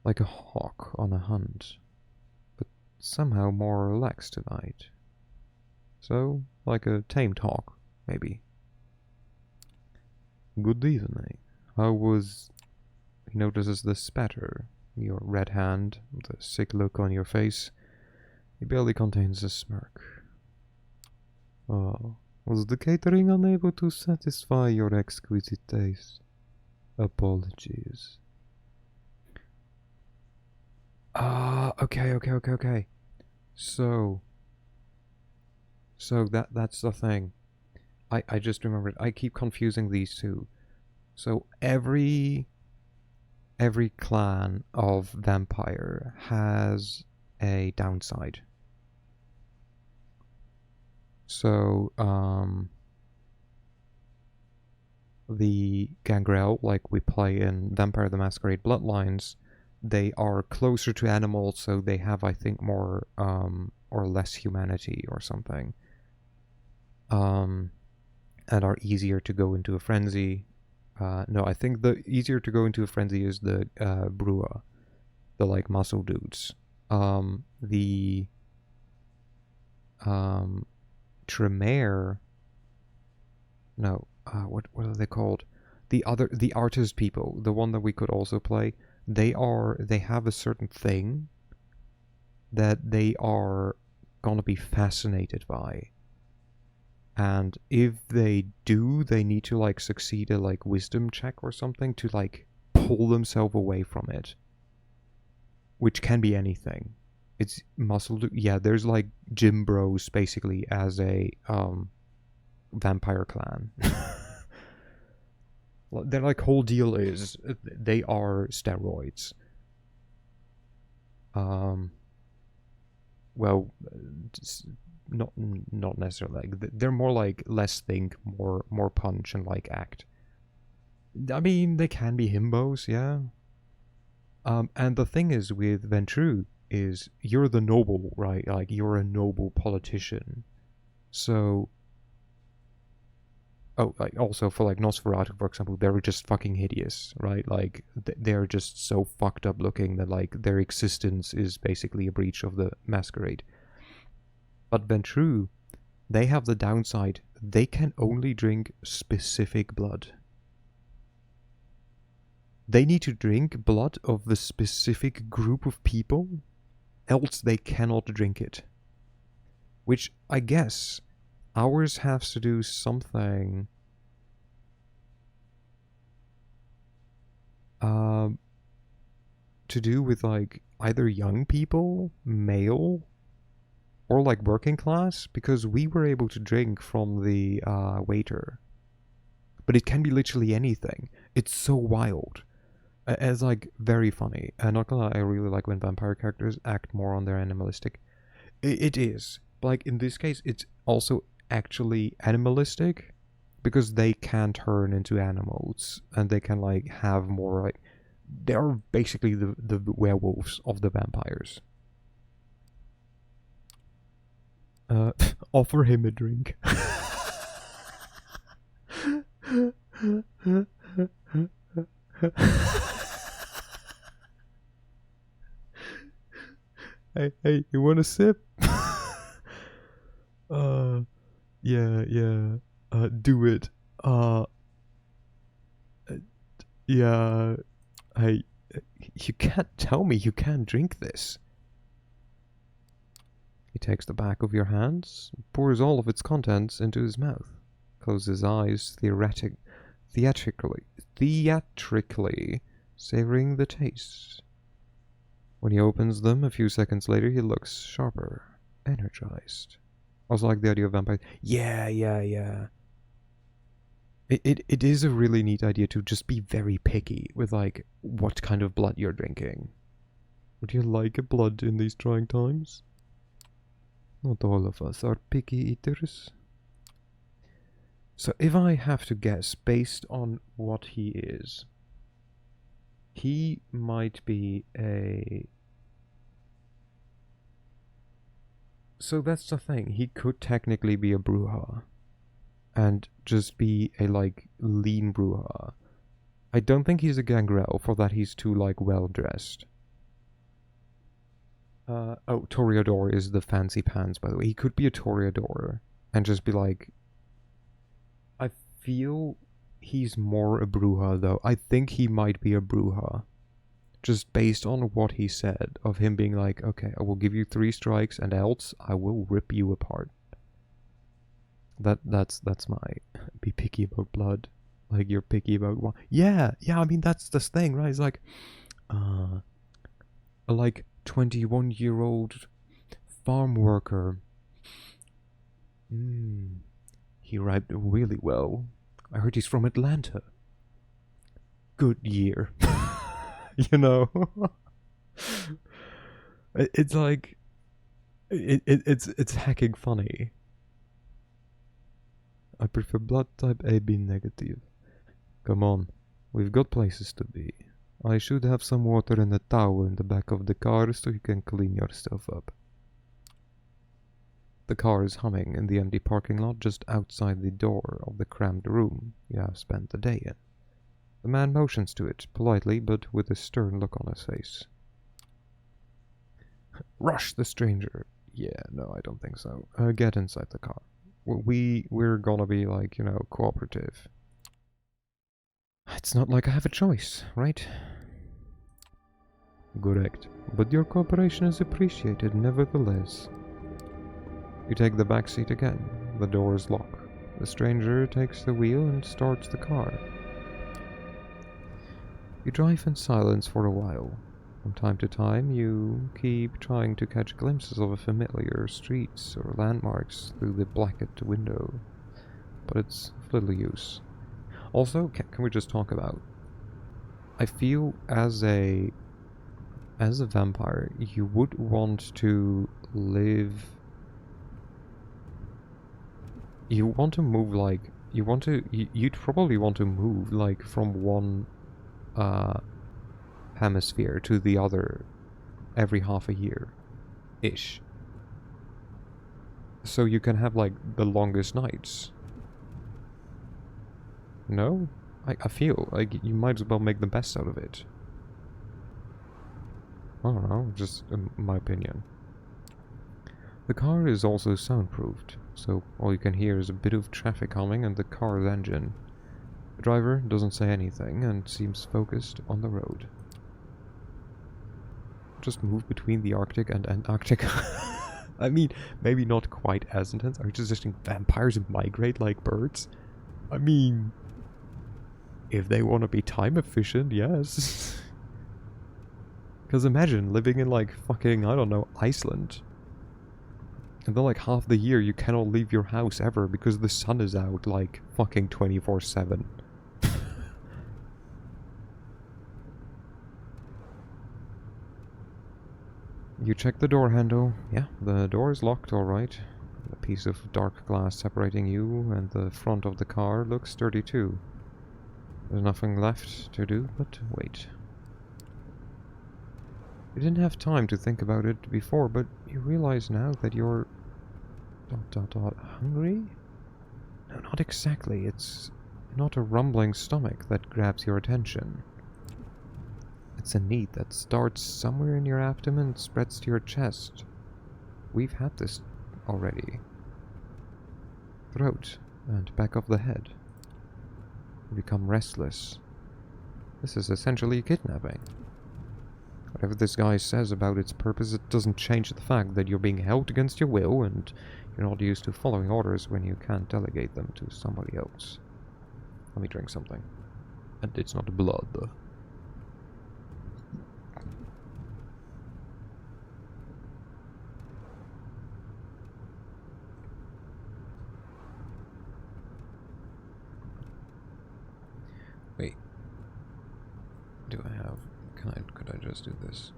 Like a hawk on a hunt, but somehow more relaxed tonight. So, like a tamed hawk, maybe. Good evening. How was... He notices the spatter, your red hand, the sick look on your face. He barely contains a smirk. Oh, was the catering unable to satisfy your exquisite taste? Apologies. Okay. So that's the thing. I just remembered. I keep confusing these two. So every clan of vampire has a downside. So the Gangrel, like we play in Vampire the Masquerade Bloodlines, they are closer to animals, so they have, I think, more or less humanity or something. And are easier to go into a frenzy. No, I think the easier to go into a frenzy is the Brua, the like muscle dudes. The Tremere. No, what are they called? The artist people, the one that we could also play. They have a certain thing that they are gonna be fascinated by. And if they do, they need to like succeed a like wisdom check or something to like pull themselves away from it. Which can be anything. It's yeah, there's like gym bros basically as a vampire clan. Their like whole deal is they are steroids. Well, not necessarily. Like they're more like less think, more punch and like act. I mean, they can be himbos, yeah. And the thing is with Ventrue is you're the noble, right? Like you're a noble politician. So, oh, like also for like Nosferatu, for example, they're just fucking hideous, right? Like they're just so fucked up looking that like their existence is basically a breach of the Masquerade. But Ventrue, they have the downside. They can only drink specific blood. They need to drink blood of the specific group of people, else they cannot drink it. Which I guess ours has to do something to do with like either young people, male, or like working class, because we were able to drink from the waiter. But it can be literally anything. It's so wild. It's like very funny. Not gonna lie, I really like when vampire characters act more on their animalistic. It is. Like in this case, it's also actually animalistic because they can turn into animals and they can like have more like they're basically the werewolves of the vampires. Offer him a drink. Hey, you want a sip? Yeah. Do it. Yeah. Hey, you can't tell me you can't drink this. He takes the back of your hands, pours all of its contents into his mouth, closes his eyes theatrically, savoring the taste. When he opens them a few seconds later, he looks sharper, energized. Also like the idea of vampires. Yeah. It is a really neat idea to just be very picky with like what kind of blood you're drinking. Would you like a blood in these trying times? Not all of us are picky eaters. So if I have to guess based on what he is, he might be a... So that's the thing, he could technically be a Bruja and just be a like lean Bruja. I don't think he's a Gangrel, for that he's too like well dressed. Oh, Toreador is the fancy pants, by the way. He could be a Toreador and just be like, I feel he's more a Bruja, though. I think he might be a Bruja. Just based on what he said, of him being like, okay, I will give you 3 strikes and else I will rip you apart. That's my be picky about blood. Like you're picky about what? Yeah, I mean that's the thing, right? It's like, a like 21-year-old farm worker. He rapped really well. I heard he's from Atlanta. Good year. You know? It's like it's hacking funny. I prefer blood type AB negative. Come on, we've got places to be. I should have some water and a towel in the back of the car so you can clean yourself up. The car is humming in the empty parking lot just outside the door of the crammed room you have spent the day in. The man motions to it, politely but with a stern look on his face. Rush the stranger. Yeah, no, I don't think so. Get inside the car. We're gonna be like, you know, cooperative. It's not like I have a choice, right? Correct. But your cooperation is appreciated nevertheless. You take the back seat again. The doors lock. The stranger takes the wheel and starts the car. You drive in silence for a while. From time to time, you keep trying to catch glimpses of familiar streets or landmarks through the blackened window, but it's of little use. Also, can we just talk about? I feel as a vampire, you would want to live. You want to move like you'd probably want to move like from one hemisphere to the other every half a year ish, so you can have like the longest nights. No, I feel like you might as well make the best out of it. I don't know, just my opinion. The car is also soundproofed, so all you can hear is a bit of traffic humming and the car's engine. The driver doesn't say anything and seems focused on the road. Just move between the Arctic and Antarctic. I mean, maybe not quite as intense. Are you just suggesting vampires migrate like birds? I mean, if they want to be time efficient, yes. Because imagine living in like fucking, I don't know, Iceland. And then like half the year you cannot leave your house ever because the sun is out like fucking 24/7. You check the door handle. Yeah, the door is locked, alright. A piece of dark glass separating you and the front of the car looks dirty too. There's nothing left to do but wait. You didn't have time to think about it before, but you realize now that you're... hungry? No, not exactly. It's not a rumbling stomach that grabs your attention. It's a need that starts somewhere in your abdomen and spreads to your chest. We've had this already. Throat and back of the head. You become restless. This is essentially kidnapping. Whatever this guy says about its purpose, it doesn't change the fact that you're being held against your will and you're not used to following orders when you can't delegate them to somebody else. Let me drink something. And it's not blood, though. Wait. Do I have... Could I just do this?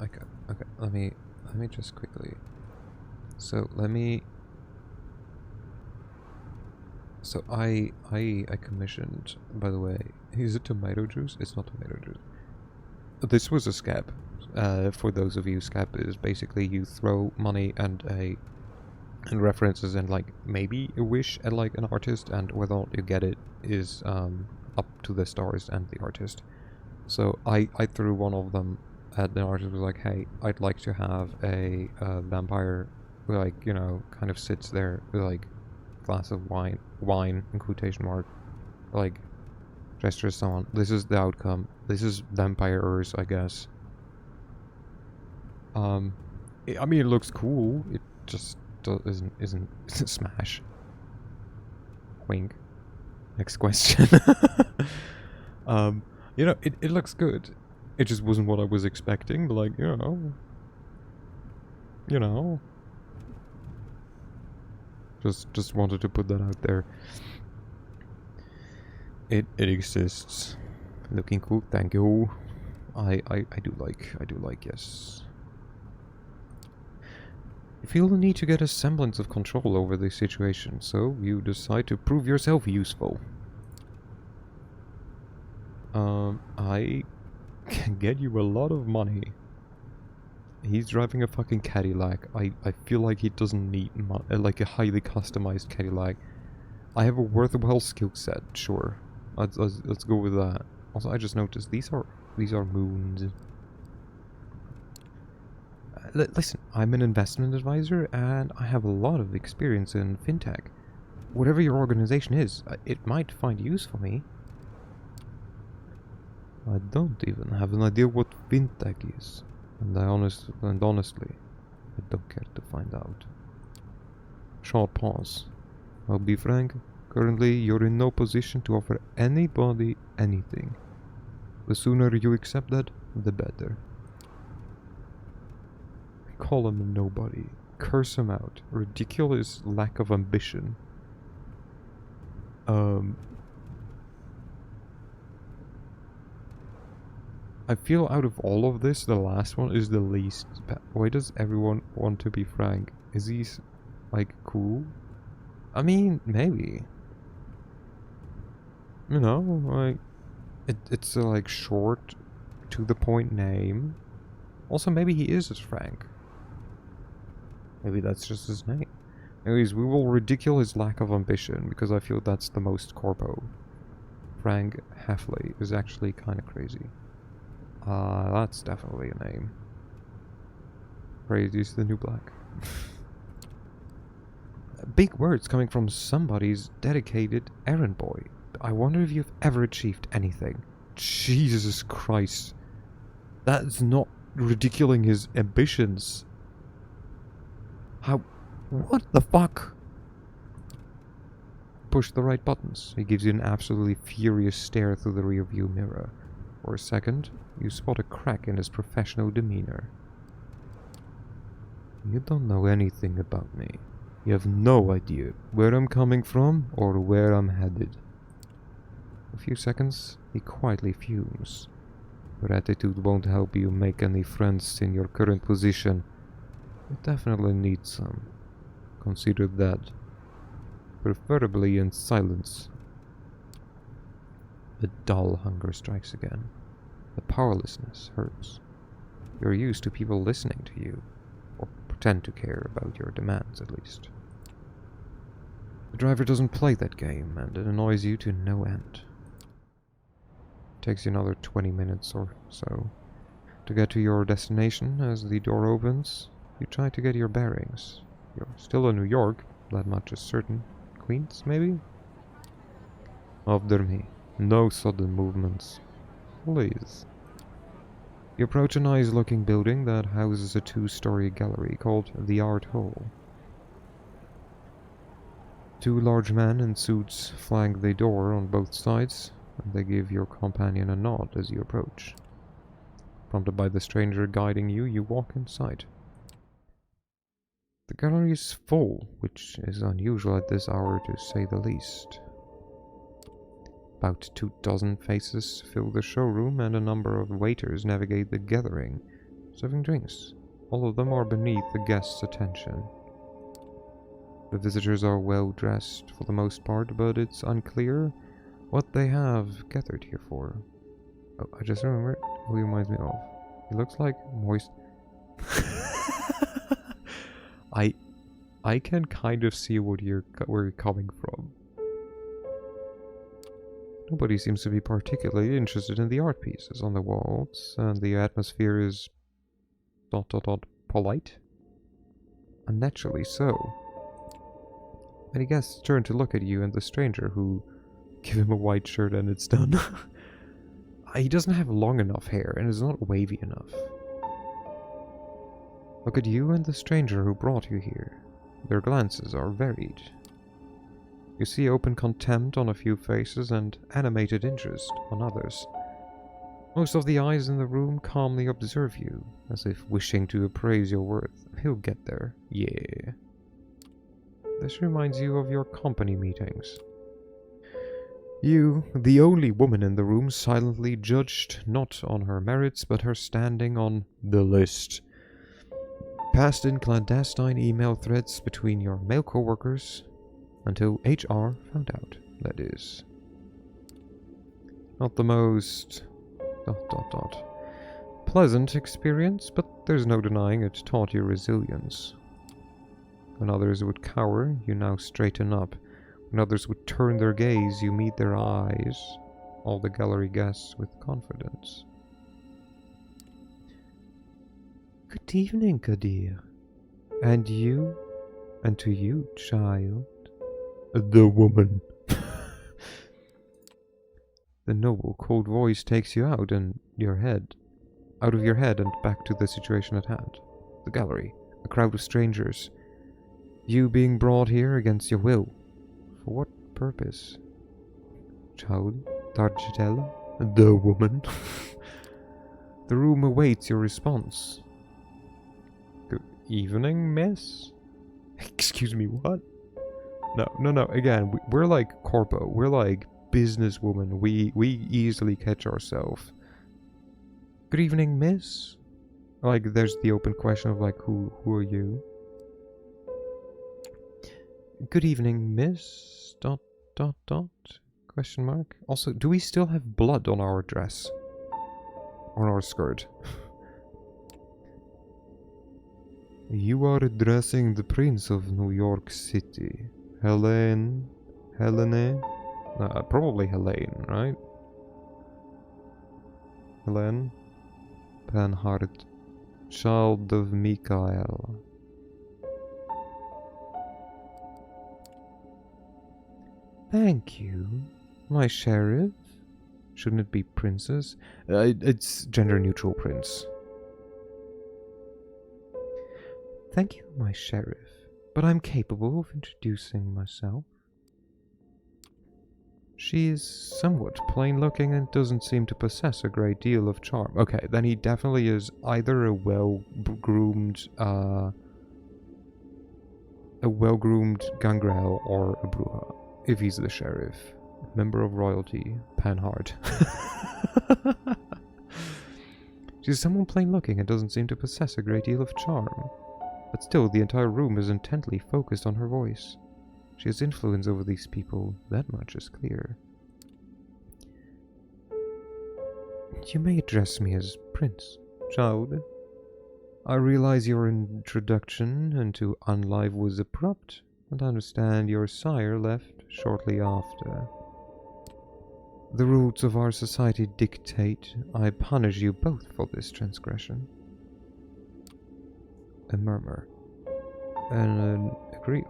Okay, let me just quickly... So, So, I commissioned, by the way... Is it tomato juice? It's not tomato juice. This was a scab. For those of you, scab is basically you throw money and references and like maybe a wish at like an artist, and whether or not you get it is up to the stars and the artist. So I threw one of them and the artist was like, hey, I'd like to have a vampire who, like, you know, kind of sits there with, like, glass of wine in quotation mark, like, gestures someone. This is the outcome. This is vampires, I guess. I mean, it looks cool. It just isn't Smash. Wink. Next question. You know, it looks good. It just wasn't what I was expecting, but, like, you know. Just wanted to put that out there. It exists. Looking cool, thank you. I do like, yes. You feel the need to get a semblance of control over the situation, so you decide to prove yourself useful. I can get you a lot of money. He's driving a fucking Cadillac. I feel like he doesn't need like a highly customized Cadillac. I have a worthwhile skill set, sure. Let's go with that. Also, I just noticed these are moons. Listen, I'm an investment advisor and I have a lot of experience in fintech. Whatever your organization is, it might find use for me. I don't even have an idea what fintech is, and honestly, I don't care to find out. Short pause. I'll be frank. Currently, you're in no position to offer anybody anything. The sooner you accept that, the better. Call him a nobody. Curse him out. Ridiculous lack of ambition. I feel out of all of this, the last one is the least bad. Why does everyone want to be frank? Is he, like, cool? I mean, maybe. You know, like, it's a, like, short, to the point name. Also, maybe he is just frank. Maybe that's just his name. Anyways, we will ridicule his lack of ambition, because I feel that's the most corpo. Frank Heffley is actually kind of crazy. That's definitely a name. Crazy's the new black. Big words coming from somebody's dedicated errand boy. I wonder if you've ever achieved anything. Jesus Christ. That's not ridiculing his ambitions. How? What the fuck? Push the right buttons. He gives you an absolutely furious stare through the rearview mirror. For a second, you spot a crack in his professional demeanor. You don't know anything about me. You have no idea where I'm coming from or where I'm headed. A few seconds, he quietly fumes. Your attitude won't help you make any friends in your current position. You definitely need some. Consider that. Preferably in silence. The dull hunger strikes again. The powerlessness hurts. You're used to people listening to you, or pretend to care about your demands at least. The driver doesn't play that game, and it annoys you to no end. It takes you another 20 minutes or so to get to your destination. As the door opens, you try to get your bearings. You're still in New York, that much is certain. Queens, maybe? After me. No sudden movements. Please. You approach a nice-looking building that houses a 2-story gallery called the Art Hall. 2 large men in suits flank the door on both sides, and they give your companion a nod as you approach. Prompted by the stranger guiding you, you walk inside. The gallery is full, which is unusual at this hour to say the least. About 24 faces fill the showroom, and a number of waiters navigate the gathering, serving drinks. All of them are beneath the guests' attention. The visitors are well dressed for the most part, but it's unclear what they have gathered here for. Oh, I just remembered who he reminds me of. He looks like Moist. I can kind of see where you're coming from. Nobody seems to be particularly interested in the art pieces on the walls, and the atmosphere is polite. Unnaturally so. Many guests turn to look at you and the stranger, who give him a white shirt and it's done. He doesn't have long enough hair and is not wavy enough. Look at you and the stranger who brought you here. Their glances are varied. You see open contempt on a few faces and animated interest on others. Most of the eyes in the room calmly observe you, as if wishing to appraise your worth. He'll get there. Yeah. This reminds you of your company meetings. You, the only woman in the room, silently judged not on her merits, but her standing on the list. Passed in clandestine email threads between your male co-workers, until HR found out, that is. Not the most... pleasant experience, but there's no denying it taught you resilience. When others would cower, you now straighten up. When others would turn their gaze, you meet their eyes. All the gallery guests with confidence. Good evening, Kadir. And you? And to you, child. The woman. The noble, cold voice takes you out of your head and back to the situation at hand. The gallery, a crowd of strangers. You being brought here against your will. For what purpose? Child, Darjitella, the woman. The room awaits your response. Good evening, miss? Excuse me, what? No, again, we're like corpo, we're like businesswoman, we easily catch ourselves. Good evening, miss? Like, there's the open question of, like, who are you? Good evening, miss? ... Question mark. Also, do we still have blood on our dress? On our skirt? You are addressing the Prince of New York City. Helene? Probably Helene, right? Helene? Panhard, child of Mikael. Thank you, my sheriff. Shouldn't it be princess? It's gender-neutral prince. Thank you, my sheriff, but I'm capable of introducing myself. She is somewhat plain-looking and doesn't seem to possess a great deal of charm. Okay, then he definitely is either a well-groomed gangrel or a bruja. If he's the sheriff. Member of royalty. Panhard. She's someone plain looking and doesn't seem to possess a great deal of charm. But still, the entire room is intently focused on her voice. She has influence over these people, that much is clear. You may address me as Prince, child. I realize your introduction into Unlive was abrupt, and understand your sire left shortly after. The rules of our society dictate I punish you both for this transgression. A murmur, an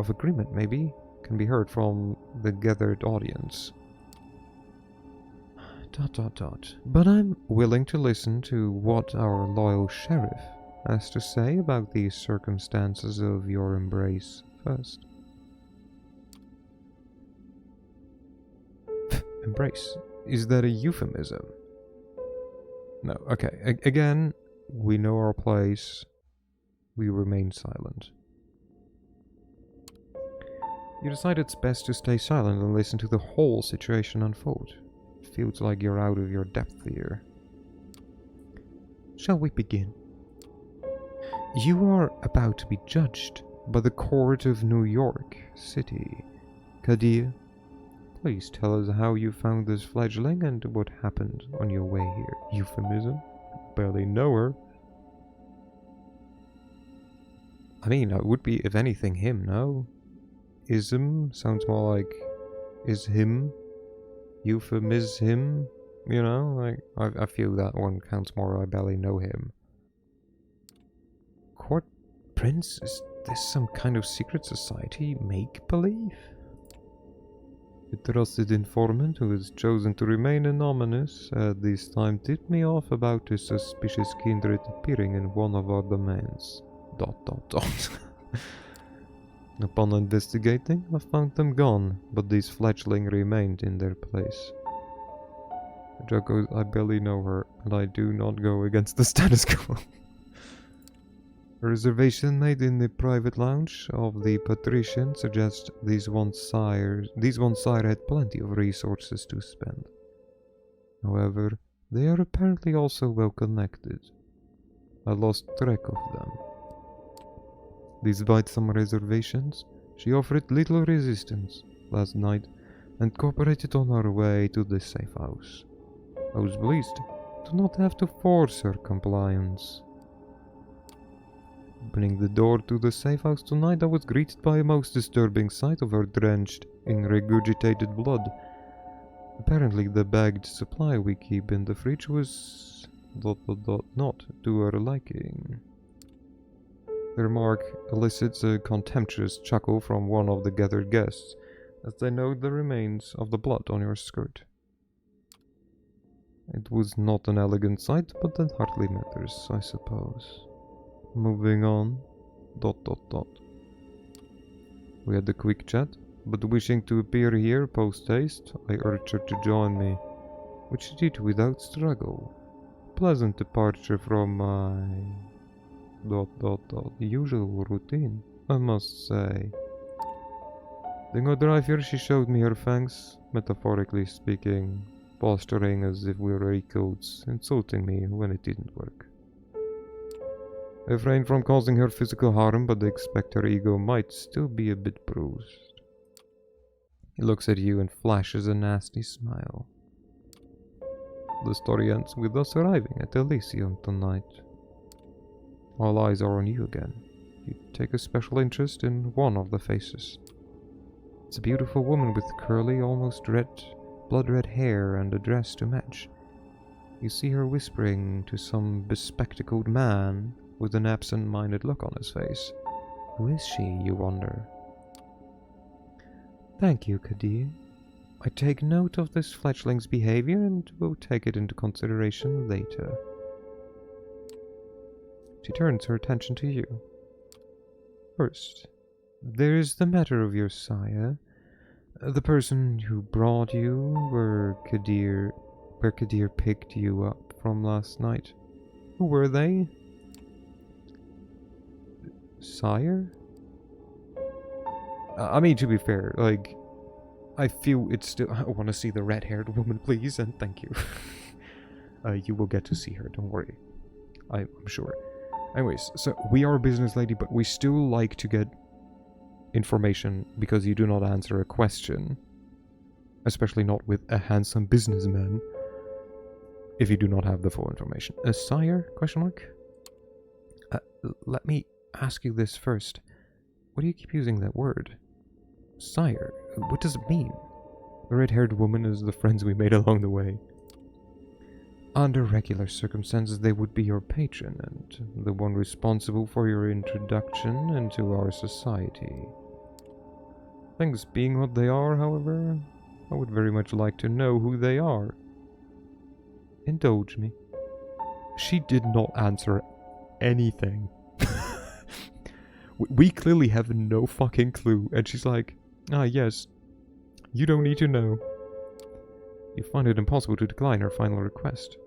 agreement maybe, can be heard from the gathered audience. ... But I'm willing to listen to what our loyal sheriff has to say about the circumstances of your embrace first. Embrace. Is that a euphemism? No. Okay. Again, we know our place. We remain silent. You decide it's best to stay silent and listen to the whole situation unfold. It feels like you're out of your depth here. Shall we begin? You are about to be judged by the court of New York City. Kadir, please tell us how you found this fledgling and what happened on your way here. Euphemism? Barely know her. I mean, it would be, if anything, him, no? Ism sounds more like is him. euphemism, you know? Like, I feel that one counts more, I barely know him. Court Prince? Is this some kind of secret society make-believe? A trusted informant who has chosen to remain anonymous at this time tipped me off about a suspicious kindred appearing in one of our domains. ... Upon investigating, I found them gone, but these fledgling remained in their place. Joko, I barely know her, and I do not go against the status quo. A reservation made in the private lounge of the patrician suggests these once sire had plenty of resources to spend. However, they are apparently also well connected. I lost track of them. Despite some reservations, she offered little resistance last night and cooperated on her way to the safe house. I was pleased to not have to force her compliance. Opening the door to the safe house tonight, I was greeted by a most disturbing sight of her drenched in regurgitated blood. Apparently the bagged supply we keep in the fridge was... not to her liking. The remark elicits a contemptuous chuckle from one of the gathered guests, as they note the remains of the blood on your skirt. It was not an elegant sight, but that hardly matters, I suppose. Moving on... We had a quick chat, but wishing to appear here post-haste, I urged her to join me, which she did without struggle. Pleasant departure from my... usual routine, I must say. During our drive here, she showed me her fangs, metaphorically speaking, posturing as if we were equals, insulting me when it didn't work. I refrained from causing her physical harm, but I expect her ego might still be a bit bruised. He looks at you and flashes a nasty smile. The story ends with us arriving at Elysium tonight. All eyes are on you again. You take a special interest in one of the faces. It's a beautiful woman with curly, almost red, blood-red hair and a dress to match. You see her whispering to some bespectacled man with an absent-minded look on his face. Who is she, you wonder? Thank you, Kadir. I take note of this fledgling's behavior and will take it into consideration later. She turns her attention to you. First, there is the matter of your sire. The person who brought you where Kadir picked you up from last night. Who were they? Sire? I mean, to be fair, like, I feel it's still... I want to see the red-haired woman, please, and thank you. You will get to see her, don't worry. I'm sure. Anyways, so we are a business lady, but we still like to get information because you do not answer a question. Especially not with a handsome businessman. If you do not have the full information. A sire? Question mark? Let me ask you this first. Why do you keep using that word? Sire? What does it mean? The red-haired woman is the friends we made along the way. Under regular circumstances, they would be your patron and the one responsible for your introduction into our society. Things being what they are, however, I would very much like to know who they are. Indulge me. She did not answer anything. We clearly have no fucking clue, and she's like, ah yes, you don't need to know. You find it impossible to decline her final request.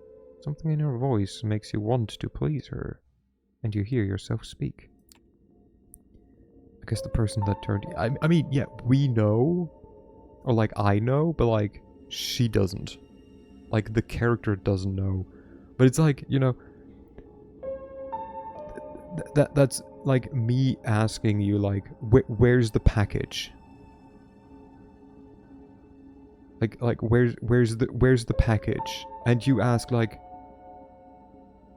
Something in her voice makes you want to please her, and you hear yourself speak. I guess the person that turned... I mean, yeah, we know, or like I know, but like, she doesn't. Like, the character doesn't know. But it's like, you know, that's like me asking you, like, where's the package? Like where's the package? And you ask, like,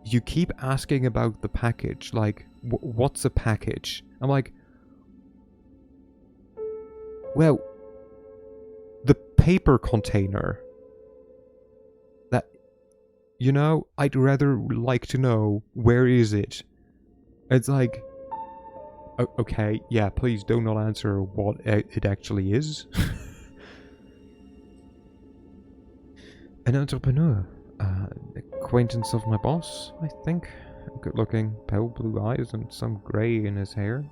you keep asking about the package, like, what's a package? I'm like, well, the paper container. You know, I'd rather like to know, where is it? It's like, okay, yeah, please do not answer what it actually is. An entrepreneur. Acquaintance of my boss, I think. Good looking, pale blue eyes and some grey in his hair.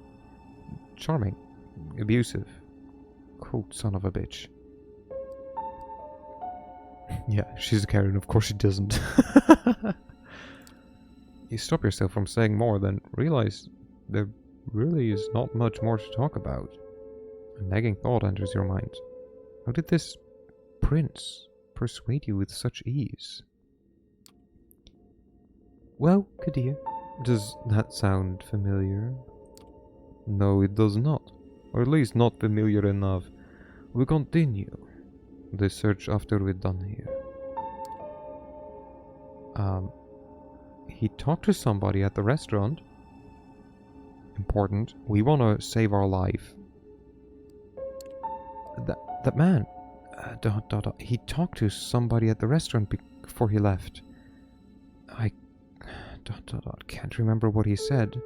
Charming. Abusive. Cold son of a bitch. Yeah, she's a Karen, of course she doesn't. You stop yourself from saying more, then realize there really is not much more to talk about. A nagging thought enters your mind. How did this prince persuade you with such ease? Well, Kadir, does that sound familiar? No, it does not. Or at least not familiar enough. We continue the search after we're done here. He talked to somebody at the restaurant. Important. We want to save our life. That man. He talked to somebody at the restaurant before he left. I can't remember what he said,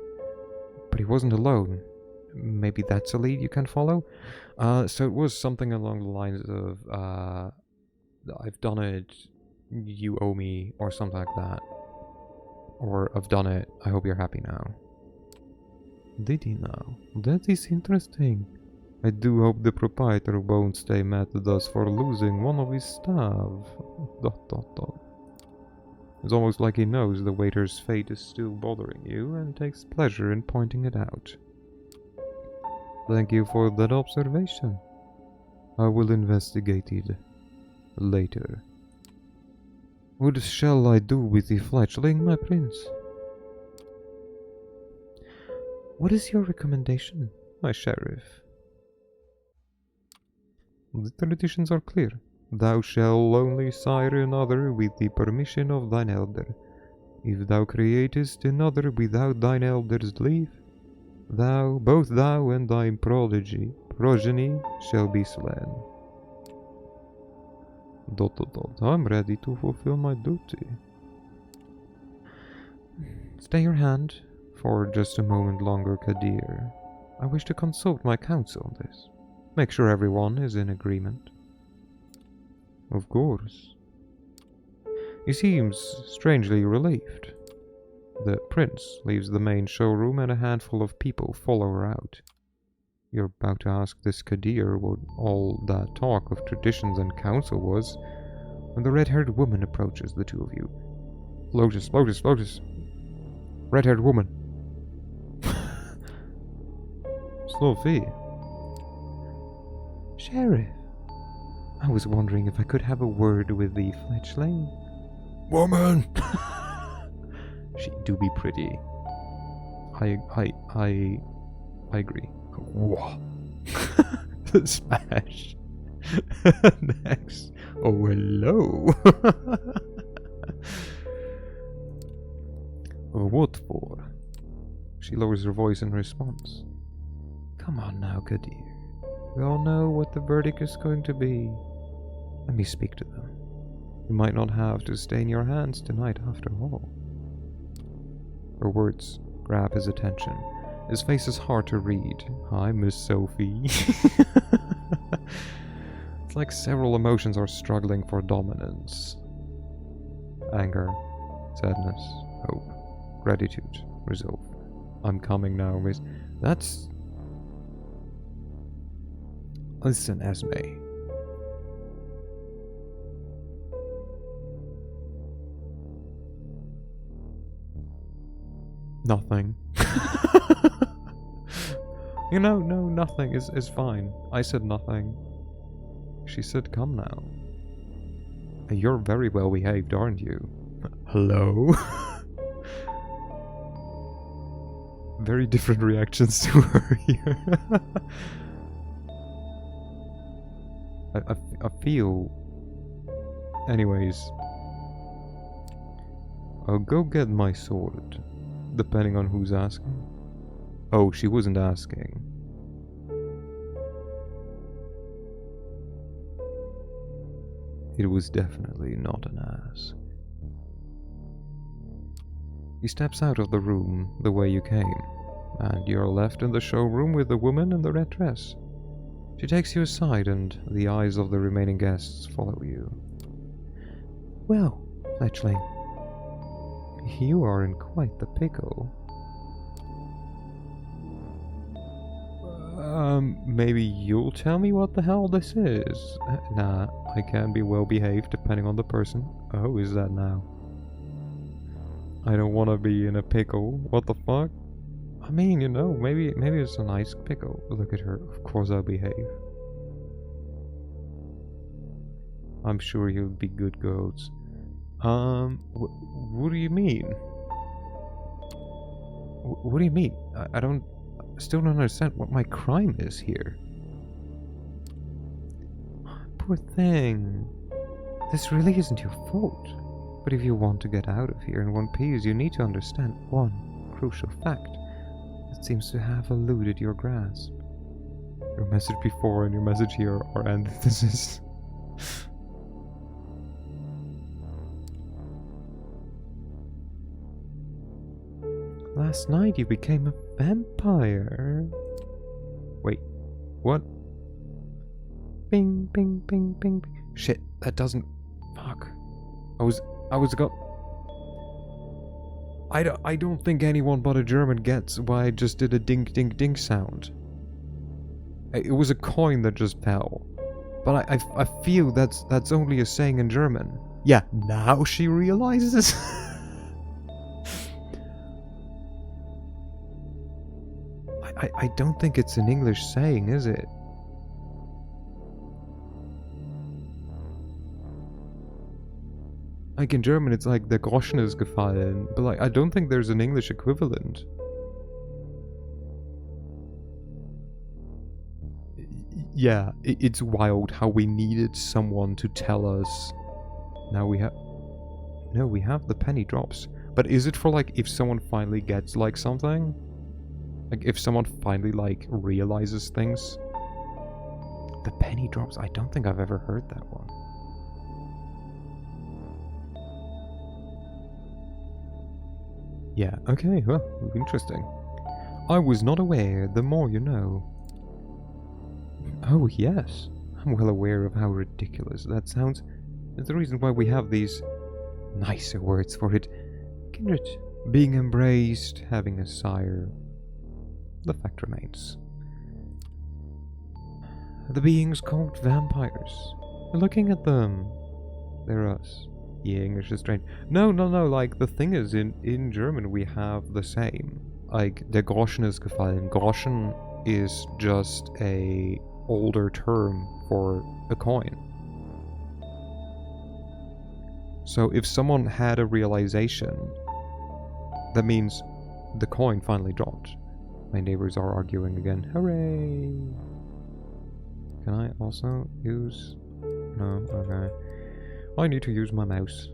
but he wasn't alone. Maybe that's a lead you can follow? So it was something along the lines of, I've done it, you owe me, or something like that. Or, I've done it, I hope you're happy now. Did he now? That is interesting. I do hope the proprietor won't stay mad at us for losing one of his staff. ... It's almost like he knows the waiter's fate is still bothering you and takes pleasure in pointing it out. Thank you for that observation. I will investigate it later. What shall I do with the fledgling, my prince? What is your recommendation, my sheriff? The traditions are clear. Thou shalt only sire another with the permission of thine elder. If thou createst another without thine elder's leave, both thou and thy progeny shall be slain. ... I'm ready to fulfill my duty. Stay your hand for just a moment longer, Kadir. I wish to consult my council on this. Make sure everyone is in agreement. Of course. He seems strangely relieved. The prince leaves the main showroom and a handful of people follow her out. You're about to ask this Kadir what all that talk of traditions and council was, when the red-haired woman approaches the two of you. Lotus. Red-haired woman. Sophie. Sheriff. I was wondering if I could have a word with the fledgling. Woman! She do be pretty. I agree. Whoa. Smash. Next. Oh, hello. What for? She lowers her voice in response. Come on now, Kadir. We all know what the verdict is going to be. Let me speak to them. You might not have to stain your hands tonight after all. Her words grab his attention. His face is hard to read. Hi, Miss Sophie. It's like several emotions are struggling for dominance. Anger, sadness, hope, gratitude, resolve. I'm coming now, miss. That's... Listen, Esme. Nothing. You know, no, nothing is fine. I said nothing. She said, come now. You're very well behaved, aren't you? Hello? Very different reactions to her here. I feel... Anyways. I'll go get my sword. Depending on who's asking. Oh, she wasn't asking. It was definitely not an ask. He steps out of the room the way you came, and you're left in the showroom with the woman in the red dress. She takes you aside, and the eyes of the remaining guests follow you. Well, fledgling, you are in quite the pickle. Maybe you'll tell me what the hell this is? Nah, I can be well behaved depending on the person. Oh, is that now? I don't want to be in a pickle. What the fuck? I mean, you know, maybe it's a nice pickle. Look at her. Of course I'll behave. I'm sure you'll be good girls. What do you mean? What do you mean? I still don't understand what my crime is here. Poor thing. This really isn't your fault. But if you want to get out of here in one piece, you need to understand one crucial fact that seems to have eluded your grasp. Your message before and your message here are antithesis. Last night you became a vampire. Wait, what? Bing, bing, bing, bing, bing. Shit, that doesn't... Fuck. I don't think anyone but a German gets why I just did a ding, ding, ding sound. It was a coin that just fell. But I feel that's only a saying in German. Yeah, now she realizes. I don't think it's an English saying, is it? Like in German it's like der Groschen ist gefallen, but like I don't think there's an English equivalent. Yeah, it's wild how we needed someone to tell us. Now we have... No, we have the penny drops. But is it for like if someone finally gets like something? Like if someone finally like realizes things? The penny drops? I don't think I've ever heard that one. Yeah, okay, well, interesting. I was not aware, the more you know. Oh yes, I'm well aware of how ridiculous that sounds. It's the reason why we have these nicer words for it. Kindred, being embraced, having a sire. The fact remains. The beings called vampires. Looking at them, they're us. Yeah, English is strange. No, like, the thing is, in German we have the same. Like, der Groschen ist gefallen. Groschen is just a older term for a coin. So if someone had a realization, that means the coin finally dropped. My neighbors are arguing again. Hooray! Can I also use... No, okay. I need to use my mouse.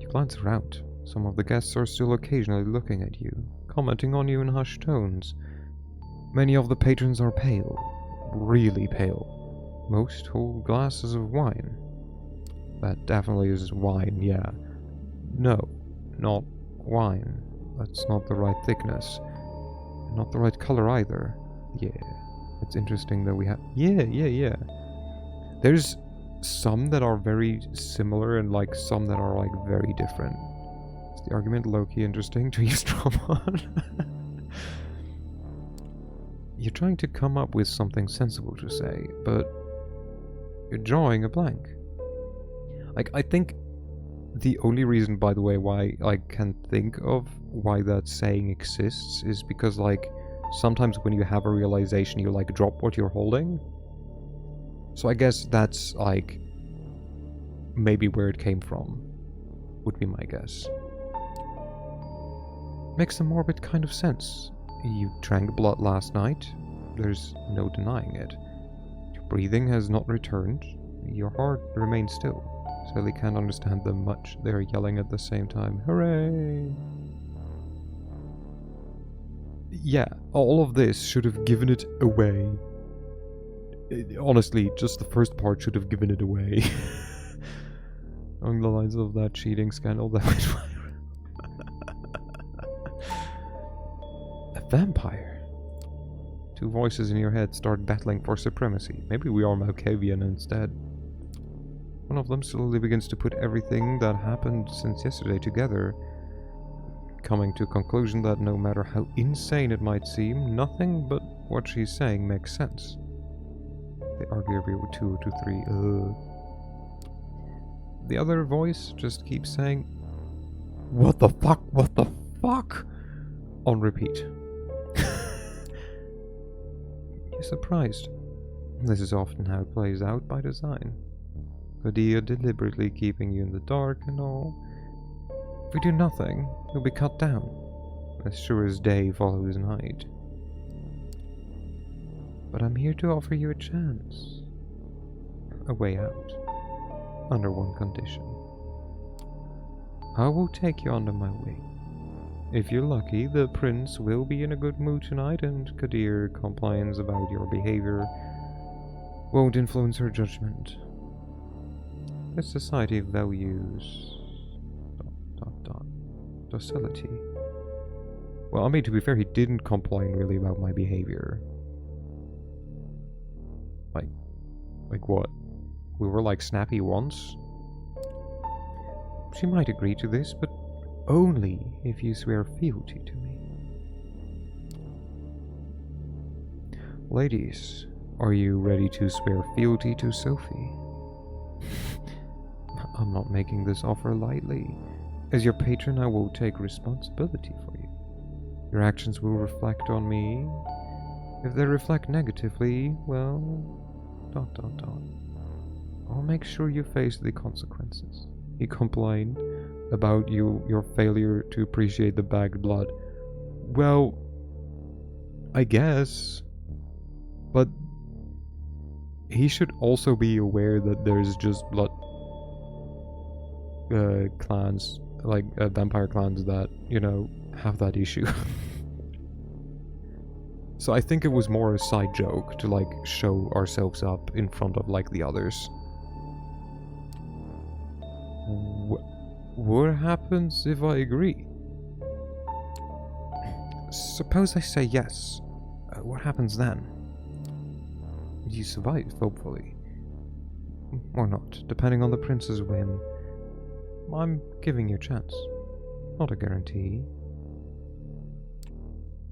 You glance around. Some of the guests are still occasionally looking at you, commenting on you in hushed tones. Many of the patrons are pale. Really pale. Most hold glasses of wine. That definitely is wine, yeah. No, not wine. That's not the right thickness. Not the right color either. Yeah. It's interesting that we have... Yeah. There's some that are very similar and like some that are like very different. Is the argument low-key interesting to use on? You're trying to come up with something sensible to say, but you're drawing a blank. Like, I think the only reason, by the way, why I can think of why that saying exists is because, like, sometimes when you have a realization, you, like, drop what you're holding. So I guess that's, like, maybe where it came from, would be my guess. Makes a morbid kind of sense. You drank blood last night. There's no denying it. Your breathing has not returned. Your heart remains still. So they can't understand them much. They're yelling at the same time. Hooray! Yeah, all of this should have given it away. Honestly, just the first part should have given it away. Along the lines of that cheating scandal that went viral. vampire? Two voices in your head start battling for supremacy. Maybe we are Malkavian instead. One of them slowly begins to put everything that happened since yesterday together, coming to a conclusion that no matter how insane it might seem, nothing but what she's saying makes sense. They argue every 2 to 3. The other voice just keeps saying, What the fuck? What the fuck? On repeat. You're surprised. This is often how it plays out by design. Kadir deliberately keeping you in the dark and all. If we do nothing, you'll be cut down, as sure as day follows night. But I'm here to offer you a chance. A way out. Under one condition. I will take you under my wing. If you're lucky, the prince will be in a good mood tonight, and Kadir complains about your behavior won't influence her judgment. This society values... docility. Well, I mean, to be fair, he didn't complain really about my behavior. Like what? We were like snappy once? She might agree to this, but only if you swear fealty to me. Ladies, are you ready to swear fealty to Sophie? I'm not making this offer lightly. As your patron, I will take responsibility for you. Your actions will reflect on me. If they reflect negatively, well... I'll make sure you face the consequences. He complained about your failure to appreciate the bagged blood. Well, I guess. But he should also be aware that there's just blood clans, like vampire clans that, you know, have that issue. So I think it was more a side joke to like show ourselves up in front of like the others. What happens if I agree? Suppose I say yes. What happens then? You survive, hopefully. Or not, depending on the prince's whim. I'm giving you a chance. Not a guarantee.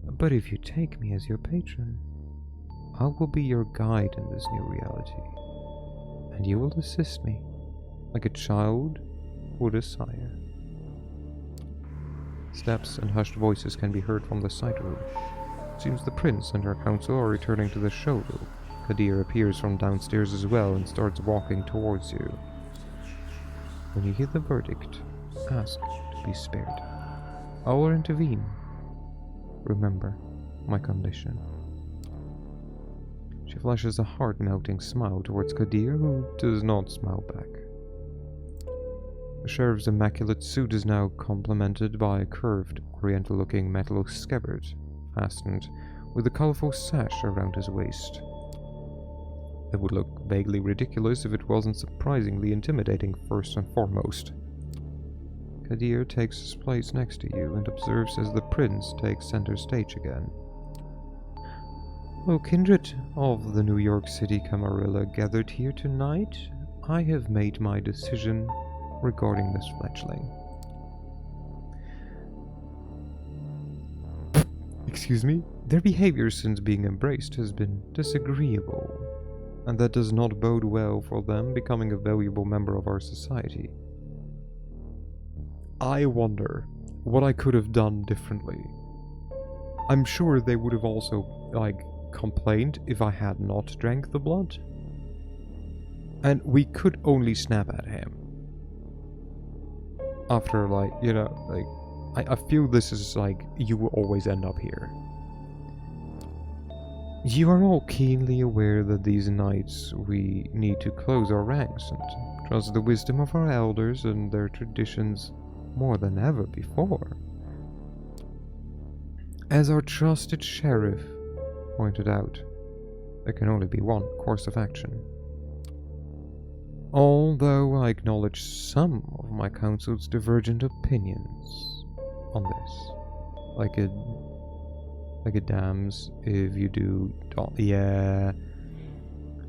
But if you take me as your patron, I will be your guide in this new reality. And you will assist me, like a child would a sire. Steps and hushed voices can be heard from the side room. Seems the prince and her council are returning to the showroom. Kadir appears from downstairs as well and starts walking towards you. When you hear the verdict, ask to be spared. I will intervene. Remember my condition. She flashes a heart-melting smile towards Kadir, who does not smile back. The sheriff's immaculate suit is now complemented by a curved, oriental-looking metal scabbard, fastened with a colorful sash around his waist. It would look vaguely ridiculous if it wasn't surprisingly intimidating first and foremost. Kadir takes his place next to you and observes as the prince takes center stage again. O kindred of the New York City Camarilla gathered here tonight, I have made my decision regarding this fledgling. Excuse me? Their behavior since being embraced has been disagreeable, and that does not bode well for them becoming a valuable member of our society. I wonder what I could have done differently. I'm sure they would have also, like, complained if I had not drank the blood. And we could only snap at him. After, like, you know, like, I feel this is like, you will always end up here. You are all keenly aware that these nights we need to close our ranks and trust the wisdom of our elders and their traditions more than ever before. As our trusted sheriff pointed out, there can only be one course of action. Although I acknowledge some of my council's divergent opinions on this, like a Like it damns if you do... Oh, yeah.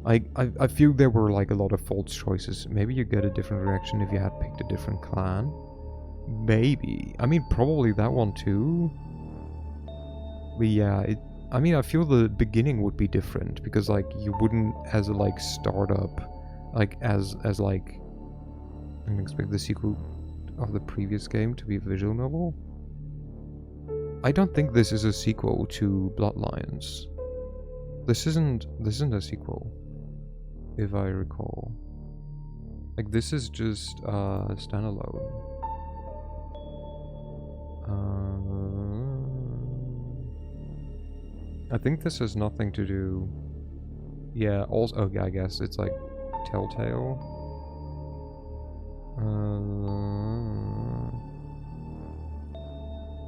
I feel there were like a lot of false choices. Maybe you get a different reaction if you had picked a different clan. Maybe. I mean, probably that one too. But yeah, I mean, I feel the beginning would be different because like you wouldn't as a like startup, like as like I don't expect the sequel of the previous game to be a visual novel. I don't think this is a sequel to Bloodlines. This isn't a sequel, if I recall. Like this is just standalone. I think this has nothing to do. Yeah. Also, okay, I guess it's like Telltale.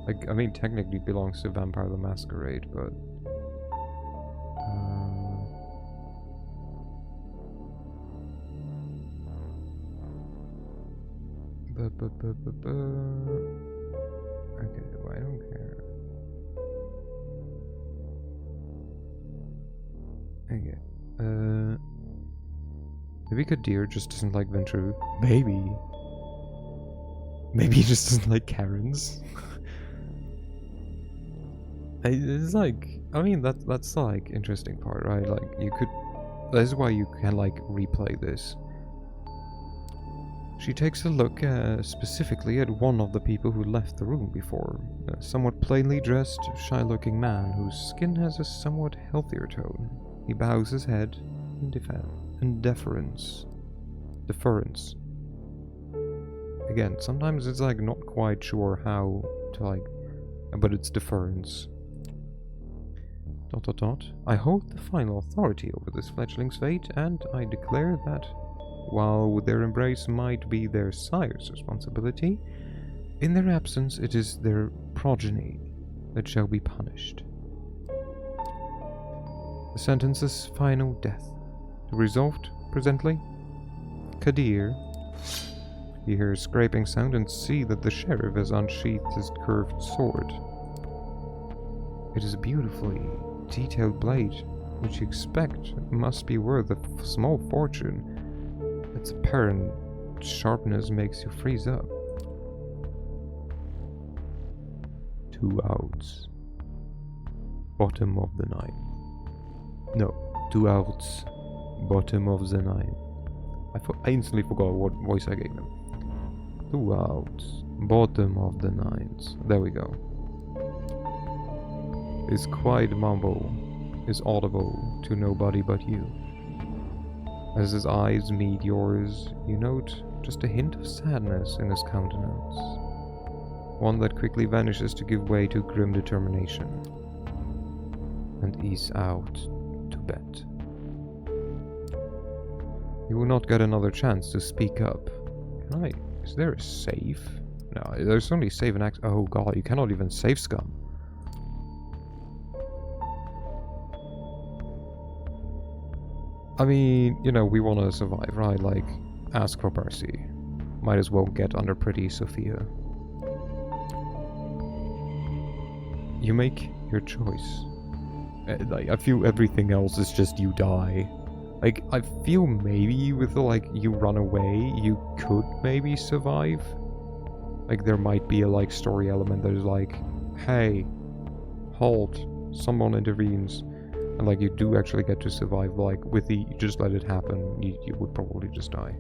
Like, I mean, technically belongs to Vampire the Masquerade, but... Okay, well, I don't care. Okay, maybe Kadir just doesn't like Ventru. Maybe. Maybe he just doesn't like Karens. It's like, I mean, that's the like interesting part, right? Like you could, that's why you can like replay this. She takes a look specifically at one of the people who left the room before, a somewhat plainly dressed, shy-looking man whose skin has a somewhat healthier tone. He bows his head in deference. Again, sometimes it's like not quite sure how to like, but it's deference. ... I hold the final authority over this fledgling's fate, and I declare that, while their embrace might be their sire's responsibility, in their absence it is their progeny that shall be punished. The sentence's final death. The result, presently? Kadir. You hear a scraping sound and see that the sheriff has unsheathed his curved sword. It is a beautifully detailed blade, which you expect must be worth a small fortune. Its apparent sharpness makes you freeze up. 2 outs. Bottom of the night. No, 2 outs. Bottom of the night. I instantly forgot what voice I gave him. 2 outs. Bottom of the night. There we go. His quiet mumble is audible to nobody but you. As his eyes meet yours, you note just a hint of sadness in his countenance. One that quickly vanishes to give way to grim determination. And ease out to bed. You will not get another chance to speak up. Is there a save? No, there's only save and act. Oh god, you cannot even save scum. I mean, you know, we want to survive, right? Like, ask for mercy. Might as well get under pretty Sophia. You make your choice. Like, I feel everything else is just you die. Like, I feel maybe with, like, you run away, you could maybe survive. Like, there might be a, like, story element that is like, hey, halt, someone intervenes. And like you do actually get to survive, but like with the you just let it happen, you would probably just die.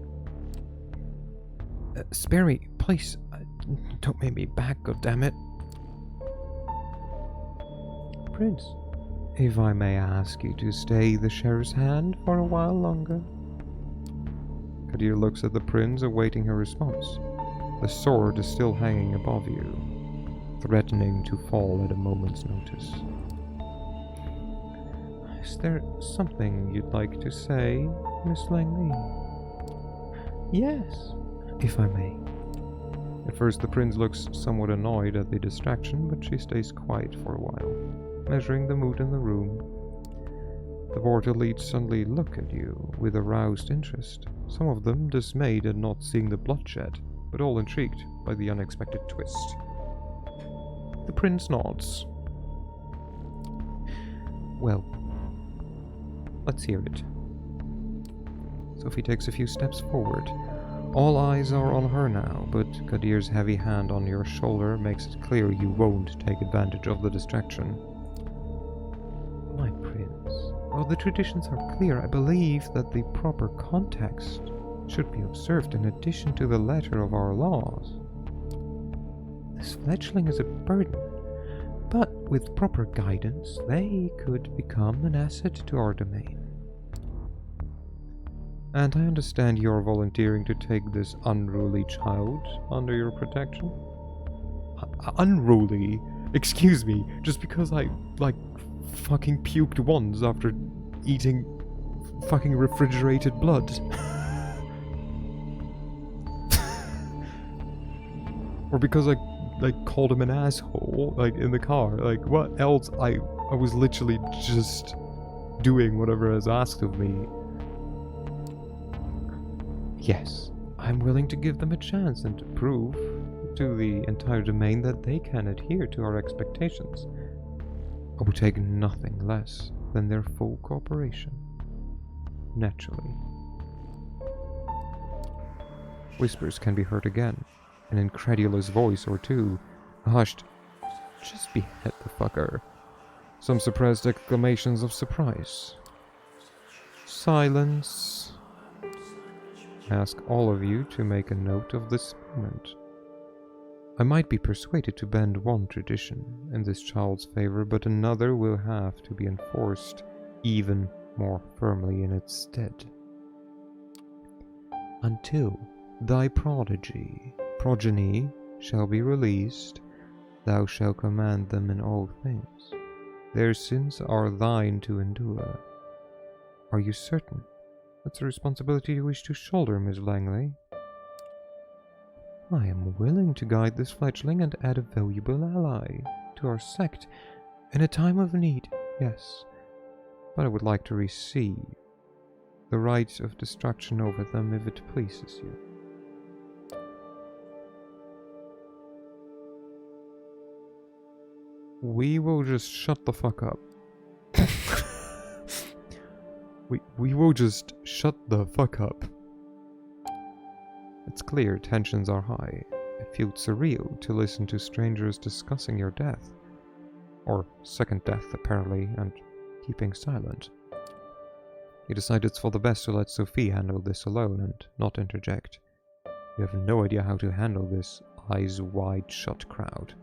Spare me, please. Don't make me back, goddammit. Prince, if I may ask you to stay the sheriff's hand for a while longer. Kadir looks at the prince, awaiting her response. The sword is still hanging above you, threatening to fall at a moment's notice. Is there something you'd like to say, Miss Langley? Yes, if I may. At first the prince looks somewhat annoyed at the distraction, but she stays quiet for a while, measuring the mood in the room. The board elites suddenly look at you with aroused interest, some of them dismayed at not seeing the bloodshed, but all intrigued by the unexpected twist. The prince nods. Well, let's hear it. Sophie takes a few steps forward. All eyes are on her now, but Kadir's heavy hand on your shoulder makes it clear you won't take advantage of the distraction. My prince, while the traditions are clear, I believe that the proper context should be observed in addition to the letter of our laws. This fledgling is a burden, but with proper guidance, they could become an asset to our domain. And I understand you're volunteering to take this unruly child under your protection? Unruly? Excuse me, just because I, fucking puked once after eating fucking refrigerated blood. Or because I called him an asshole, in the car. What else? I was literally just doing whatever is asked of me. Yes, I'm willing to give them a chance and to prove to the entire domain that they can adhere to our expectations. I would take nothing less than their full cooperation. Naturally. Whispers can be heard again. An incredulous voice or two. Hushed. Just behead the fucker. Some suppressed exclamations of surprise. Silence. I ask all of you to make a note of this moment. I might be persuaded to bend one tradition in this child's favor, but another will have to be enforced even more firmly in its stead. Until thy progeny shall be released, thou shalt command them in all things. Their sins are thine to endure. Are you certain that's a responsibility you wish to shoulder, Miss Langley? I am willing to guide this fledgling and add a valuable ally to our sect in a time of need, yes, but I would like to receive the right of destruction over them if it pleases you. We will just shut the fuck up. we will just shut the fuck up. It's clear tensions are high. It feels surreal to listen to strangers discussing your death. Or second death, apparently, and keeping silent. You decide it's for the best to let Sophie handle this alone and not interject. You have no idea how to handle this eyes wide shut crowd.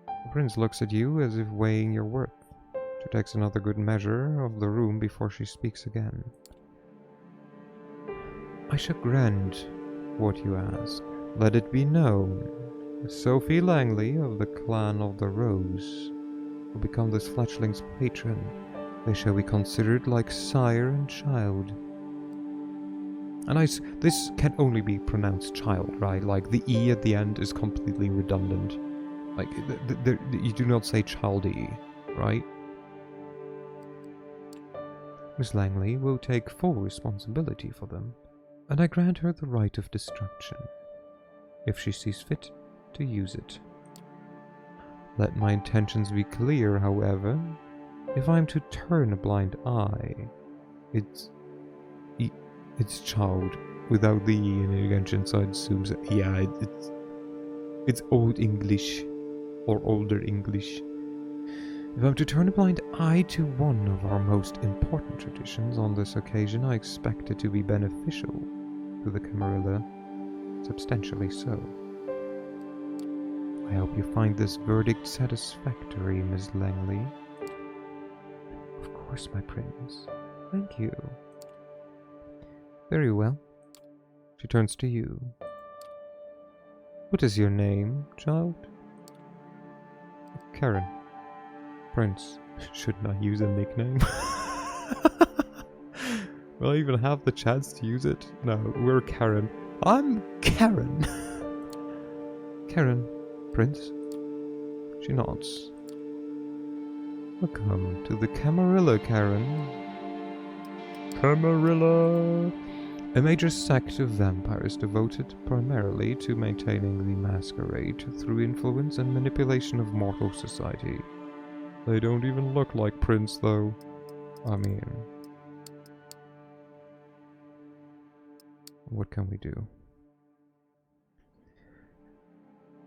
The prince looks at you as if weighing your worth. She takes another good measure of the room before she speaks again. I shall grant what you ask. Let it be known. Sophie Langley of the Clan of the Rose will become this fledgling's patron. They shall be considered like sire and child. And this can only be pronounced child, right? Like, the E at the end is completely redundant. Like, you do not say childy, right? Miss Langley will take full responsibility for them, and I grant her the right of destruction, if she sees fit to use it. Let my intentions be clear, however. If I'm to turn a blind eye, it's child without the E in it again, so it assumes, yeah, it's Old English or Older English. If I'm to turn a blind eye to one of our most important traditions on this occasion, I expect it to be beneficial to the Camarilla, substantially so. I hope you find this verdict satisfactory, Miss Langley. Of course, my prince. Thank you. Very well. She turns to you. What is your name, child? Karen. Prince. Shouldn't I use a nickname? Will I even have the chance to use it? No, we're Karen. I'm Karen! Karen. Prince. She nods. Welcome to the Camarilla, Karen. Camarilla! A major sect of vampires devoted primarily to maintaining the Masquerade through influence and manipulation of mortal society. They don't even look like prints, though. I mean, what can we do?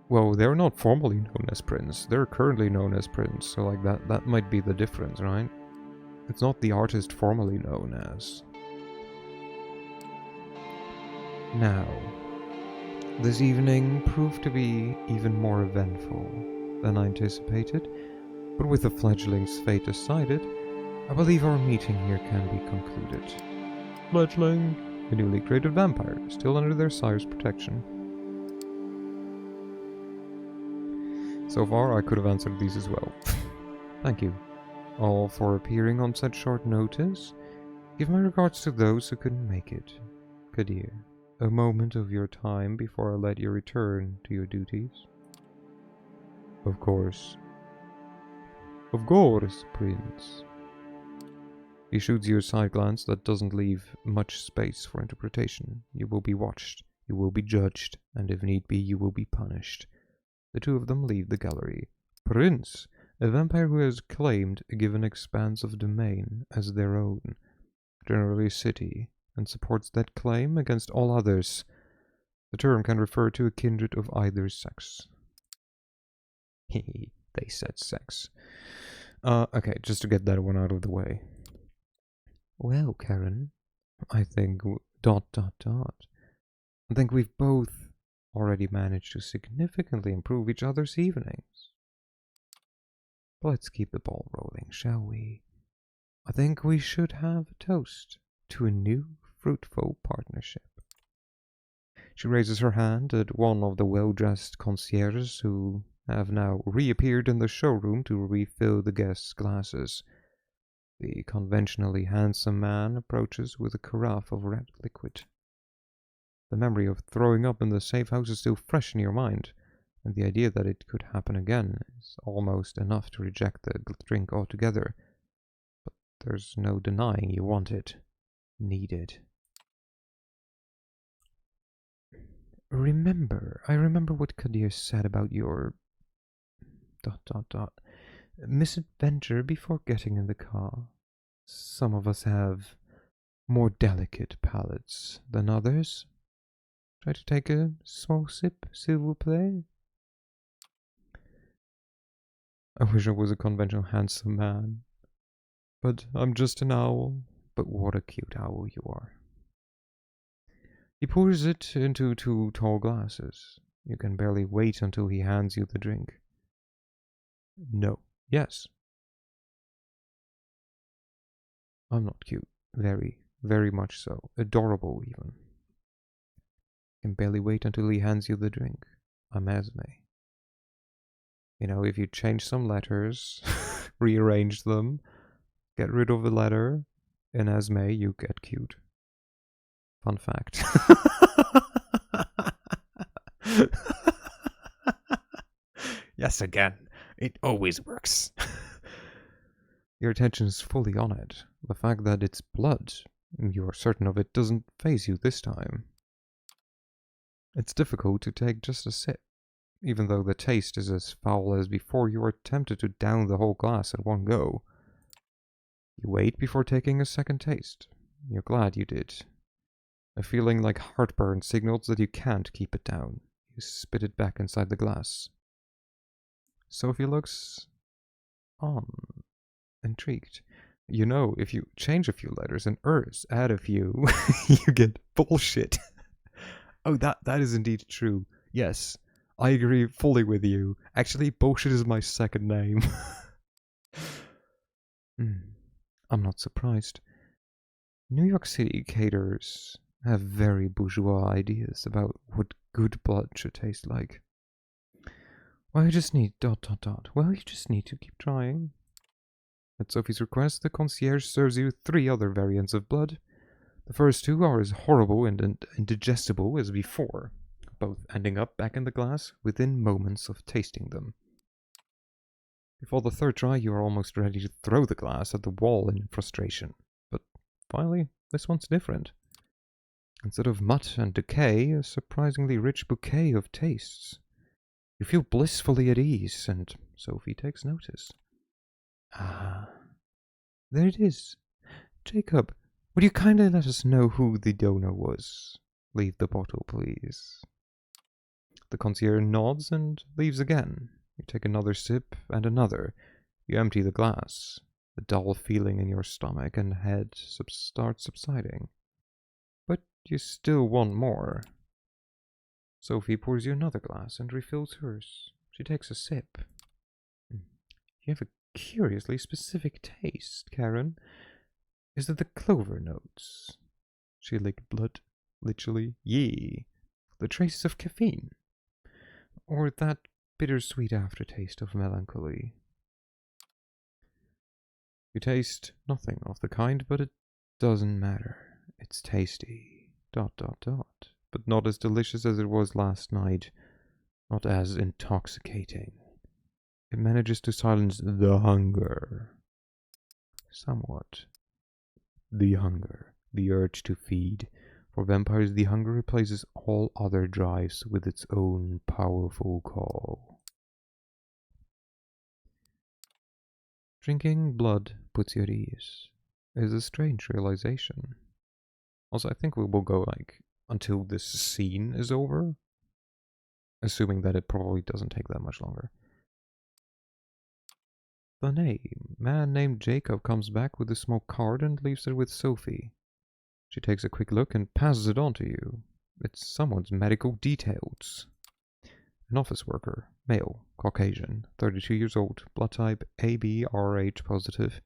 Well, they're not formally known as prints. They're currently known as prints, so like that might be the difference, right? It's not the artist formally known as. Now, this evening proved to be even more eventful than I anticipated, but with the fledgling's fate decided, I believe our meeting here can be concluded. Fledgling, a newly created vampire, still under their sire's protection. So far, I could have answered these as well. Thank you, all for appearing on such short notice. Give my regards to those who couldn't make it. Kadir, a moment of your time before I let you return to your duties. Of course. Of course, Prince. He shoots you a side glance that doesn't leave much space for interpretation. You will be watched, you will be judged, and if need be, you will be punished. The two of them leave the gallery. Prince, a vampire who has claimed a given expanse of domain as their own, generally a city, and supports that claim against all others. The term can refer to a kindred of either sex. Hehe, they said sex. Okay, just to get that one out of the way. Well, Karen, I think I think we've both already managed to significantly improve each other's evenings. But let's keep the ball rolling, shall we? I think we should have a toast to a new, fruitful partnership. She raises her hand at one of the well-dressed concierges who have now reappeared in the showroom to refill the guests' glasses. The conventionally handsome man approaches with a carafe of red liquid. The memory of throwing up in the safe house is still fresh in your mind, and the idea that it could happen again is almost enough to reject the drink altogether. But there's no denying you want it. Need it. I remember what Kadir said about your... misadventure before getting in the car. Some of us have more delicate palates than others. Try to take a small sip, s'il vous plaît? I wish I was a conventional handsome man. But I'm just an owl. But what a cute owl you are. He pours it into 2 tall glasses. You can barely wait until he hands you the drink. No. Yes. I'm not cute. Very, very much so. Adorable, even. Can barely wait until he hands you the drink. I'm Esme. You know, if you change some letters, rearrange them, get rid of the letter, in Esme you get cute. Fun fact. Yes, again. It always works. Your attention is fully on it. The fact that it's blood, and you are certain of it, doesn't faze you this time. It's difficult to take just a sip. Even though the taste is as foul as before, you are tempted to down the whole glass at one go. You wait before taking a second taste. You're glad you did. A feeling like heartburn signals that you can't keep it down. You spit it back inside the glass. Sophie looks on, intrigued. You know, if you change a few letters and add a few, you get bullshit. Oh, that is indeed true. Yes, I agree fully with you. Actually, bullshit is my second name. I'm not surprised. New York City caterers have very bourgeois ideas about what good blood should taste like. Well, you just need ... Well, you just need to keep trying. At Sophie's request, the concierge serves you 3 other variants of blood. The first 2 are as horrible and indigestible as before, both ending up back in the glass within moments of tasting them. Before the third try, you are almost ready to throw the glass at the wall in frustration. But finally, this one's different. Instead of mutt and decay, a surprisingly rich bouquet of tastes. You feel blissfully at ease, and Sophie takes notice. Ah, there it is. Jacob, would you kindly let us know who the donor was? Leave the bottle, please. The concierge nods and leaves again. You take another sip and another. You empty the glass. The dull feeling in your stomach and head starts subsiding. But you still want more. Sophie pours you another glass and refills hers. She takes a sip. You have a curiously specific taste, Karen. Is it the clover notes? She licked blood, literally. Yee. The traces of caffeine. Or that bittersweet aftertaste of melancholy. You taste nothing of the kind, but it doesn't matter. It's tasty. ... But not as delicious as it was last night. Not as intoxicating. It manages to silence the hunger. Somewhat. The hunger. The urge to feed. For vampires, the hunger replaces all other drives with its own powerful call. Drinking blood puts you at ease. It is a strange realization. Also, I think we will go, until this scene is over. Assuming that it probably doesn't take that much longer. The name. Man named Jacob comes back with a small card and leaves it with Sophie. She takes a quick look and passes it on to you. It's someone's medical details. An office worker, male, Caucasian, 32 years old, blood type AB/Rh positive.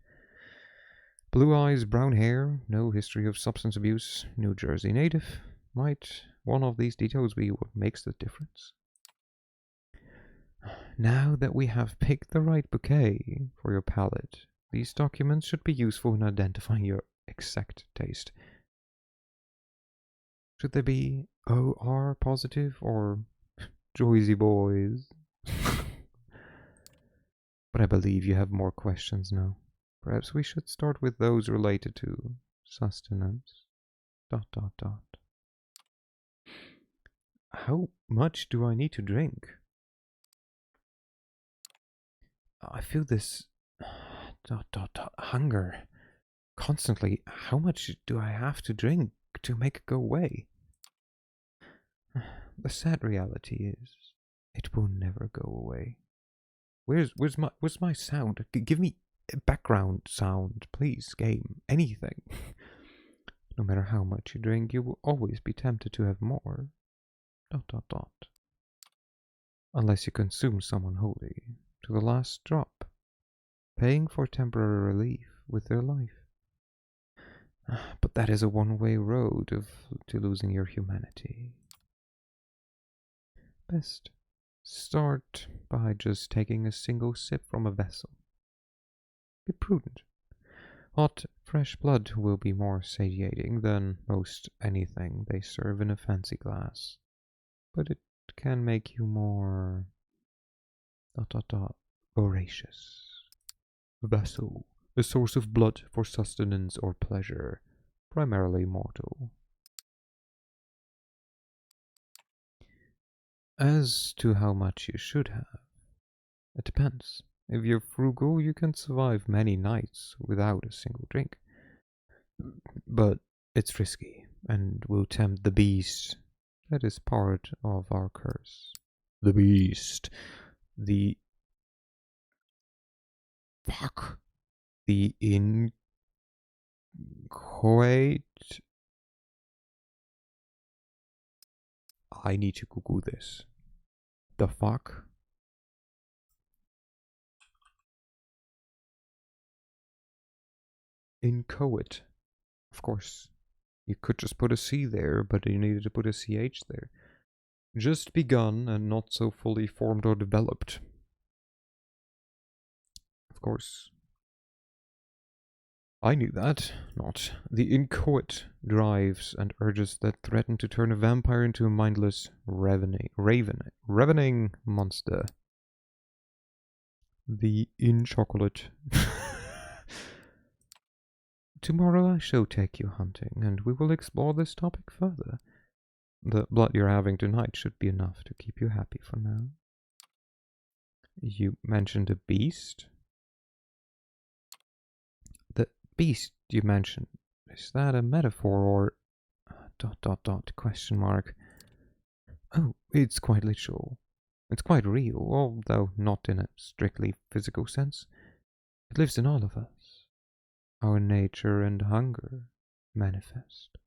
Blue eyes, brown hair, no history of substance abuse, New Jersey native. Might one of these details be what makes the difference? Now that we have picked the right bouquet for your palate, these documents should be useful in identifying your exact taste. Should they be OR positive or Joyzy boys? But I believe you have more questions now. Perhaps we should start with those related to sustenance. ... How much do I need to drink? I feel this hunger constantly. How much do I have to drink to make it go away? The sad reality is, it will never go away. Where's my sound? Give me a background sound, please, game. Anything. No matter how much you drink, you will always be tempted to have more. ... Unless you consume someone holy to the last drop, paying for temporary relief with their life. But that is a one-way road to losing your humanity. Best start by just taking a single sip from a vessel. Be prudent. Hot, fresh blood will be more satiating than most anything they serve in a fancy glass, but it can make you more voracious. Vessel, a source of blood for sustenance or pleasure, primarily mortal. As to how much you should have, it depends. If you're frugal, you can survive many nights without a single drink. But it's risky, and will tempt the beast. That is part of our curse. The beast. The... Fuck. The inchoate... I need to Google this. The fuck? Inchoate. Of course. You could just put a C there, but you needed to put a CH there. Just begun and not so fully formed or developed. Of course. I knew that. Not. The inchoate drives and urges that threaten to turn a vampire into a mindless, ravening monster. The in-chocolate. Tomorrow I shall take you hunting, and we will explore this topic further. The blood you're having tonight should be enough to keep you happy for now. You mentioned a beast? beast you mentioned, is that a metaphor or dot dot dot question mark? Oh, it's quite literal. It's quite real, although not in a strictly physical sense. It lives in all of us. Our nature and hunger manifest.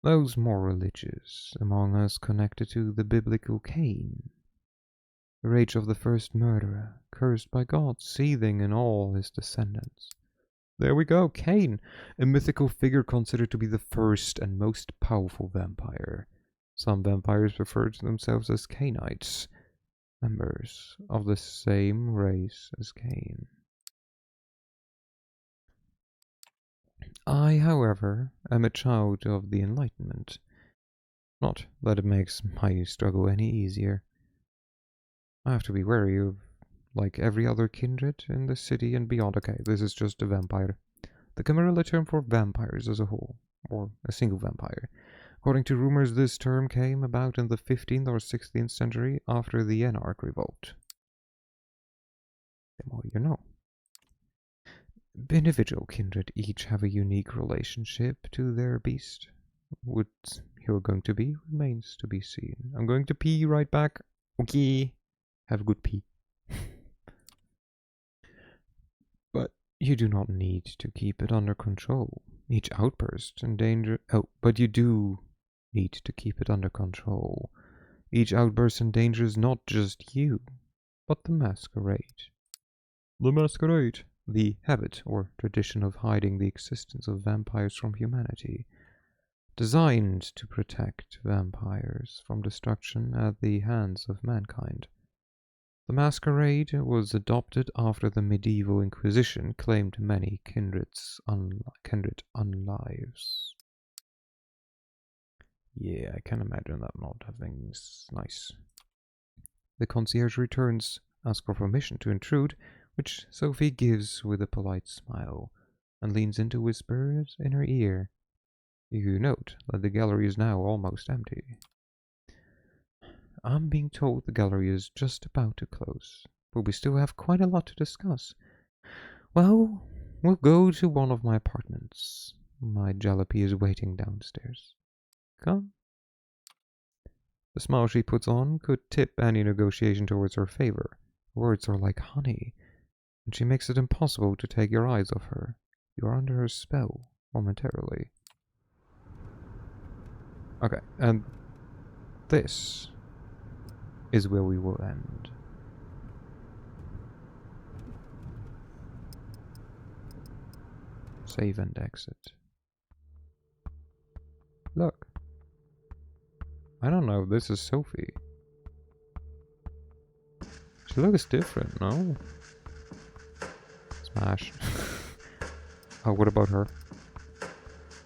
Those more religious among us connected to the biblical Cain, the rage of the first murderer, cursed by God, seething in all his descendants. There we go, Cain, a mythical figure considered to be the first and most powerful vampire. Some vampires refer to themselves as Cainites, members of the same race as Cain. I, however, am a child of the Enlightenment. Not that it makes my struggle any easier. I have to be wary of, like every other kindred in the city and beyond. Okay, this is just a vampire. The Camarilla term for vampires as a whole, or a single vampire. According to rumors, this term came about in the 15th or 16th century after the Anarch Revolt. The more you know. Individual kindred each have a unique relationship to their beast. What you're going to be remains to be seen. I'm going to pee right back. Okay. Have a good pee. But you do not need to keep it under control. Each outburst endanger. Oh, but you do need to keep it under control. Each outburst endangers not just you, but the masquerade. The masquerade. The habit or tradition of hiding the existence of vampires from humanity, designed to protect vampires from destruction at the hands of mankind. The masquerade was adopted after the medieval Inquisition claimed many kindred unlives. Yeah, I can imagine that not having nice. The concierge returns, asks for permission to intrude, which Sophie gives with a polite smile, and leans in to whisper in her ear. You note that the gallery is now almost empty. I'm being told the gallery is just about to close, but we still have quite a lot to discuss. Well, we'll go to one of my apartments. My jalopy is waiting downstairs. Come. The smile she puts on could tip any negotiation towards her favor. Words are like honey, and she makes it impossible to take your eyes off her. You are under her spell, momentarily. Okay, and this is where we will end. Save and exit. Look. I don't know, this is Sophie. She looks different, no? Smash. Oh, what about her?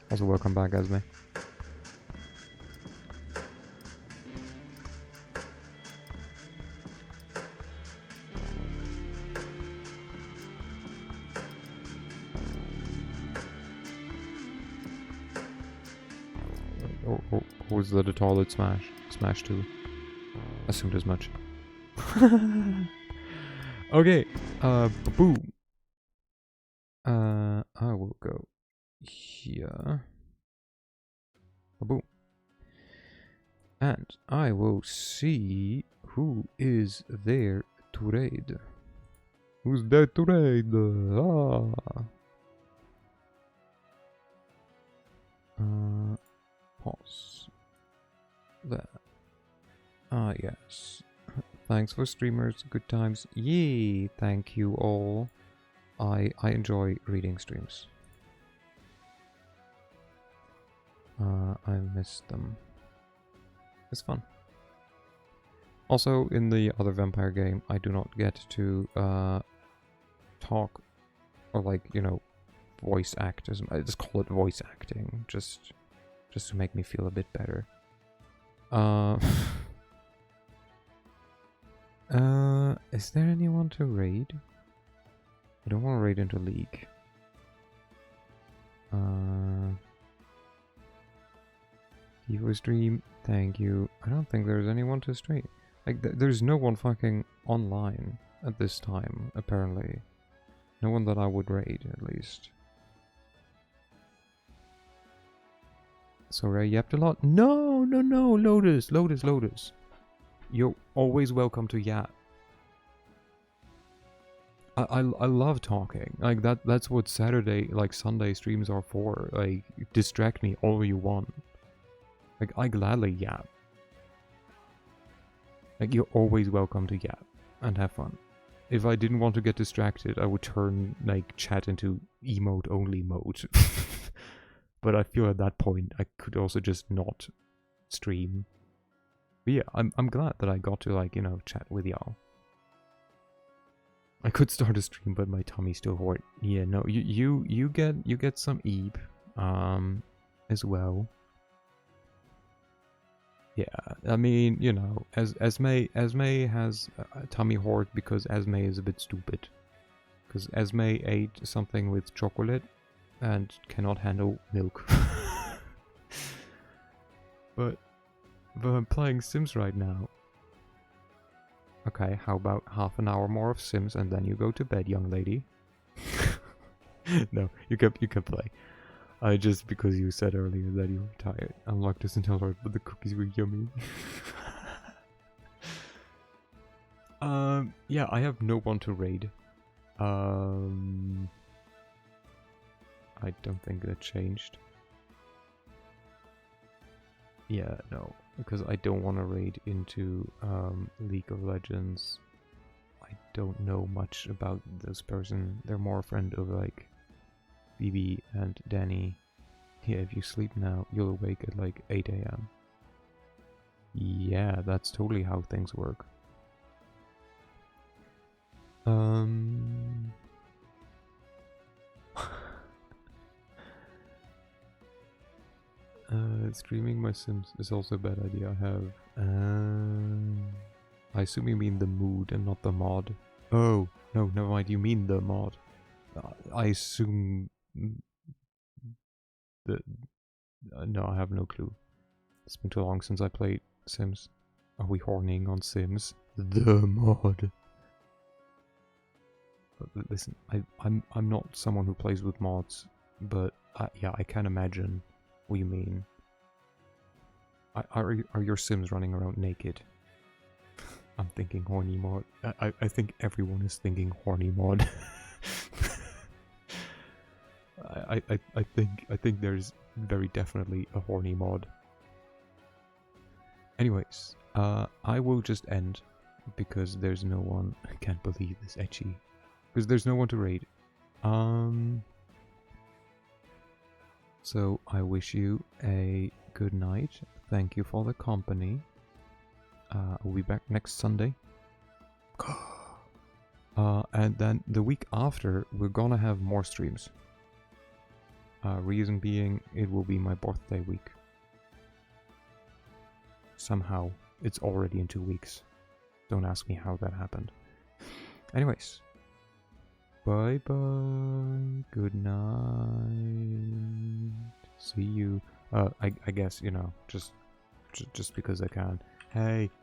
Also, welcome back, Esme. Or was that a toilet smash? Smash 2. Assumed as much. Okay, boom. I will go here. Boom. And I will see who is there to raid. Who's there to raid? Pause. There. Ah, yes. Thanks for streamers, good times. Yay! Thank you all. I enjoy reading streams. I miss them. It's fun. Also, in the other vampire game, I do not get to talk or, like, you know, voice act. I just call it voice acting, just to make me feel a bit better. Is there anyone to raid? I don't want to raid into League. Evo stream, thank you. I don't think there's anyone to stream. Like, there's no one fucking online at this time, apparently. No one that I would raid, at least. Sorry, I yapped a lot. No, no, no, Lotus, Lotus, Lotus. You're always welcome to yap. I love talking. Like that's what Saturday, like Sunday streams are for. Like, distract me all you want. Like, I gladly yap. Like, you're always welcome to yap and have fun. If I didn't want to get distracted, I would turn, like, chat into emote-only mode. But I feel at that point, I could also just not stream. But yeah, I'm glad that I got to, like, you know, chat with y'all. I could start a stream, but my tummy's still hurt. Yeah, no, you get some Eve, as well. Yeah, I mean, you know, Esme has a tummy hurt because Esme is a bit stupid. Because Esme ate something with chocolate and cannot handle milk. but I'm playing Sims right now. Okay, how about half an hour more of Sims and then you go to bed, young lady? No, you can play. Just because you said earlier that you were tired. Unlock doesn't tell her, but the cookies were yummy. Yeah, I have no one to raid. I don't think that changed. Yeah, no, because I don't want to raid into League of Legends. I don't know much about this person. They're more a friend of, like, Phoebe and Danny. Yeah, if you sleep now, you'll awake at like 8 AM. Yeah, that's totally how things work. Streaming my Sims is also a bad idea. I have. I assume you mean the mood and not the mod. Oh, no, never mind. You mean the mod. I assume the. No, I have no clue. It's been too long since I played Sims. Are we horning on Sims? The mod. Listen, I'm not someone who plays with mods, but yeah, I can imagine what you mean. Are your Sims running around naked? I'm thinking horny mod. I think everyone is thinking horny mod. I think there's very definitely a horny mod. Anyways, I will just end because there's no one. I can't believe this etchy. Because there's no one to raid. So I wish you a good night. Thank you for the company. I'll be back next Sunday. And then the week after, we're gonna have more streams. Reason being, it will be my birthday week. Somehow, it's already in 2 weeks. Don't ask me how that happened. Anyways. Bye bye. Good night. See you. I guess, you know, just because I can. Hey,